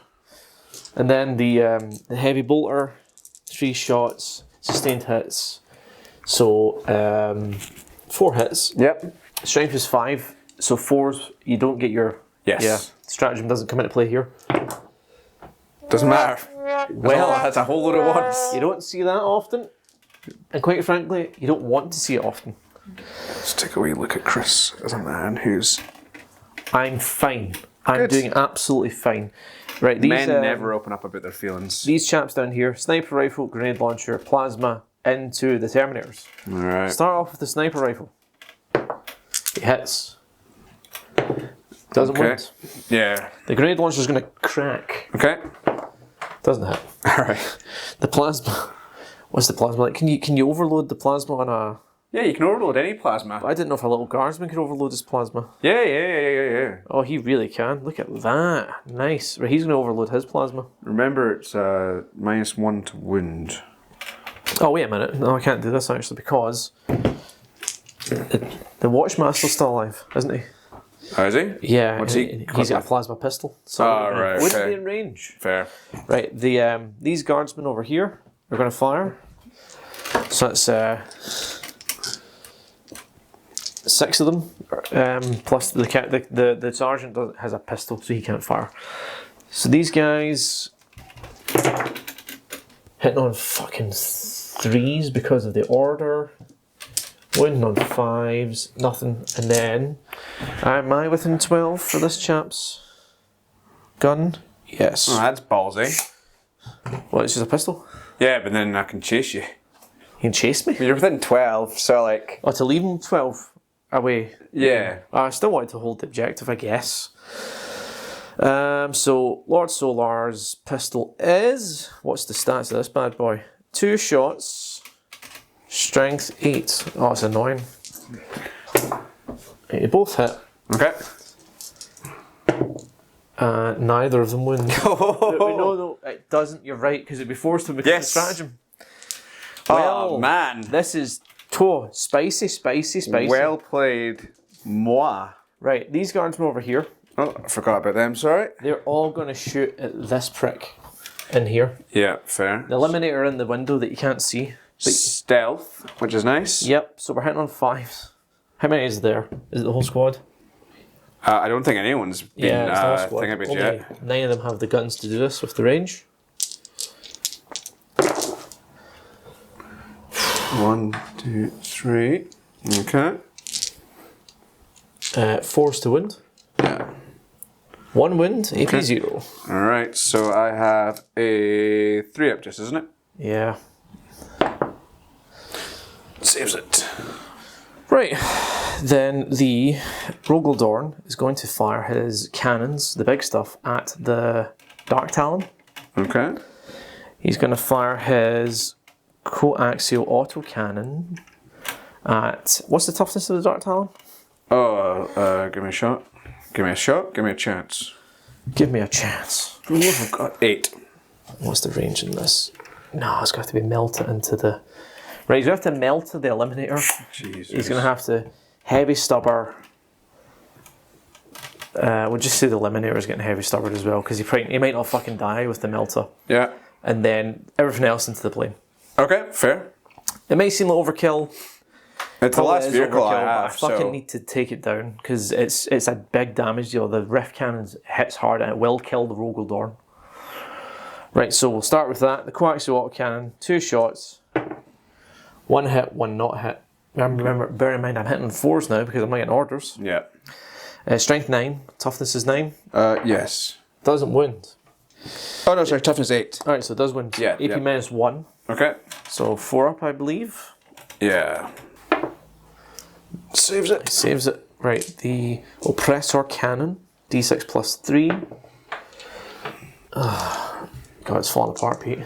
And then the heavy bolter, 3 shots, sustained hits. So 4 hits. Yep. Strength is 5. So 4s, you don't get your stratagem doesn't come into play here. Doesn't matter. Well, that's a whole load of 1s. you don't see that often, and quite frankly, you don't want to see it often. Let's take a wee look at Chris as a man who's... I'm fine. I'm Good. doing absolutely fine. Right, these Men never open up about their feelings. These chaps down here: sniper rifle, grenade launcher, plasma into the Terminators. All right. Start off with the sniper rifle. It hits. Doesn't Okay. wound. Yeah. The grenade launcher is going to crack. Okay. Doesn't hit. All right. The plasma. What's the plasma like? Can you overload the plasma on a? Yeah, you can overload any plasma. I didn't know if a little guardsman could overload his plasma. Yeah. Oh, he really can. Look at that. Nice. Right, he's going to overload his plasma. Remember, it's -1 to wound. Oh, wait a minute. No, I can't do this actually because the Watchmaster's still alive, isn't he? Oh, is he? Yeah. What's he? He's got a plasma pistol. So right, wouldn't okay. be in range. Fair. Right. These guardsmen over here are going to fire. So that's 6 of them, plus the sergeant has a pistol, so he can't fire. So these guys hitting on fucking 3s because of the order. Wounding on 5s, nothing. And then, am I within 12 for this chap's gun? Yes. Oh, that's ballsy. Well, it's just a pistol. Yeah, but then I can chase you. You can chase me? You're within 12, so like... Oh, to leave him 12 away. Yeah. I still wanted to hold the objective, I guess. So, Lord Solar's pistol is... What's the stats of this bad boy? 2 shots. Strength 8. Oh, it's annoying. They both hit. Okay. Neither of them wound. No, it doesn't. You're right, because it'd be forced to because of the stratagem. Oh, man. This is spicy. Well played, moi. Right, these guards from over here, Oh, I forgot about them, sorry. they're all going to shoot at this prick in here. Yeah, fair. The eliminator in the window that you can't see. Stealth, which is nice. Yep, so we're hitting on 5s. How many is there? Is it the whole squad? I don't think anyone's been it's the whole squad. thinking about Only yet. 9 of them have the guns to do this with the range. 1, 2, 3. Okay. 4s to wound. Yeah. 1 wound, AP 0. Alright, so I have a 3 up just, isn't it? Yeah. Saves it. Right, then the Rogaldorn is going to fire his cannons, the big stuff, at the Dark Talon. Okay. He's going to fire his coaxial autocannon at... What's the toughness of the Dark Talon? Oh, give me a shot. Give me a shot. Give me a chance. Give me a chance. Ooh, I've got 8. What's the range in this? No, it's got to be melted into the... Right, he's going to have to melt the Eliminator. Jesus. He's going to have to heavy stubber. We'll just say the Eliminator is getting heavy stubbered as well, because he might not fucking die with the melter. Yeah. And then everything else into the plane. Okay, fair. It may seem like overkill. It's the last vehicle I have, I fucking need to take it down, because it's a big damage deal. The rift cannons hits hard and it will kill the Rogaldorn. Right, so we'll start with that. The coaxial autocannon, 2 shots. 1 hit, 1 not hit. Remember, bear in mind I'm hitting 4s now because I'm not getting orders. Yeah. Strength 9, toughness is 9. Yes. Doesn't wound. Oh no, sorry, toughness 8. Alright, so it does wound. Yeah, AP yeah. minus 1. Okay. So 4 up, I believe. Yeah. Saves it. Saves it. Right, the Oppressor Cannon, D6 plus 3. God, it's falling apart, Pete.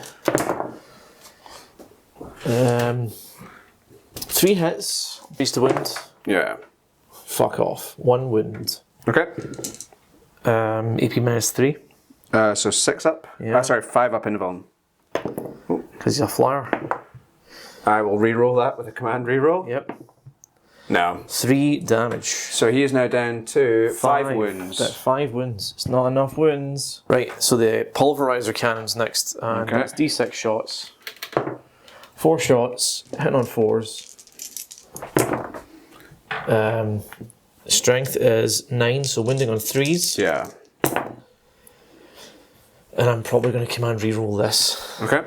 3 hits, base to wound. Yeah. Fuck off. 1 wound. Okay. AP minus 3. So 6 up. Yeah. Sorry, 5 up in Vuln. Because he's a flyer. I will re-roll that with a command re-roll. Yep. No. 3 damage. So he is now down to 5 wounds. That's 5 wounds. It's not enough wounds. Right, so the Pulverizer Cannon's next. And Okay. that's D6 shots. 4 shots, hitting on 4s. Strength is 9, so wounding on 3s. Yeah. And I'm probably going to command reroll this. Okay.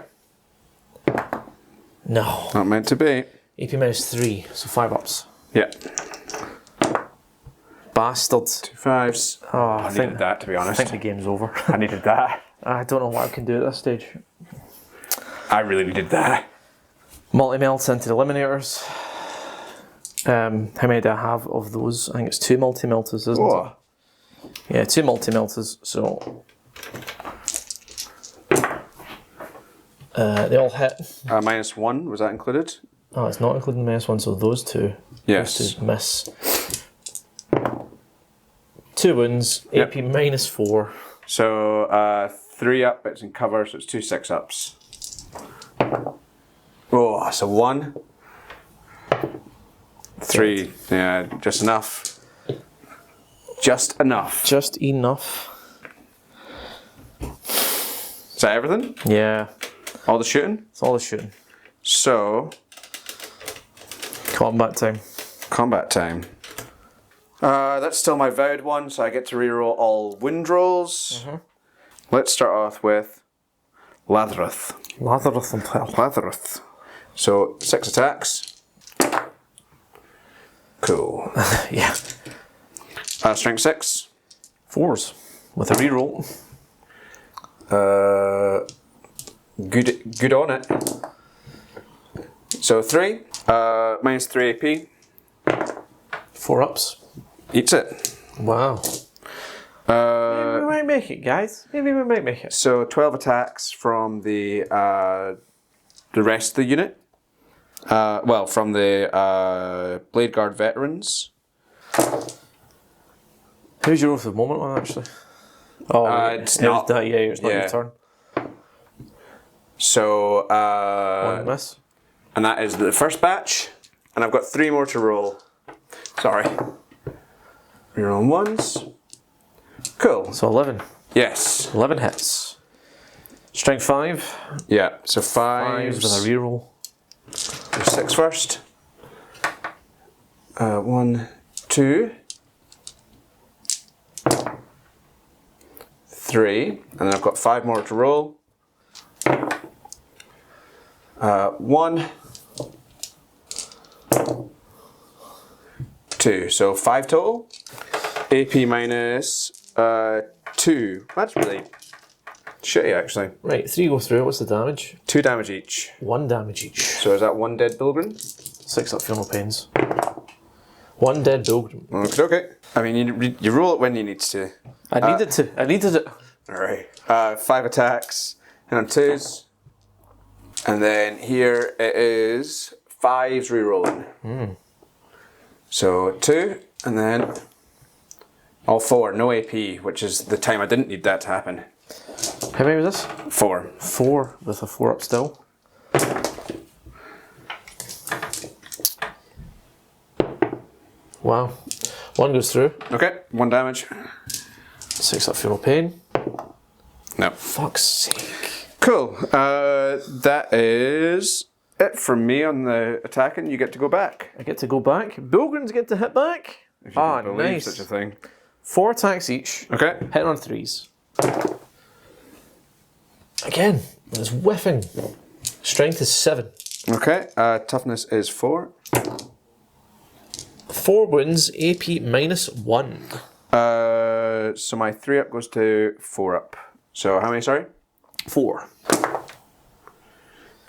No. Not meant to be. AP minus 3, so 5 ups. Yeah. Bastard. 2 5s. Oh, I needed that, to be I honest. think the game's over. I needed that. I don't know what I can do at this stage. I really needed that. Multi-melts into the Eliminators. How many do I have of those? I think it's 2 multi-melters, isn't Whoa. it? Yeah, 2 multi-melters, so... they all hit. -1, was that included? Oh, it's not including the minus 1, so those 2. Yes. Those 2 miss. 2 wounds, Yep. AP minus 4. So 3 up, it's in cover, so it's 2 6 ups. Oh, so 1. 3, yeah, just enough. Just enough. Just enough. Is that everything? Yeah, All the shooting? it's all the shooting. So, Combat time. combat time. That's still my vowed one, so I get to reroll all wind rolls. Let's start off with Latharuth. Lathereth and Pell. Latharuth. So 6 attacks. Cool. Yeah. Strength 6. 4s. With a reroll. Good on it. So 3. Minus 3 AP. 4 ups. Eats it. Wow. Maybe we might make it, guys. Maybe we might make it. So 12 attacks from the rest of the unit. Well, from the Blade Guard veterans. Who's your roll for the moment one, actually? Oh, it's not. Yeah, it's not your turn. So, One miss. and that is the first batch. And I've got 3 more to roll. Sorry. Reroll ones. Cool. So 11. Yes. 11 hits. Strength 5. Yeah, so 5 with a reroll. 6 first. 1, 2, 3, and then I've got 5 more to roll. 1, 2, so 5 total. AP minus 2. That's really shitty, actually. Right, 3 go through. What's the damage? 2 damage each. 1 damage each. So is that 1 dead pilgrim? 6 up, feel no pains. 1 dead pilgrim. Okay. I mean, you roll it when you need to. I needed it. Alright. 5 attacks, and on 2s. And then here it is 5s rerolling. So 2, and then all 4, no AP, which is the time I didn't need that to happen. How many was this? 4. 4 with a 4 up still. Wow. 1 goes through. Okay, 1 damage. 6 up, feel no pain. No. Fuck's sake. Cool. That is it from me on the attacking. You get to go back. I get to go back. Bilgrins get to hit back. If you can believe nice. such a thing. 4 attacks each. Okay. Hitting on 3s. Again, it's whiffing. Strength is 7. Okay. Toughness is 4. 4 wounds, AP minus 1. So my 3 up goes to 4 up. So how many, sorry? 4.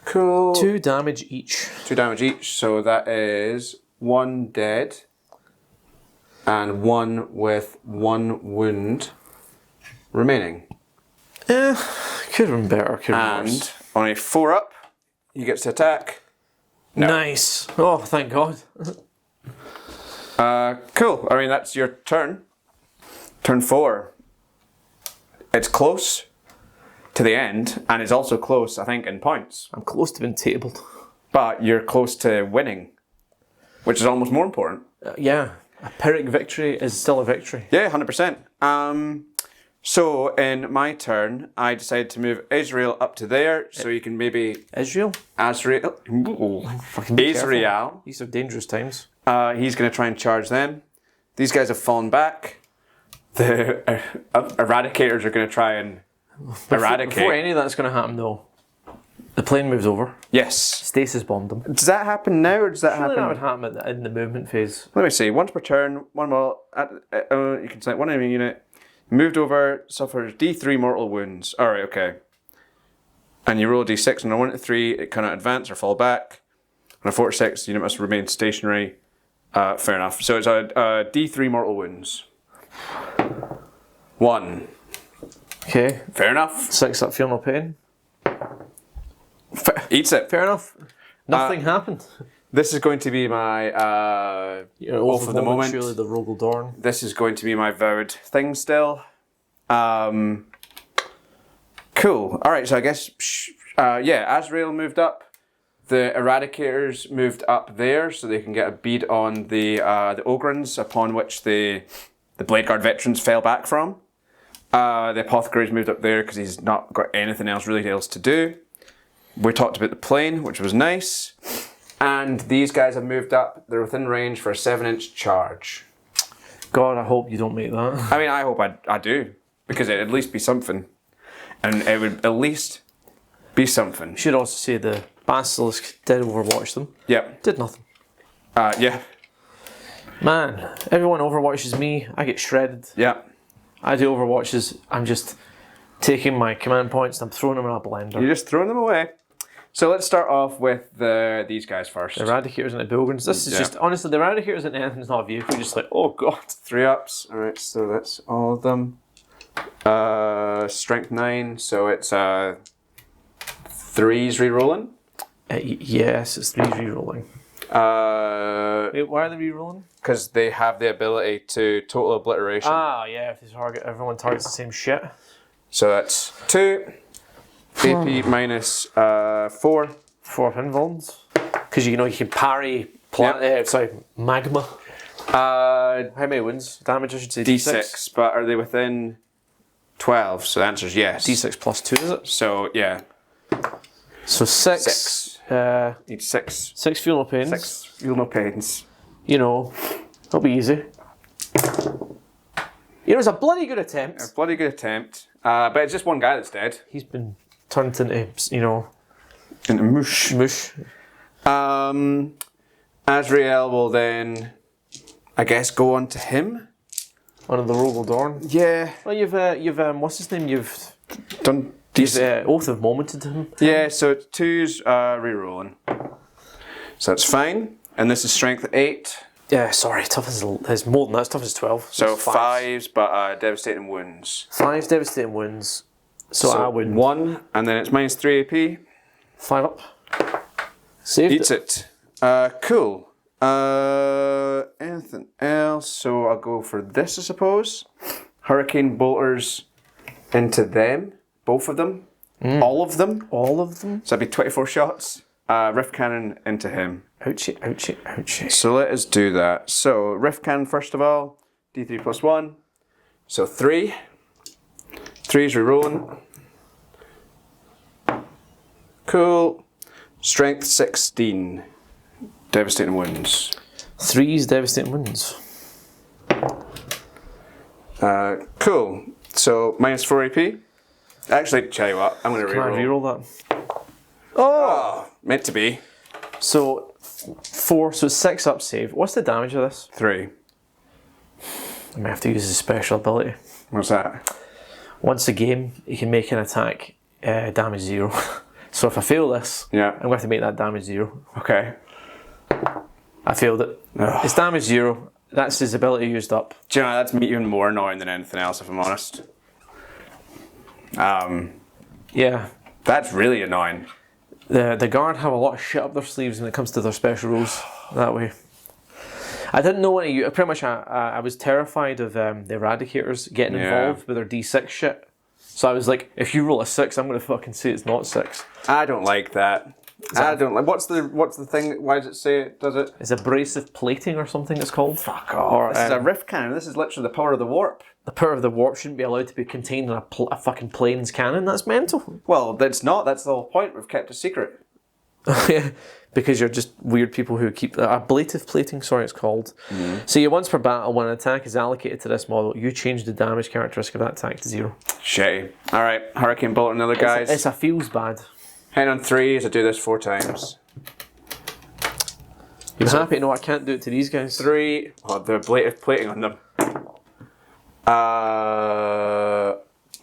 Cool. 2 damage each. 2 damage each, so that is 1 dead and 1 with 1 wound remaining. Could have been better, could have been worse. And on a 4 up, he gets to attack. No. Nice. Oh, thank God. Cool. I mean, that's your turn. Turn 4. It's close to the end, and it's also close, I think, in points. I'm close to being tabled. But you're close to winning, which is almost more important. Yeah, a Pyrrhic victory is still a victory. Yeah, 100%. So in my turn, I decided to move Israel up to there, so you can maybe Israel? Azrael. Fucking be careful. Israel. These are dangerous times. He's going to try and charge them. These guys have fallen back. The eradicators are going to try and eradicate. Before any of that's going to happen, though, the plane moves over. Yes. Stasis bombed them. Does that happen now, or does that Surely happen? that would happen in the movement phase. Let me see. Once per turn, one more. You can select one enemy unit. Moved over, suffers D3 mortal wounds. Alright, okay. And you roll a D6, and on a 1 to 3, it cannot advance or fall back. On a 4 to 6, the unit must remain stationary. Fair enough. So it's a D3 mortal wounds. 1. Okay. Fair enough. 6 up, feel no pain. Eats it. Fair enough. Nothing happened. This is going to be my oath of the moment. Surely the Rogel Dorn. This is going to be my vowed thing still. Cool. Alright, so I guess, Azrael moved up. The Eradicators moved up there so they can get a bead on the Ogrins upon which the Blade Guard veterans fell back from. The Apothecary's moved up there because he's not got anything else really else to do. We talked about the plane, which was nice. And these guys have moved up. They're within range for a 7-inch charge. God, I hope you don't make that. I mean, I hope I do. Because it'd at least be something. And it would at least be something. You should also say the Basilisk did overwatch them. Yep. Did nothing. Yeah. Man, everyone overwatches me. I get shredded. Yeah. I do overwatches. I'm just taking my command points and I'm throwing them in a blender. You're just throwing them away. So let's start off with these guys first. Eradicators and the Bilgrins. This is just, honestly, the Eradicators and anything's not a vehicle. You're just like, oh God. 3 ups. Alright, so that's all of them. Strength 9, so it's 3s rerolling. Yes, it's 3 rerolling. Wait, why are they rerolling? Because they have the ability to total obliteration. Ah, yeah, if everyone targets the same shit. So that's 2. AP minus 4. 4 invulns. Because you can parry magma. How many wounds? Damage, I should say. D6, but are they within 12? So the answer is yes. D6 plus 2, is it? So, yeah. So 6. 6. Need 6. 6 feel no pains. 6 feel no pains. It'll be easy. It was a bloody good attempt. A bloody good attempt. But it's just one guy that's dead. He's been turned into, Into mush. mush. Azrael will then, I guess, go on to him. One of the Rogel Dorn. Yeah. Well, you've what's his name? You've Done Oath of Momented him. Yeah, so it's 2's re-rolling. So that's fine. And this is strength 8. Yeah, sorry, tough as is more than that. It's tough as 12. So It's 5's, but devastating wounds. 5 devastating wounds. So I would 1, and then it's minus 3 AP. 5 up. Saved Eats it. Cool. Anything else? So I'll go for this, I suppose. Hurricane bolters into them. Both of them. All of them. All of them. So that'd be 24 shots. Rift cannon into him. Ouchie, ouchie, ouchie. So let us do that. So rift cannon first of all. D3 plus 1. So 3. 3's rerolling. Cool. Strength 16. Devastating wounds. 3's devastating wounds. Cool. So minus 4 AP. Actually, tell you what, I'm going to Can I reroll. reroll that? Oh, meant to be. So 4, so 6 up save. What's the damage of this? 3. I may have to use his special ability. What's that? Once a game, you can make an attack damage 0. So if I fail this, Yeah. I'm going to have to make that damage 0. Okay. I failed it. Ugh. It's damage 0. That's his ability used up. Do you know, that's even more annoying than anything else, if I'm honest. Yeah. That's really annoying. The guard have a lot of shit up their sleeves when it comes to their special rules that way. I didn't know what to use. Pretty much, I was terrified of the Eradicators getting involved with their D6 shit. So I was like, if you roll a 6, I'm going to fucking say it's not 6. I don't like that. I don't like. What's the thing? Why does it say it? Does it? It's abrasive plating or something it's called. Fuck off. Or, This is a rift cannon. This is literally the power of the warp. The power of the warp shouldn't be allowed to be contained in a fucking planes cannon. That's mental. Well, that's not. That's the whole point. We've kept it secret. Because you're just weird people who keep ablative plating. Sorry, it's called. So you once per battle, when an attack is allocated to this model, you change the damage characteristic of that attack to 0. Shitty. All right, hurricane bolt and other guys. It's a feels bad. Hand on 3s. I do this 4 times. You're happy to know I can't do it to these guys. 3. Oh, the ablative plating on them.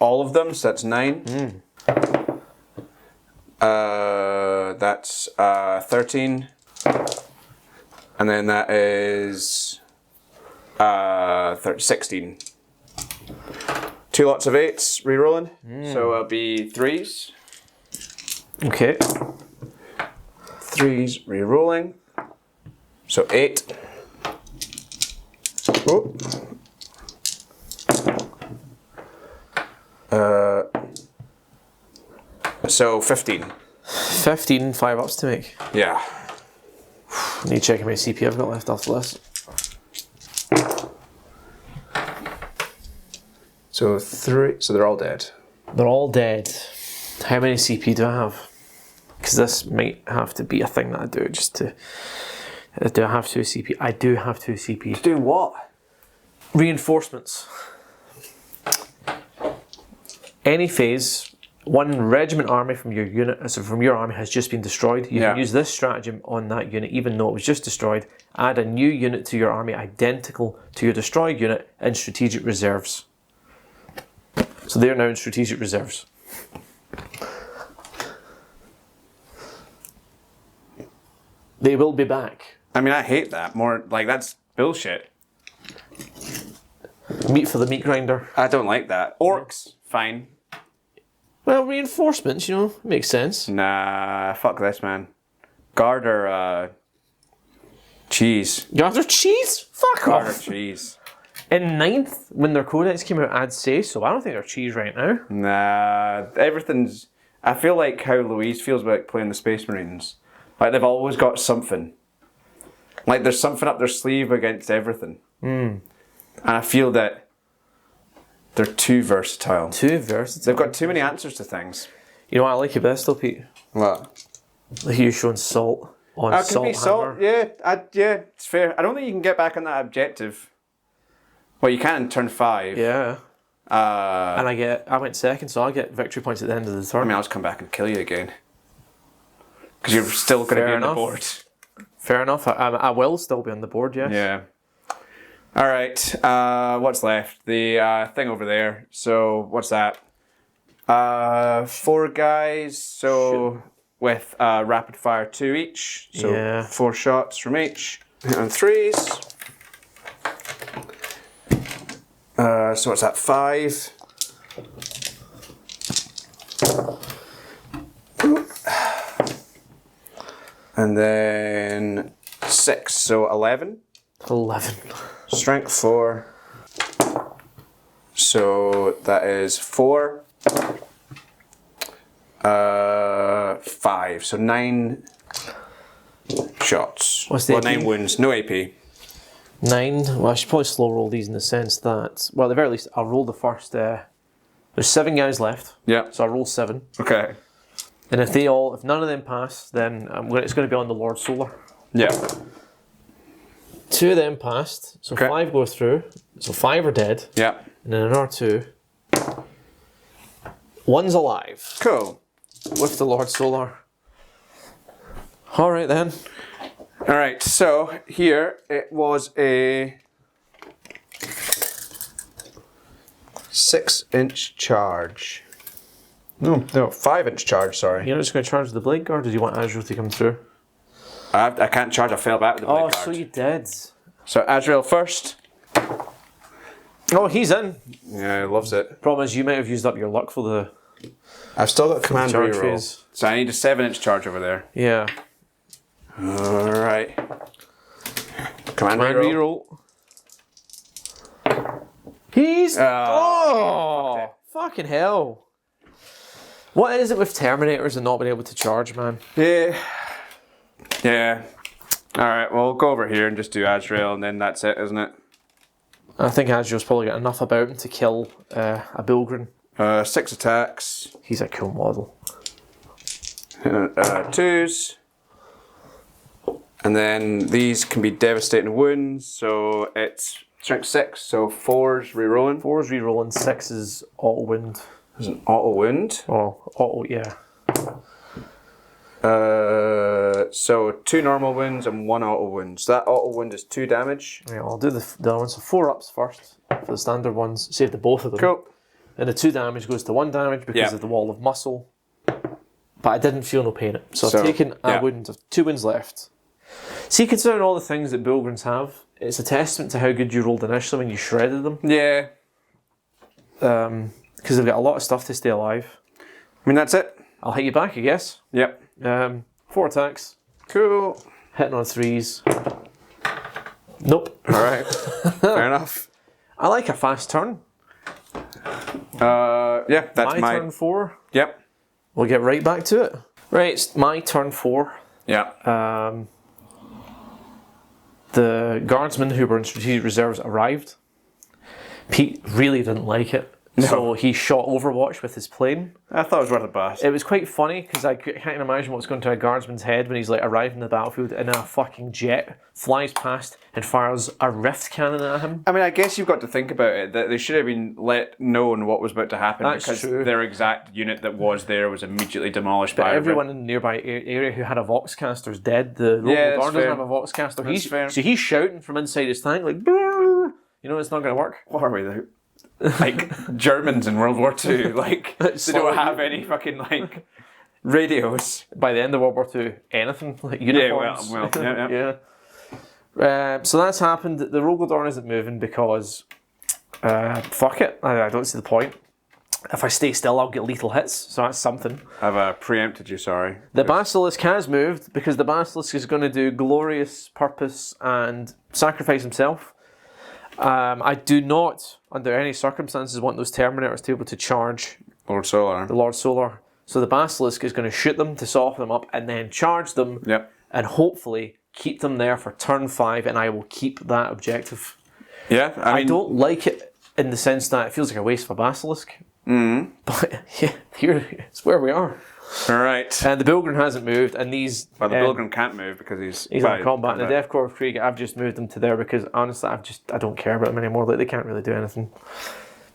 All of them. So that's 9. That's 13. And then that is 16. 2 lots of 8s re-rolling. So it'll be 3s. Okay. 3s re-rolling. So 8. Oh. So 15. 15, 5 ups to make. Yeah. I need to check how many CP I've got left off the list. So 3. So they're all dead. They're all dead. How many CP do I have? Because this might have to be a thing that I do just to... Do I have 2 CP? I do have 2 CP. To do what? Reinforcements. Any phase, one regiment army from your unit, so from your army has just been destroyed. You can use this stratagem on that unit, even though it was just destroyed. Add a new unit to your army identical to your destroyed unit in strategic reserves. So they're now in strategic reserves. They will be back. I mean, I hate that. More like that's bullshit. Meat for the meat grinder. I don't like that. Orcs, fine. Well, reinforcements, makes sense. Nah, fuck this, man. Guard are Cheese. Guards are cheese? Fuck Guard off. cheese. In ninth, when their codex came out, I'd say so. I don't think they're cheese right now. Nah, everything's... I feel like how Louise feels about playing the Space Marines. Like, they've always got something. Like, there's something up their sleeve against everything. And I feel that they're too versatile. Too versatile. They've got too many answers to things. You know what I like your best though, Pete? What? Like you showing salt on Can salt be salt. hammer. Yeah, it's fair. I don't think you can get back on that objective. Well, you can in turn 5. Yeah. Uh, And I went second, so I get victory points at the end of the turn. I mean, I'll just come back and kill you again. Because you're still going to Fair be on enough. the board. Fair enough. I will still be on the board, yes. Yeah. All right. What's left? The thing over there. So what's that? 4 guys. So with rapid fire 2 each. So Yeah. 4 shots from each. And 3s. So what's that? 5. And then 6. So 11. 11. Strength 4. So that is 4. 5. So 9 shots. What's the AP? 9 wounds. No AP. 9. Well, I should probably slow roll these in the sense that, well, at the very least, I'll roll the first. There's 7 guys left, Yeah. so I'll roll 7. Okay. And if none of them pass, then it's going to be on the Lord Solar. Yeah. 2 of them passed, so Okay. 5 go through. So 5 are dead, Yeah. and then another 2. 1's alive Cool. with the Lord Solar. All right then. All right. So here it was a 6-inch charge. No, 5-inch charge. Sorry. You're just going to charge the Blade Guard, or do you want Azrael to come through? I can't charge. I fell back with the blade Oh, guard. so you did. So Azrael first. Oh, he's in. Yeah, he loves it. Problem is, you might have used up your luck for the I've still got command charge reroll. phase. So I need a 7-inch charge over there. Yeah. All right. Command Command reroll. He's Oh, fucking hell! What is it with Terminators and not being able to charge, man? Yeah. Yeah. All right. Well, we'll go over here and just do Azrael, and then that's it, isn't it? I think Azrael's probably got enough about him to kill a Bilgrin. 6 attacks. He's a cool model. 2s. And then these can be devastating wounds. So it's strength 6. So 4s rerolling. 4's rerolling, 6's auto wound. There's an auto wound. Oh, auto, yeah. So 2 normal wounds and 1 auto wound. So that auto wound is 2 damage. Yeah, I'll do the other ones. So 4 ups first for the standard ones. Save the both of them. Cool. And the 2 damage goes to 1 damage because Yeah. of the wall of muscle. But I didn't feel no pain. So So, I've taken a yeah. wound of 2 wounds left. See, considering all the things that Bilgrins have, it's a testament to how good you rolled initially when you shredded them. Yeah. Because they've got a lot of stuff to stay alive. I mean, that's it. I'll hit you back, I guess. Yep. 4 attacks. Cool. Hitting on 3s. Nope. All right. Fair enough. I like a fast turn. Yeah, that's my turn 4. Yep. We'll get right back to it. Right, it's my turn 4. Yeah. The guardsmen who were in strategic reserves arrived. Pete really didn't like it. No. So he shot Overwatch with his plane. I thought it was worth a blast. It was quite funny because I can't imagine what's going to a guardsman's head when he's like arriving in the battlefield in a fucking jet, flies past and fires a rift cannon at him. I mean, I guess you've got to think about it, that they should have been known what was about to happen. That's because true. their exact unit that was there was immediately demolished But by everyone in the nearby area who had a Voxcaster is dead. The local Yeah, that's guard doesn't fair. have a Voxcaster. That's fair. So he's shouting from inside his tank like, "Brrr." You know, it's not going to work. What are we, like Germans in World War II? Like, they don't have any fucking, like, radios. By the end of World War II, anything like Yeah, uniforms. well, yeah. Yeah. So that's happened. The Rogodorn isn't moving because fuck it. I don't see the point. If I stay still, I'll get lethal hits, so that's something. I've preempted you, sorry. The Basilisk has moved, because the Basilisk is going to do Glorious Purpose and sacrifice himself. I do not, under any circumstances, want those Terminators to be able to charge Lord Solar. the Lord Solar. So the Basilisk is going to shoot them to soften them up and then charge them and hopefully keep them there for turn 5, and I will keep that objective. Yeah, I don't like it in the sense that it feels like a waste of a Basilisk. But yeah, here's where we are. Alright. And the Bilgrim hasn't moved, and these... Well, the Bilgrim can't move because he's on combat. And the Death Corps of Krieg, I've just moved them to there because honestly, I don't care about them anymore. Like, they can't really do anything.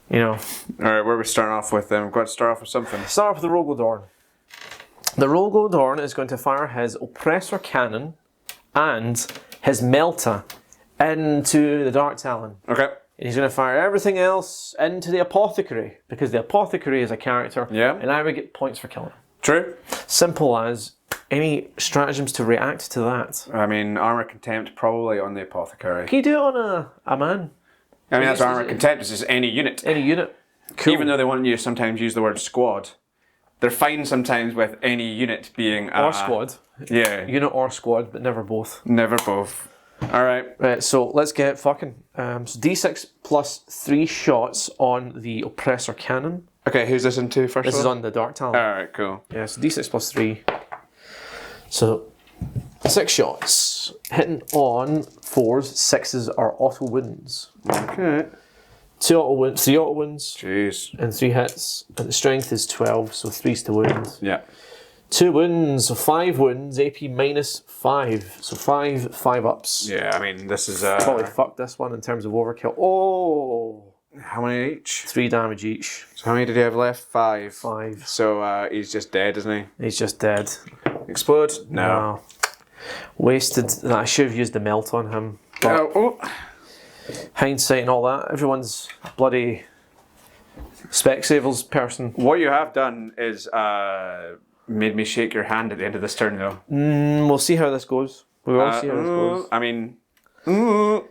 You know. Alright, where are we starting off with then? We've got to start off with something. Start off with the Roglodorn. The Roglodorn is going to fire his Oppressor Cannon and his Melta into the Dark Talon. Okay. And he's going to fire everything else into the Apothecary, because the Apothecary is a character, and I would get points for killing him. True. Simple as. Any stratagems to react to that? I mean, Armor Contempt probably on the Apothecary. Can you do it on a man? I mean, that's Armor Contempt. It's just any unit. Any unit. Cool. Even though they want you to sometimes use the word squad, they're fine sometimes with any unit being... or squad. Yeah. Unit or squad, but never both. Never both. Alright. Right, so let's get fucking... so D6 plus 3 shots on the Oppressor Cannon. Okay, who's this into first? This is on the Dark Talon. Alright, cool. Yeah, so D6 plus 3. So, 6 shots. Hitting on 4s, 6s are auto wounds. Okay. 2 auto wounds, 3 auto wounds. Jeez. And 3 hits. And the strength is 12, so 3's to wound. Yeah. 2 wounds, so 5 wounds, AP minus 5. So 5 ups. Yeah, I mean, this is... Probably fucked this one in terms of overkill. Oh! How many each? 3 damage each. So how many did he have left? 5. 5. So he's just dead, isn't he? He's just dead. Explode? No. Wasted. I should have used the melt on him. But hindsight and all that. Everyone's bloody Specsavers person. What you have done is made me shake your hand at the end of this turn, though. We'll see how this goes. We will see how this goes. I mean...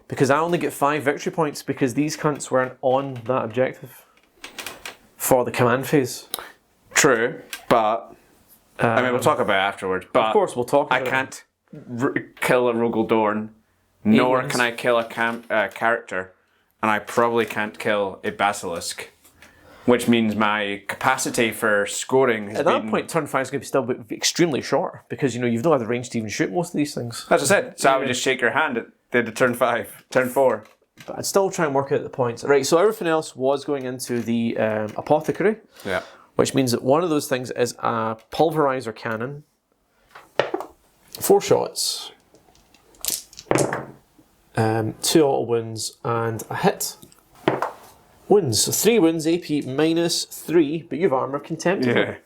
Because I only get 5 victory points because these cunts weren't on that objective for the command phase. True, but... I mean, we'll talk about it afterwards, but... Of course, we'll talk about I can't kill a Rogeldorn, nor can I kill a character, and I probably can't kill a Basilisk, which means my capacity for scoring has At that point, turn 5 is going to still be extremely short because, you know, you've not had the range to even shoot most of these things. As I said, so I would just shake your hand at the turn 5, turn 4. But I'd still try and work out the points. Right, so everything else was going into the Apothecary. Yeah. Which means that one of those things is a pulverizer cannon. 4 shots. 2 auto wounds and a hit. Wounds. So 3 wounds, AP minus 3, but you've armor contempt. Yeah.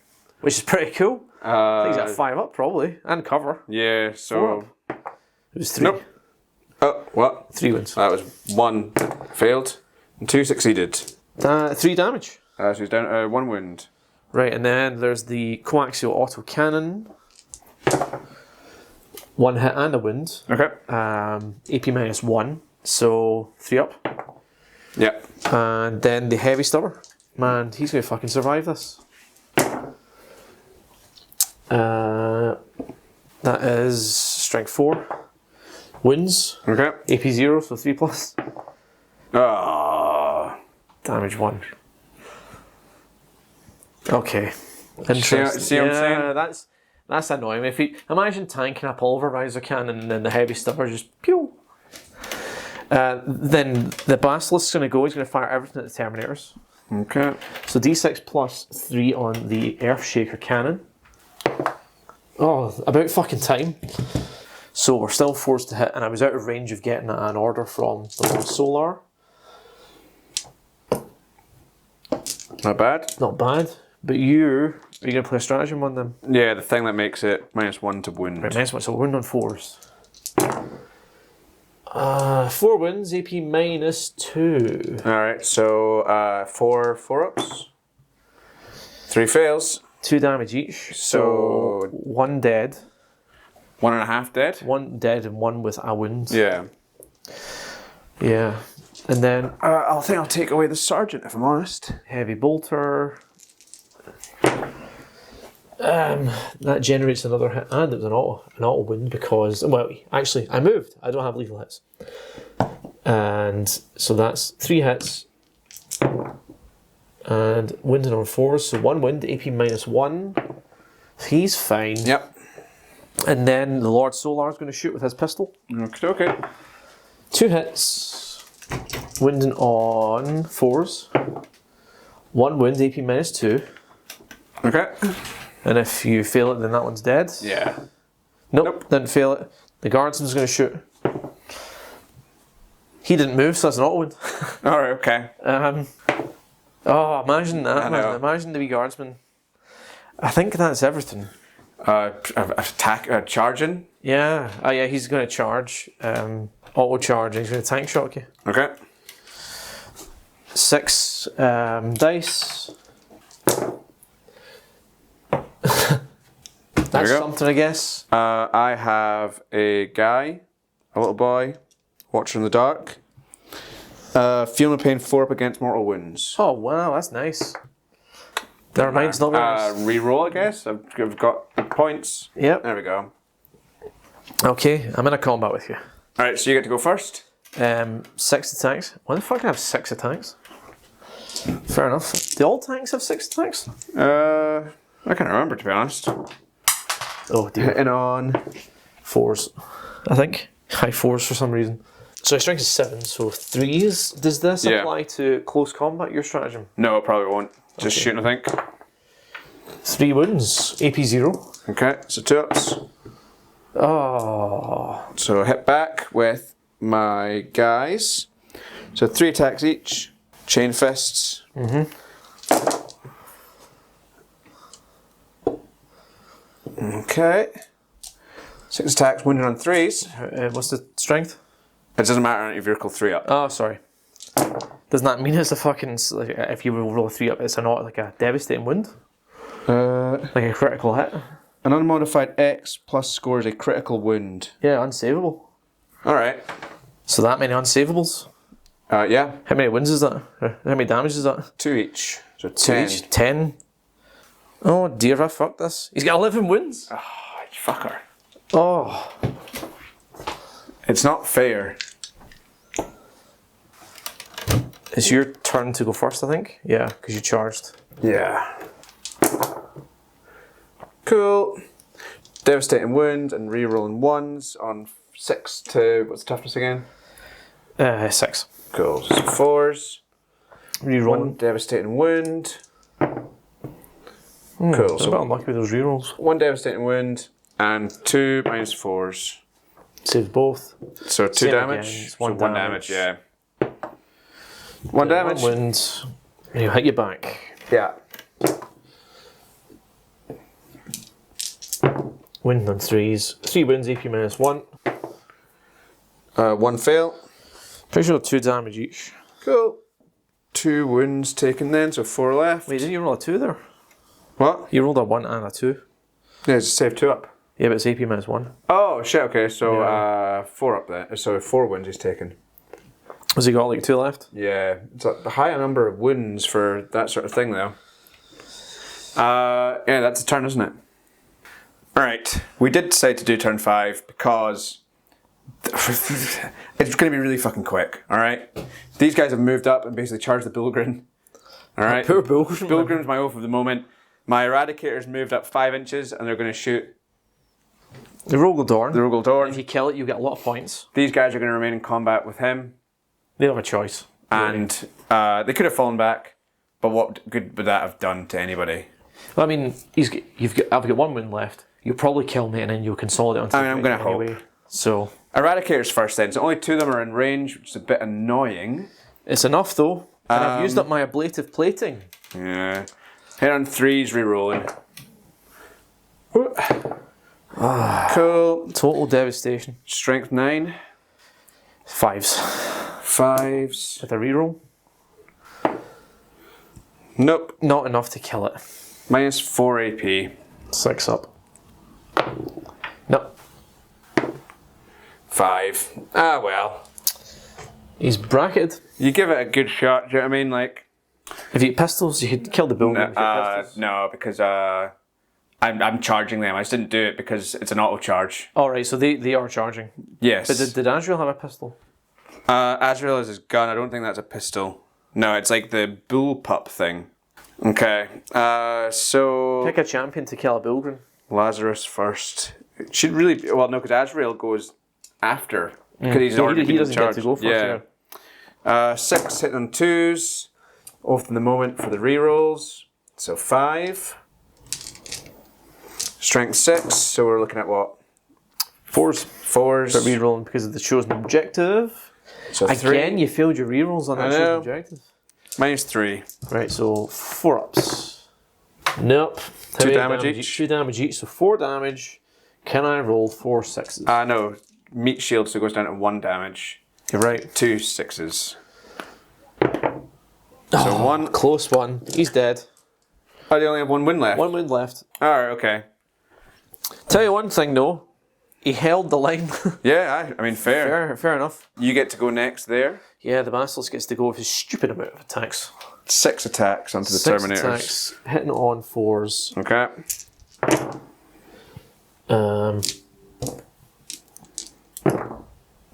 Which is pretty cool. I think he's at 5 up probably. And cover. Yeah, 4 so... up. It was 3. Nope. Oh, what? 3 wounds. That was 1 failed and 2 succeeded. 3 damage. So he's down 1 wound. Right, and then there's the coaxial auto cannon. 1 hit and a wound. Okay. AP minus 1, so 3 up. Yeah. And then the heavy stubber. Man, he's going to fucking survive this. That is strength 4. Wounds. Okay. AP 0, so 3 plus. Damage 1. Okay. Interesting. See what I'm saying? That's annoying. If you imagine tanking a pulverizer cannon and then the heavy stubber just pew. Then the Basilisk's going to go. He's going to fire everything at the Terminators. Okay. So D6 plus 3 on the Earthshaker cannon. Oh, about fucking time. So we're still forced to hit, and I was out of range of getting an order from the Lord Solar. Not bad. Not bad. But are you going to play a stratagem on them? Yeah, the thing that makes it -1 to wound. Right, -1, so wound on 4s. 4 wounds, AP minus 2. Alright, so 4 ups. 3 fails. 2 damage each. So 1 dead. 1.5 dead. 1 dead and 1 with a wound. Yeah. Yeah. And then I think I'll take away the sergeant if I'm honest. heavy bolter. That generates another hit, and it was an auto wound because, well, actually I moved. I don't have lethal hits, and so that's 3 hits, and wounded on 4s. So 1 wound, AP -1. He's fine. Yep. And then the Lord Solar is going to shoot with his pistol. Okay. 2 hits, wounding on 4s. 1 wound, AP -2. Okay. And if you fail it, then that one's dead. Yeah. Nope. Didn't fail it. The guardsman's going to shoot. He didn't move, so that's an auto wound. Alright, okay. Oh, imagine that, I know. man. Imagine the wee guardsman. I think that's everything. Charging? Yeah. Oh, yeah, he's going to charge. Auto charge. He's going to tank shock you. Okay. 6 dice. That's go. something, I guess. I have a guy, a little boy, watcher in the dark. Feel no pain 4 up against mortal wounds. Oh, wow, that's nice. Never mind, it's not very nice. Reroll, I guess. I've got points. Yep. There we go. Okay, I'm in a combat with you. Alright, so you get to go first. 6 attacks. Why the fuck do I have 6 attacks? Fair enough. Do all tanks have 6 attacks? I can't remember, to be honest. Oh dear. Hitting on 4s, I think. High 4s for some reason. So his strength is 7, so 3s. Does this apply to close combat, your stratagem? No, it probably won't. Just shooting, I think. 3 wounds, AP 0. Okay, so 2 ups. Oh. So hit back with my guys. So 3 attacks each. Chain fists. Okay. 6 attacks, wounded on 3s. What's the strength? It doesn't matter if you roll 3 up. Oh, sorry. Doesn't that mean it's a fucking, like, if you roll a 3 up, it's not like a devastating wound? Like a critical hit? An unmodified X plus scores a critical wound. Yeah, unsavable. Alright. So that many unsavables? Yeah. How many wounds is that? How many damage is that? 2 each. So 2 10. each? 10? Oh dear, I fucked this. He's got 11 wounds. Oh, you fucker. Oh. It's not fair. It's your turn to go first, I think. Yeah, because you charged. Yeah. Cool. Devastating wound and re-rolling 1s on 6 to, what's the toughness again? 6. Cool. So 4s. Reroll. 1 devastating wound. Cool. I'm a bit So unlucky with those rerolls. 1 devastating wound and 2 -4s. Save both. So 2 Same damage. again, it's So 1 1 damage, yeah. 1 damage. 1 wound. And he'll hit you back. Yeah. Wound on 3s. 3 wounds, AP -1. 1 fail. Pretty sure 2 damage each. Cool. 2 wounds taken then, so 4 left. Wait, didn't you roll a 2 there? What? You rolled a 1 and a 2. Yeah, just save 2 up. Yeah, but it's AP -1. Oh shit, okay, so Yeah. 4 up there. So 4 wounds he's taken. Has he got like 2 left? Yeah, it's a high number of wounds for that sort of thing though. Yeah, that's a turn, isn't it? Alright, we did decide to do turn 5 because it's going to be really fucking quick, alright? These guys have moved up and basically charged the Bullgrin. Alright? Poor Bullgrin. Bullgrin's my oath of the moment. My Eradicator's moved up 5 inches and they're going to shoot The Rogel Dorn. the Rogel Dorn. If you kill it, you get a lot of points. These guys are going to remain in combat with him. They don't have a choice. And they could have fallen back, but what good would that have done to anybody? Well, I mean, I've got 1 wound left. You'll probably kill me and then you'll consolidate onto I mean, I'm going to anyway. hope. So Eradicator's first then, so only 2 of them are in range, which is a bit annoying. it's enough though. And I've used up my ablative plating. Yeah. Hit on 3s, re-rolling. Cool. Total devastation. Strength 9. 5s. 5s. With a reroll. Nope. Not enough to kill it. -4 AP. 6 up. No. 5. Ah, well. He's bracketed. You give it a good shot. Do you know what I mean? Like, If you get pistols, you could kill the building. no, because I'm charging them. I just didn't do it because it's an auto charge. Alright, so they are charging. Yes. But did Azrael have a pistol? Azrael is his gun. I don't think that's a pistol. No, it's like the bullpup thing. Okay. So Pick a champion to kill a Bilgrim. Lazarus first. It should really be, well, no, because Azrael goes after. Because he's already been he doesn't charged. get to go first. Yeah. 6 hitting on 2s. Off in the moment for the rerolls. So 5. Strength 6. So we're looking at what? 4s. 4s. But rerolling because of the chosen objective. So Again, 3. you failed your rerolls on that chosen objective. -3. Right, so 4 ups. Nope. 2 damage each. 2 damage each, so 4 damage. Can I roll 4 6s? No. Meat shield, so it goes down to 1 damage. You're right. 2 6s. So 1. Close one. He's dead. Oh, they only have 1 win left. 1 wound left. Alright, okay. Tell you one thing though. He held the line. Yeah, I mean, fair. Fair enough. You get to go next there. Yeah, the Basilisk gets to go with his stupid amount of attacks. 6 attacks onto the 6 Terminators. attacks, hitting on 4s. Okay.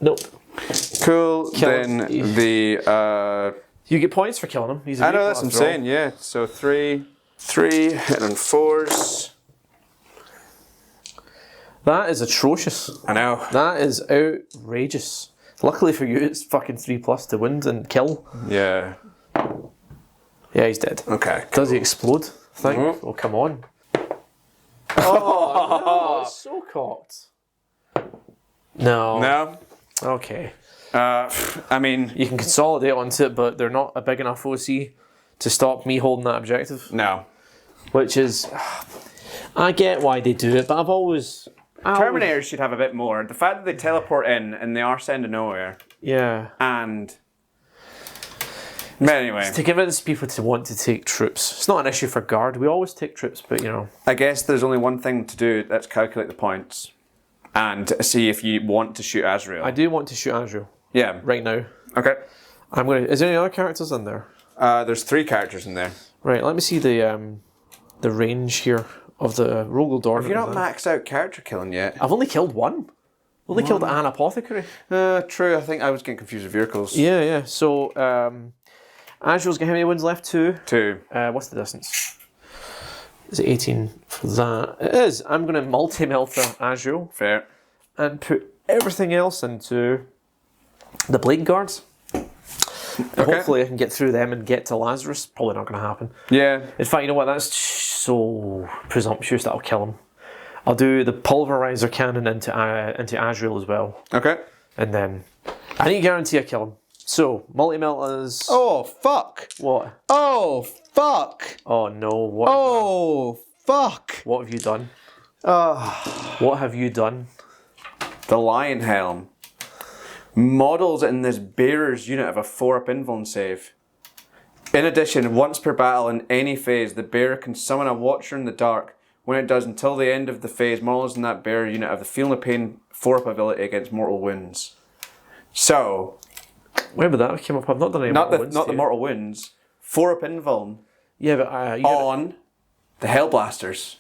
Nope. Cool. Kill then him. the You get points for killing him. He's a I know vehicle that's after all. insane, yeah. So 3 hitting on 4s. That is atrocious. I know. That is outrageous. Luckily for you, it's fucking 3+ to wound and kill. Yeah. Yeah, he's dead. Okay. Does he explode? I think. Mhm. Oh, come on. Oh, no, it's so cocked. No. No. Okay. I mean, You can consolidate onto it, but they're not a big enough OC to stop me holding that objective. no. Which is... I get why they do it, but I've always... Terminators should have a bit more. The fact that they teleport in and they are sending nowhere, Yeah. and but anyway, To convince people to want to take troops. It's not an issue for guard. We always take troops, but you know. I guess there's only one thing to do. That's calculate the points and see if you want to shoot Azrael. I do want to shoot Azrael Yeah. right now. Okay. I'm gonna. Is there any other characters in there? There's 3 characters in there. Right. Let me see the range here of the Rogel Dorn. Have you not maxed out character killing yet? I've only killed one. I've only killed an apothecary. True. I think I was getting confused with vehicles. Yeah. So Azrael's got how many wins left? 2. 2. What's the distance? Is it 18 for that? It is. I'm going to multi-melter Azrael Fair. and put everything else into the Blade Guards. Okay. Hopefully I can get through them and get to Lazarus. Probably not going to happen. Yeah. In fact, you know what? That's so presumptuous that I'll kill him. I'll do the pulverizer cannon into Azrael as well. Okay. And then I need to guarantee I kill him. So, multi-melters... Oh, fuck. What? Oh, fuck. Oh no, what? Oh, fuck. What have you done? What have you done? The Lion Helm. Models in this bearer's unit have a 4-up invuln save. In addition, once per battle in any phase, the bearer can summon a Watcher in the dark. When it does, until the end of the phase, models in that bearer unit have the Feeling of Pain 4-up ability against mortal wounds. So, Remember that came up? I've not done any not mortal the wounds not the yet. mortal wounds, 4-up invuln Yeah, but on the Hellblasters.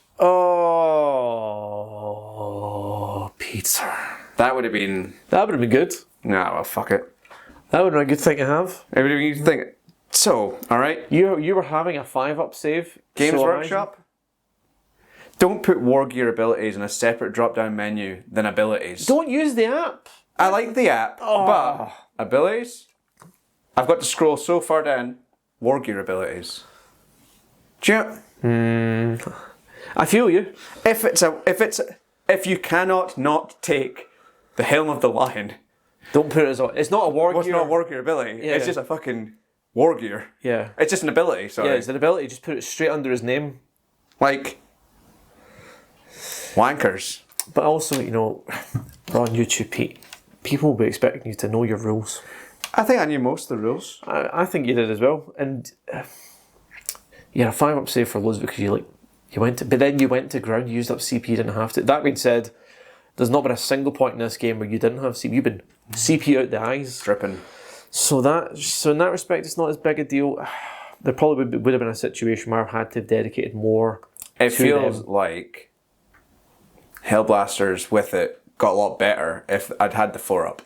Oh, Peter. That would have been That would have been good. nah. Well, fuck it. That would have been a good thing to have. It would have been, you think so. All right. You were having a 5-up save. Games so Workshop. Don't put war gear abilities in a separate drop-down menu than abilities. Don't use the app. I like the app, but abilities? I've got to scroll so far down. War gear abilities. Do you know, I feel you. if you cannot not take the Helm of the Lion, Don't put it as it's not a war what's gear. not a war gear ability? Yeah. It's just a fucking war gear. Yeah. It's just an ability. Sorry. Yeah, it's an ability. Just put it straight under his name. Like wankers. But also, you know, we're on YouTube, Pete. People will be expecting you to know your rules. I think I knew most of the rules. I think you did as well. And you had a 5-up save for loads because you went to, but then you went to ground, you used up CP, you didn't have to. That being said, there's not been a single point in this game where you didn't have CP. You've been CP out the eyes. Dripping. So in that respect, it's not as big a deal. There probably would have been a situation where I've had to have dedicated more. It feels like Hellblasters with it got a lot better if I'd had the 4-up.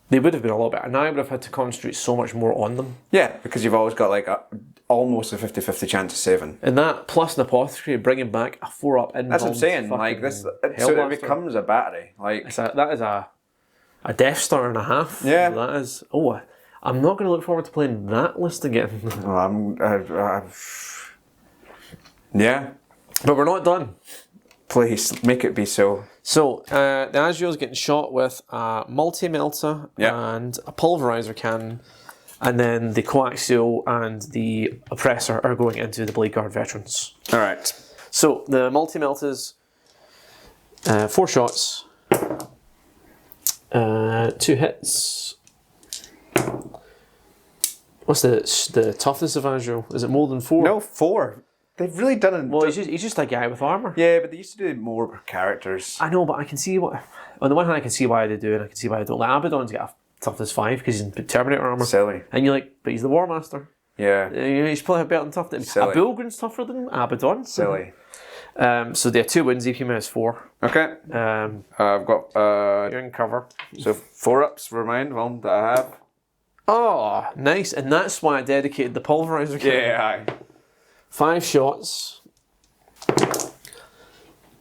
They would have been a lot better. And I would have had to concentrate so much more on them. Yeah, because you've always got like almost a 50-50 chance of saving. And that, plus an apothecary, bringing back a 4-up in. That's what I'm saying. Like this, so it becomes a battery. Like that is a Death Star and a half. Yeah. That is. Oh, I'm not going to look forward to playing that list again. Yeah. But we're not done. Please make it be so. So the Azrael's getting shot with a multi-melta and a pulverizer cannon, and then the coaxial and the oppressor are going into the Blade Guard veterans. All right. So the multi-meltas, 4 shots, 2 hits. What's the toughness of Azrael? Is it more than 4? No, 4. They've really done it. Well, he's just a guy with armor. Yeah, but they used to do more characters. I know, but I can see what. On the one hand, I can see why they do, and I can see why they don't. Like Abaddon's got a toughness 5 because he's in Terminator armor. Silly. And you're like, but he's the War Master. Yeah. He's probably better than toughness. Silly. A Bulgrin's tougher than Abaddon. Silly. So they have 2 wins, EP minus 4. Okay. I've got You're in cover. so 4-ups for mine, one that I have. Oh, nice. And that's why I dedicated the pulverizer cannon. Yeah, aye. 5 shots. 2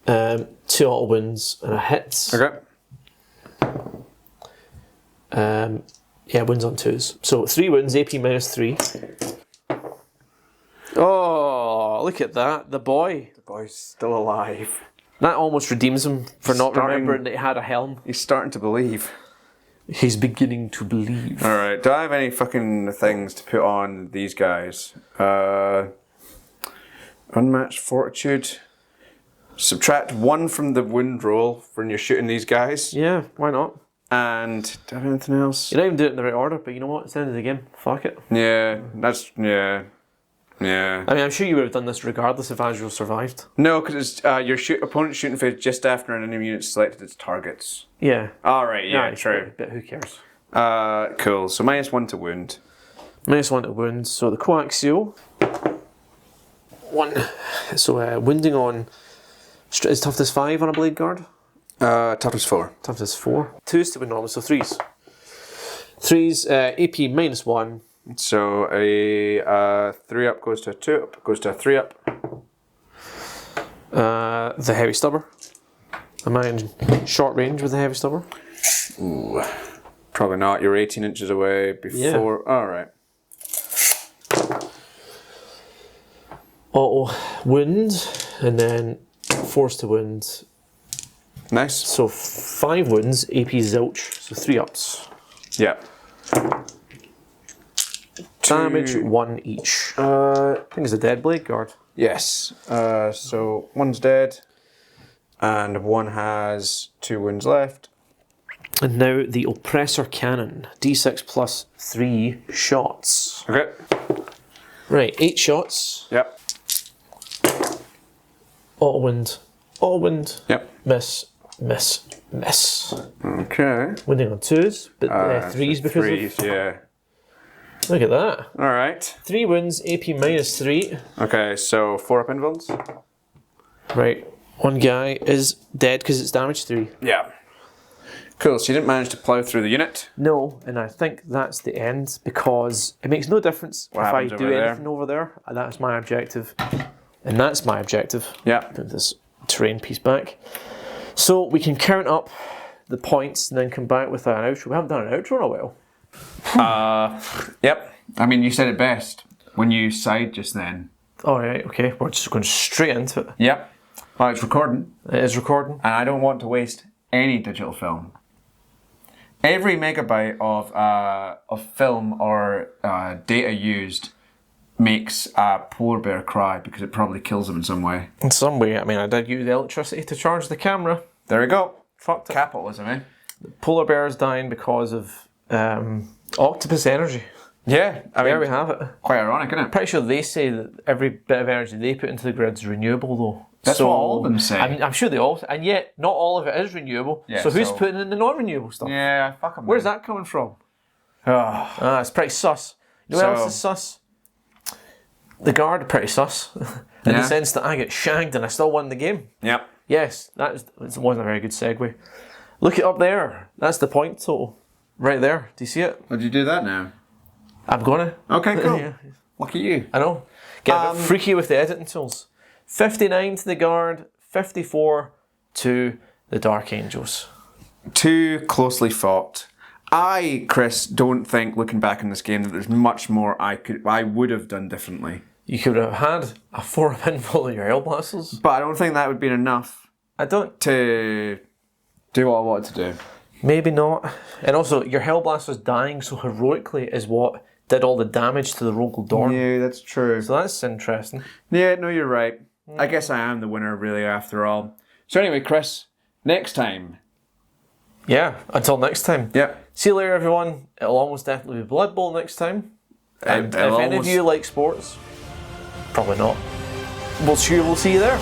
auto wins and a hit. Okay. Wins on 2s. So 3 wins, AP minus 3. Oh, look at that. The boy. The boy's still alive. That almost redeems him for not remembering that he had a helm. He's starting to believe. He's beginning to believe. Alright, do I have any fucking things to put on these guys? Unmatched fortitude. Subtract 1 from the wound roll when you're shooting these guys. Yeah, why not? And do I have anything else? You're not even doing it in the right order, but you know what? It's the end of the game. Fuck it. Yeah, that's yeah. I mean, I'm sure you would have done this regardless if Azrael survived. No, because it's your opponent's shooting phase just after an enemy unit selected its targets. Yeah. Alright, yeah, true. But who cares? Cool. So -1 to wound. -1 to wound. So the coaxial. 1. So wounding on. Is toughness 5 on a Blade Guard? Toughness 4. Toughness 4. 2s to win normal, so 3s. 3s, AP -1. So a 3-up goes to a 2-up, goes to a 3-up. The heavy stubber. Am I in short range with the heavy stubber? Ooh, probably not. You're 18 inches away before. Yeah. Alright. Auto wound, and then force to wound. Nice. So 5 wounds, AP zilch, so 3 ups. Yeah. Damage 1 each. I think it's a dead Blade Guard. Yes. So 1's dead, and 1 has 2 wounds left. And now the Oppressor Cannon, D6 plus 3 shots. Okay. Right, 8 shots. Yep. Auto wind. Yep. Miss. Okay. Winding on 2s, but 3s because 3s, yeah. Look at that. Alright. 3 wins, AP -3. Okay, so 4-up invulns. Right, 1 guy is dead because it's damage 3. Yeah. Cool, so you didn't manage to plough through the unit. No, and I think that's the end because it makes no difference if I do anything over there. That's my objective. And that's my objective. Yeah. Put this terrain piece back. So we can count up the points and then come back with an outro. We haven't done an outro in a while. Yep. I mean, you said it best when you sighed just then. Alright, okay. We're just going straight into it. Yep. Well, it's recording. It is recording. And I don't want to waste any digital film. Every megabyte of film or data used makes a polar bear cry because it probably kills them in some way. In some way, I mean, I did use electricity to charge the camera. There we go. Fucked it. Capitalism, eh? Polar bears dying because of octopus energy. Yeah, I mean, There we have it. quite ironic, isn't it? Pretty sure they say that every bit of energy they put into the grid is renewable, though. That's what all of them say. I'm sure they all, and yet not all of it is renewable. Yeah, so who's so- putting in the non-renewable stuff? Yeah, fuck them. Where's that coming from? Oh, It's pretty sus. You know what So- else is sus? The Guard are pretty sus. In Yeah. the sense that I get shagged and I still won the game. yep. Yes, it wasn't a very good segue. Look it up there. That's the point total. Right there. Do you see it? Would you do that now? I'm gonna. Okay, cool. Yeah. Lucky you. I know. Get a bit freaky with the editing tools. 59 to the Guard, 54 to the Dark Angels. Too closely fought. I, Chris, don't think, looking back on this game, that there's much more I would have done differently. You could have had a 4-pin full of your Hellblasters. But I don't think that would have been enough I don't. to do what I wanted to do. Maybe not. And also, your Hellblasters dying so heroically is what did all the damage to the Rogel Dorn. Yeah, that's true. So that's interesting. Yeah, no, you're right. I guess I am the winner, really, after all. So anyway, Chris, next time. Yeah, until next time. Yep. See you later, everyone. It'll almost definitely be Blood Bowl next time. And if It'll any of almost- you like sports, probably not. We'll see you there.